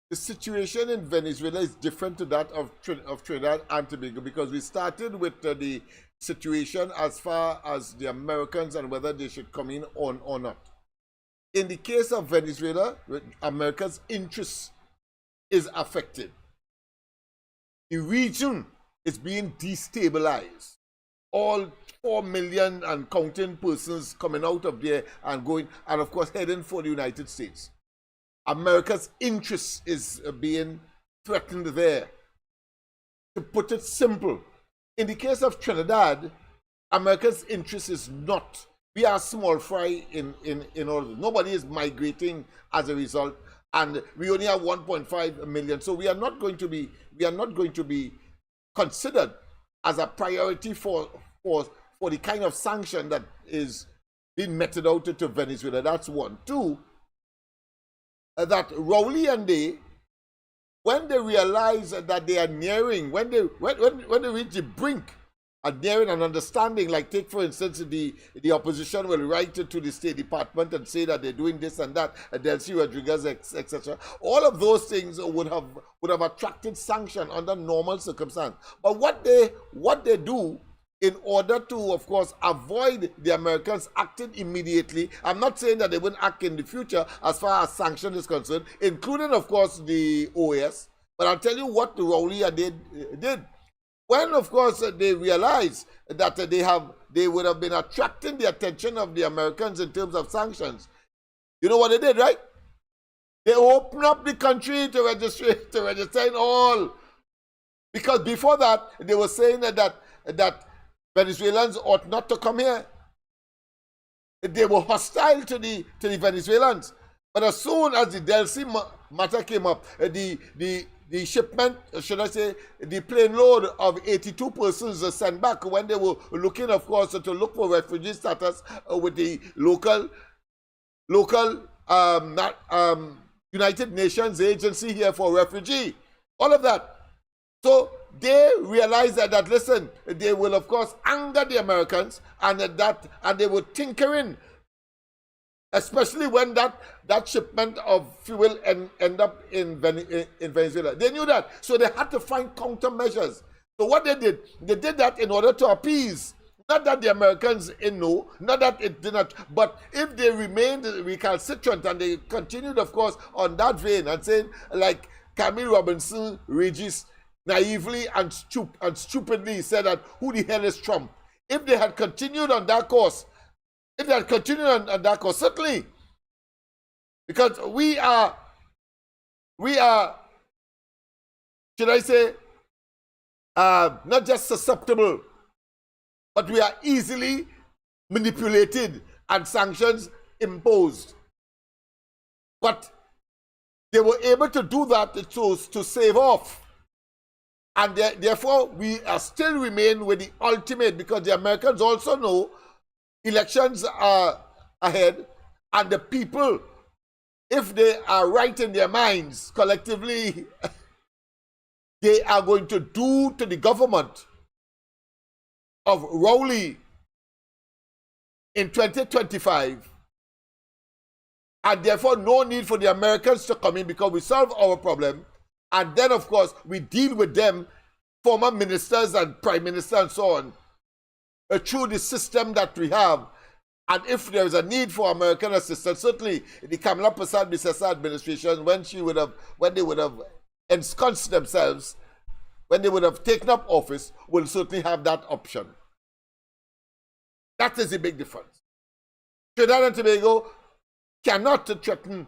the situation in Venezuela is different to that of Trinidad and Tobago, because we started with the situation as far as the Americans and whether they should come in on or not. In the case of Venezuela, America's interest is affected. The region is being destabilized. All 4 million and counting persons coming out of there and going, and of course heading for the United States. America's interest is being threatened there. To put it simple, in the case of Trinidad, America's interest is not. We are small fry in all of this. Nobody is migrating as a result, and we only have 1.5 million. So we are not going to be considered as a priority for the kind of sanction that is being meted out to Venezuela. That's one. Two, that Rowley and they, when they realize that they are nearing, when they reach the brink of nearing an understanding, like take for instance the opposition will write to the State Department and say that they're doing this and that, Delcy Rodriguez, etc. All of those things would have attracted sanction under normal circumstance. But what they do in order to, of course, avoid the Americans acting immediately. I'm not saying that they wouldn't act in the future as far as sanction is concerned, including, of course, the OAS. But I'll tell you what the Rowley did. When, of course, they realized that they would have been attracting the attention of the Americans in terms of sanctions, you know what they did, right? They opened up the country to register in all. Because before that, they were saying that Venezuelans ought not to come here. They were hostile to the Venezuelans. But as soon as the Delcy matter came up, the shipment, should I say, the plane load of 82 persons sent back when they were looking, of course, to look for refugee status with the local United Nations agency here for refugee. All of that. So they realized that listen, they will of course anger the Americans, and they were tinkering, especially when that shipment of fuel end up in Venezuela. They knew that, so they had to find countermeasures. So what they did that in order to appease, not that the Americans know, not that it did not, but if they remained recalcitrant and they continued, of course, on that vein and saying like Camille Robinson Regis naively and stupidly said that who the hell is Trump? If they had continued on that course, certainly, because we are, should I say, not just susceptible, but we are easily manipulated and sanctions imposed. But they were able to do that to save off. And therefore, we still remain with the ultimate, because the Americans also know elections are ahead, and the people, if they are right in their minds collectively, they are going to do to the government of Rowley in 2025, and therefore no need for the Americans to come in because we solve our problem, and then of course we deal with them, former ministers and prime minister and so on, through the system that we have. And if there is a need for American assistance, certainly the Kamala Persad-Bissessar administration, when they would have ensconced themselves, when they would have taken up office, will certainly have that option. That is the big difference. Trinidad and Tobago cannot threaten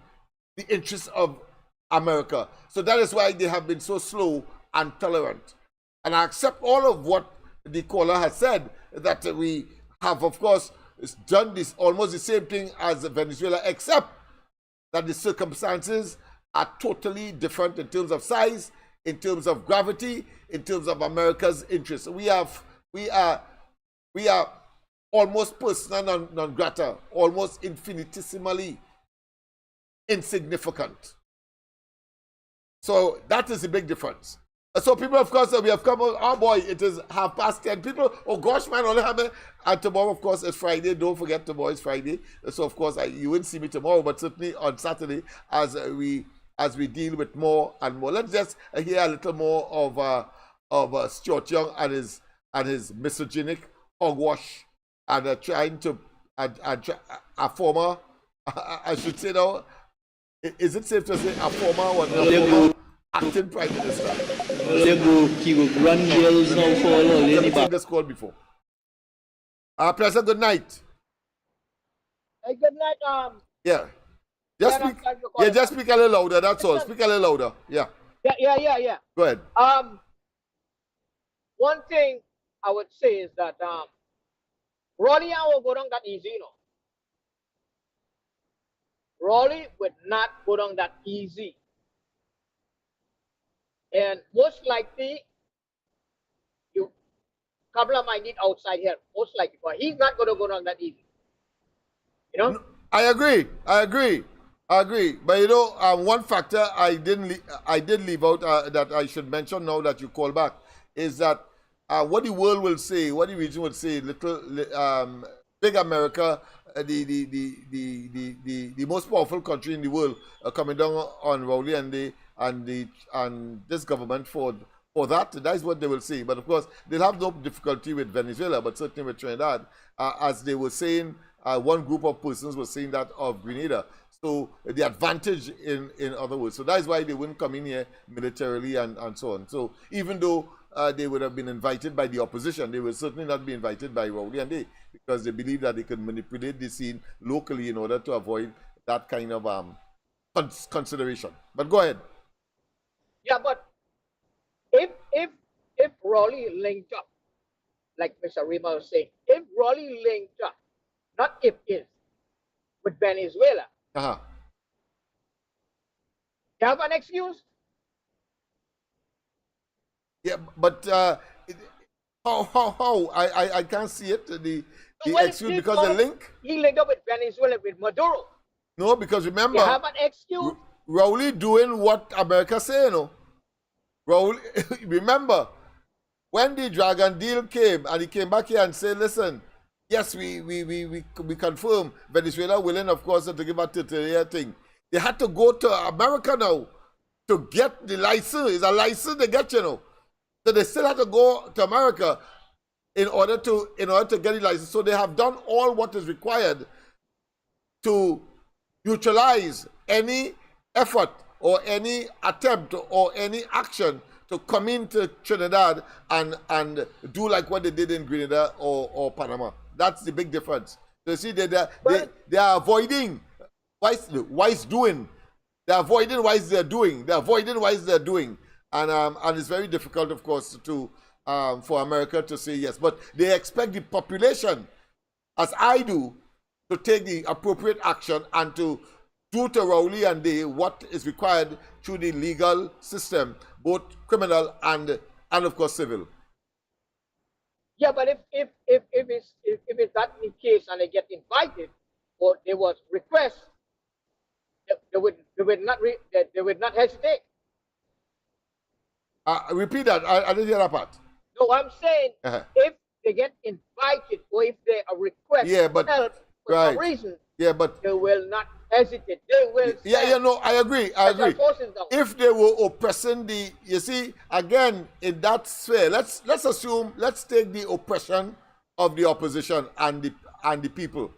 the interests of America. So that is why they have been so slow and tolerant. And I accept all of what the caller has said, that we have, of course, done this almost the same thing as Venezuela, except that the circumstances are totally different in terms of size, in terms of gravity, in terms of America's interests. We are almost persona non grata, almost infinitesimally insignificant. So that is the big difference. So people, of course, we have come, oh boy, it is 10:30. People, oh gosh, man, only have and tomorrow, of course, is Friday. Don't forget tomorrow is Friday. So, of course, you won't see me tomorrow, but certainly on Saturday, as we deal with more and more. Let's just hear a little more of Stuart Young and his misogynic hogwash, and trying to a former, I should say now, is it safe to say a former acting prime minister? He will run jails now for all this call before. President, good night. Hey, good night. Yeah. Just speak a little louder, that's all. Speak a little louder. Yeah. Yeah. Go ahead. One thing I would say is that Raleigh will go down that easy, you know. Raleigh would not go down that easy. And most likely, Kabla might need outside here, most likely, but he's not going to go down that easy. You know? I agree. But you know, one factor I did leave out that I should mention now that you call back is that what the world will say, what the region would say, big America, the most powerful country in the world, coming down on Rowley and this government for that. That is what they will say. But of course, they'll have no difficulty with Venezuela, but certainly with Trinidad, as they were saying. One group of persons was saying that of Grenada. So the advantage, in other words. So that is why they wouldn't come in here militarily and so on. So even though they would have been invited by the opposition, they would certainly not be invited by Rowley and they, because they believe that they could manipulate the scene locally in order to avoid that kind of consideration. But go ahead. Yeah, but if Raleigh linked up, like Mr. Rima was saying, if Raleigh linked up, not if is, with Venezuela, you have an excuse? Yeah, but how? I can't see it. The excuse, because the link. He linked up with Venezuela with Maduro. No, because remember, you have an excuse. Rowley doing what America say, you know. Rowley, remember, when the Dragon deal came and he came back here and said, listen, yes, we confirm Venezuela willing, of course, to give a territorial thing. They had to go to America now to get the license. It's a license they get, you know. So they still have to go to America in order to get the license. So they have done all what is required to neutralize any effort or any attempt or any action to come into Trinidad and do like what they did in Grenada or Panama. That's the big difference. So you see, they are avoiding wise doing. They're avoiding wise they're doing. They're avoiding wise they're doing. And it's very difficult, of course, to for America to say yes. But they expect the population, as I do, to take the appropriate action and to do to Rowley and they what is required through the legal system, both criminal and of course civil. Yeah, but if it's not the case and they get invited or there was request, they would not hesitate. Repeat that. I didn't hear that part. No, I'm saying if they get invited or if they request help for some reason, they will not hesitate. They will I agree. If they were oppressing you see, again, in that sphere, let's take the oppression of the opposition and the people.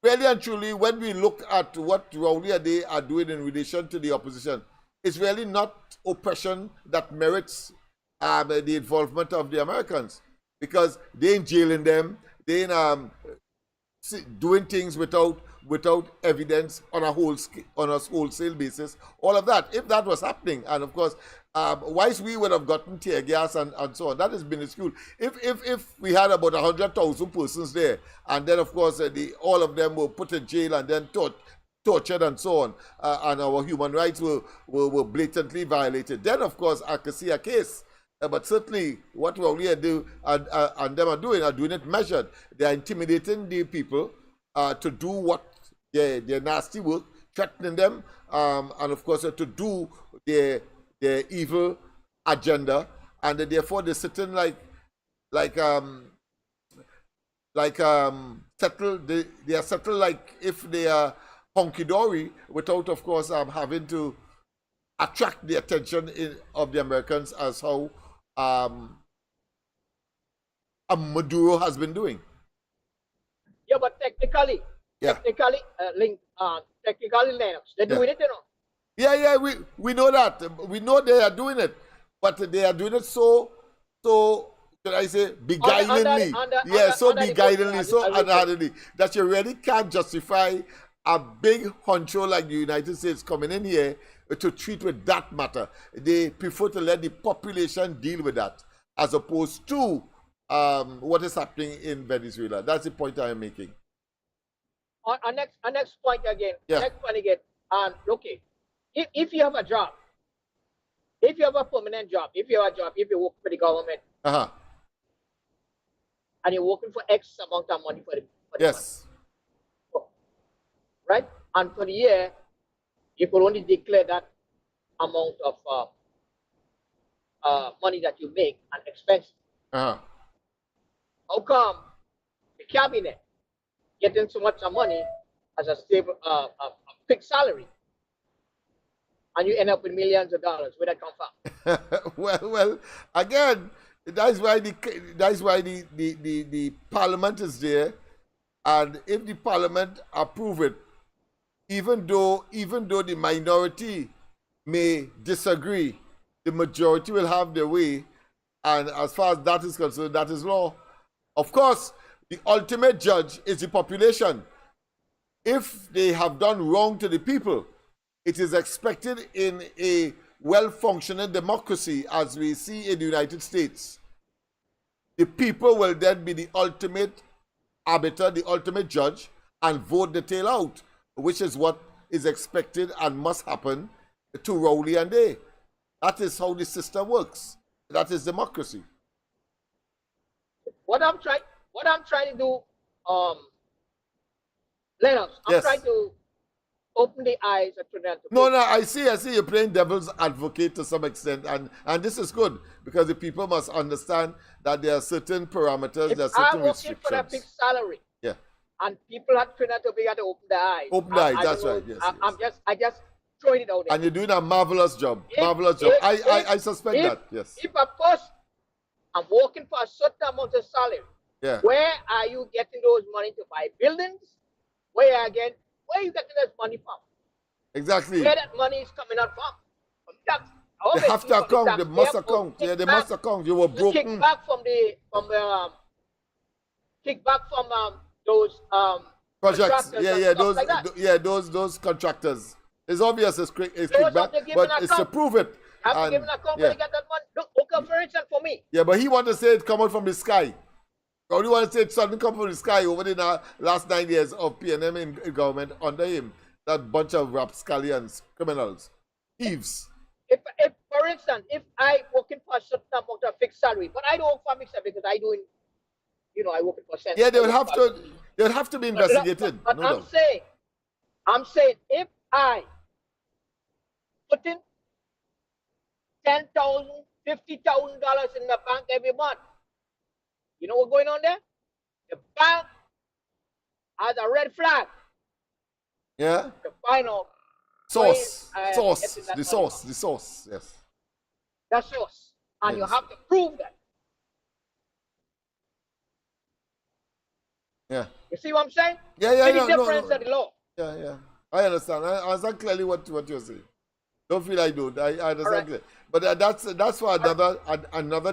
Really and truly, when we look at what Rowley and they are doing in relation to the opposition, it's really not oppression that merits the involvement of the Americans, because they ain't jailing them, they ain't doing things without evidence on a wholesale basis. All of that, if that was happening, and of course, whilst we would have gotten tear gas and so on, that has been excused. If we had about 100,000 persons there, and then of course all of them were put in jail and then tortured and so on, and our human rights were blatantly violated, then of course I could see a case. But certainly what Rowley and them are doing it measured. They are intimidating the people to do what their nasty work, threatening them, and of course to do their evil agenda, and therefore they're sitting settled. They are settled like if they are honky-dory, without of course having to attract the attention of the Americans as how Maduro has been doing. Yeah, but technically, Lennox, they're doing it, you know. Yeah, we know that. We know they are doing it, but they are doing it so should I say beguilingly? Beguilingly, so unhardily, that you really can't justify a big honcho like the United States coming in here to treat with that matter. They prefer to let the population deal with that, as opposed to what is happening in Venezuela. That's the point I am making. Our next point again. Okay, if you have a job, if you have a permanent job, if you work for the government, and you're working for X amount of money for the month, right? And for the year, you could only declare that amount of money that you make and expenses. How come the cabinet getting so much money as a stable, a fixed salary, and you end up with millions of dollars? Where that come from? well, again, that's why the parliament is there, and if the parliament approve it, even though the minority may disagree, the majority will have their way, and as far as that is concerned, that is law. Of course, the ultimate judge is the population. If they have done wrong to the people, it is expected in a well-functioning democracy, as we see in the United States, the people will then be the ultimate arbiter, the ultimate judge, and vote the tail out, which is what is expected and must happen to Rowley and they. That is how the system works. That is democracy. What I'm trying to do, Lennox, I'm trying to open the eyes of Trinidad. No, I see you're playing devil's advocate to some extent, and this is good, because the people must understand that there are certain parameters, there are certain restrictions. I'm working for a fixed salary. Yeah. And people at Trinidad to open their eyes. Open their eyes, that's right. Yes, I just throwing it out there. And you're doing a marvelous job. I suspect that. Yes. If a person, I'm working for a certain amount of salary. Yeah. Where are you getting those money to buy buildings? Where are you getting that money from? Exactly. Where that money is coming out from? They have to account. They must account. Yeah, they must account. You were broken. Kickback from those projects. Those contractors. It's obvious it's kickback, but it's to prove it. Have to give an account where they get that money. Look, for instance, for me. Yeah, but he wanted to say it come out from the sky. Or he wanted to say it suddenly come from the sky over the last 9 years of PNM in government under him. That bunch of rapscallions, criminals, thieves. If for instance, if I working for a certain amount of fixed salary, but I don't work for a fixed salary because I doing, I work for cents. Yeah, they would have to be investigated. But I'm saying, if I put in $10,000, $50,000 in the bank every month, You know what's going on there? The bank has a red flag. Yeah. To find out Source. the source, yes. The source. And yes. you have to prove that. Yeah. You see what I'm saying? Yeah. See the difference of the law. Yeah. I understand. I understand clearly what you're saying. Don't feel I don't. I understand clearly. But that's for another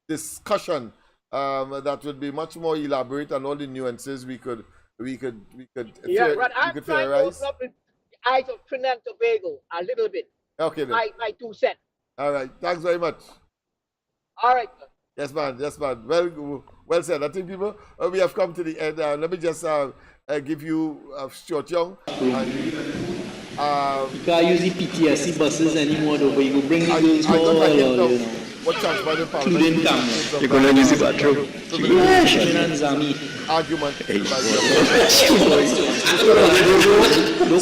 discussion that would be much more elaborate, and all the nuances we could Yeah, but I'm trying to open up the eyes of Trinidad and Tobago a little bit. Okay, then. My 2 cents. All right. Thanks very much. All right. Yes, man. Well said. I think people, we have come to the end. Let me just give you Stuart Young. You can't use the PTSD buses anymore, though, but you will bring the girls for all, you know. What chance by the Parliamentary? You're going to use the bathroom? Yeah, Shannon Zami. Argument. Don't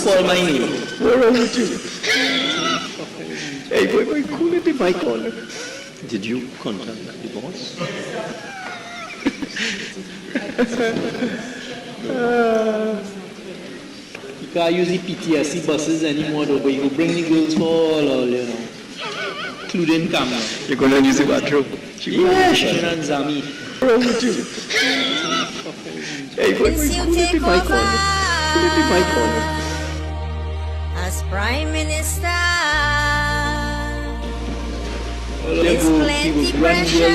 call my name. What's wrong with you? Hey, boy, cool it in my corner. Did you contact the boss? You can't use the PTSD buses anymore, though, but you will bring the girls for all, you know. Including camera. You're going to use the bathroom? Yeah, Shannon Zami. What's wrong with you? Hey, boy, cool it in my corner. Cool it in my corner. As Prime Minister, There's plenty pressure.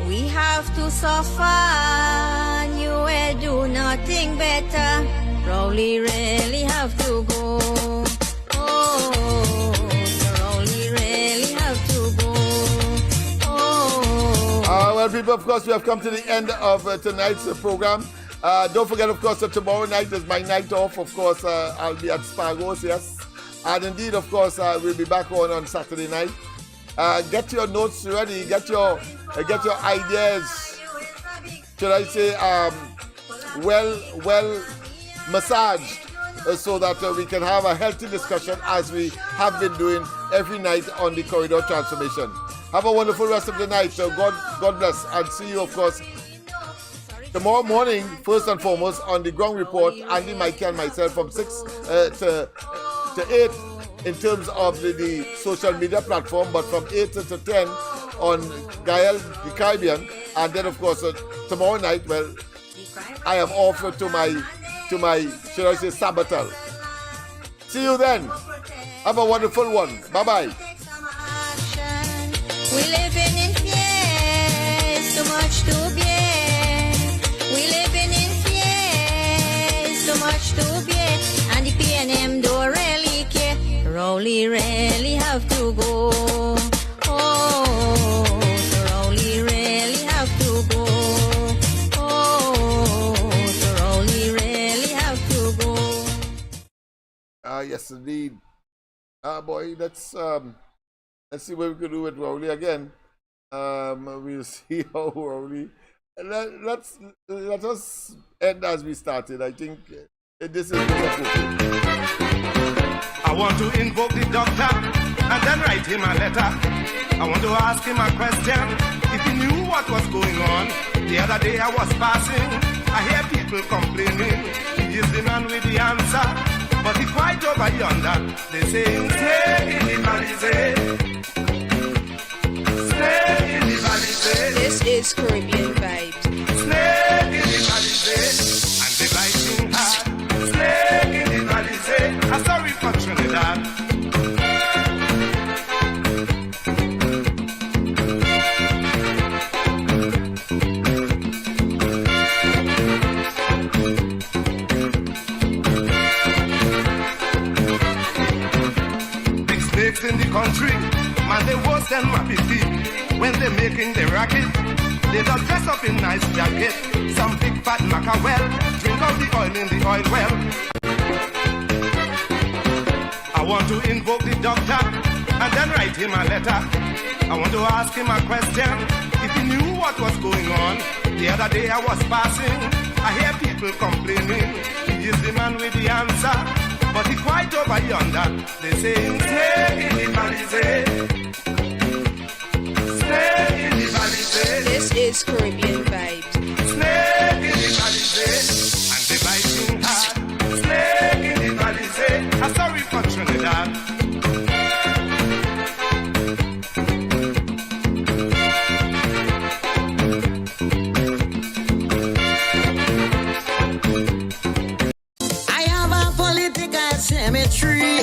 We have to suffer, and you will do nothing better. Probably really have to go. Probably really have to go. Well, people, of course, we have come to the end of tonight's program. Don't forget, of course, that tomorrow night is my night off. Of course, I'll be at Spargos, yes. And indeed, of course, we'll be back on Saturday night. Get your notes ready. Get your ideas. Should I say, well massaged, so that we can have a healthy discussion as we have been doing every night on the Corridor Transformation. Have a wonderful rest of the night. God bless, and see you, of course, tomorrow morning, first and foremost, on the ground report. Andy, Mikey, and myself from 6 to 8 in terms of the social media platform, but from 8 to 10 on Gael, the Caribbean. And then, of course, tomorrow night, well, I am off to my, should I say, sabbatical. See you then. Have a wonderful one. Bye-bye. We living in fear, so much to bear. We living in fear, so much to bear. And the PNM don't really care. Rowley really have to go. So Rowley really have to go. So Rowley really have to go. Yes, indeed. Boy, let's see what we can do with Rowley again. We'll see how Rowley. Let us end as we started. I think this is I want to invoke the doctor and then write him a letter. I want to ask him a question. If he knew what was going on, the other day I was passing, I hear people complaining. He is the man with the answer, but he quite over yonder. They say, stay in the valley, stay in the valley. This is Caribbean Vibes. Stay in the valley, and they biting hard. Stay in the valley, I'm sorry for Trinidad. Big snakes in the country, man, they worse than Mapiti. When they're making the racket, they don't dress up in nice jacket. Some big fat mackerel drink out the oil in the oil well. I want to invoke the doctor and then write him a letter. I want to ask him a question. If he knew what was going on, the other day I was passing, I hear people complaining. He is the man with the answer, but he quite over yonder. They say, stay in the valley, stay in This is Caribbean Vibes. Snake in the valley, and they biting hard. Snake in the valley, I'm sorry for Trinidad. Cemetery.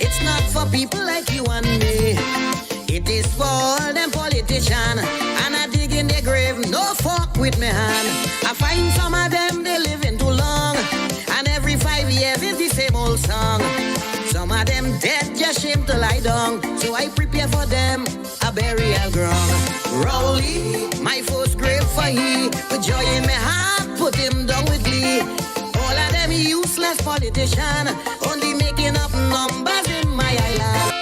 It's not for people like you and me. It is for all them politicians. And I dig in their grave, no fuck with me hand. I find some of them, they living too long. And every 5 years is the same old song. Some of them dead, just shame to lie down. So I prepare for them a burial ground. Rowley, my first grave for he. With joy in my heart, put him down with glee. All of them useless politicians, only making up numbers in my island.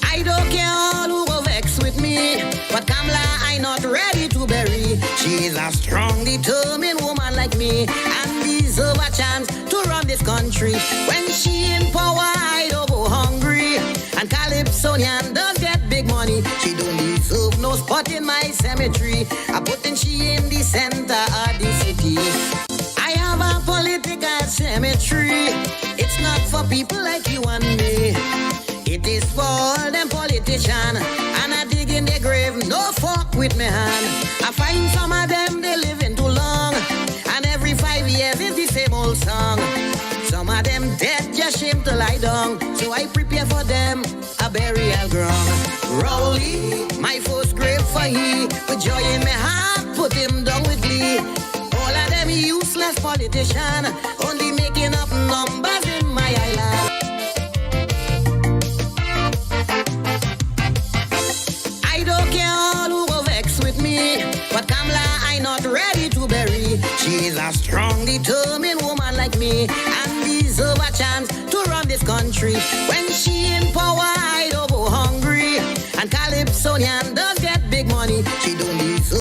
I don't care all who go vex with me, but Kamala I not ready to bury. She is a strong, determined woman like me, and deserve a chance to run this country. When she in power, I don't go hungry, and Calypsonian does get big money. She don't deserve no spot in my cemetery. I putting she in the center of the city. I have a political cemetery. It's not for people like you and me. It is for all them politicians. And I dig in their grave, no fuck with me hand. I find some of them, they living too long. And every 5 years is the same old song. Some of them dead, just shame to lie down. So I prepare for them a burial ground. Rowley, my first grave for he. With joy in my heart, put him down with glee. All of them useless politicians, only making up numbers in my island. I don't care all who go vex with me, but Kamala I not ready to bury. She is a strong, determined woman like me, and deserve a chance to run this country. When she in power, I don't go hungry, and Calypsonian does get big money. She don't deserve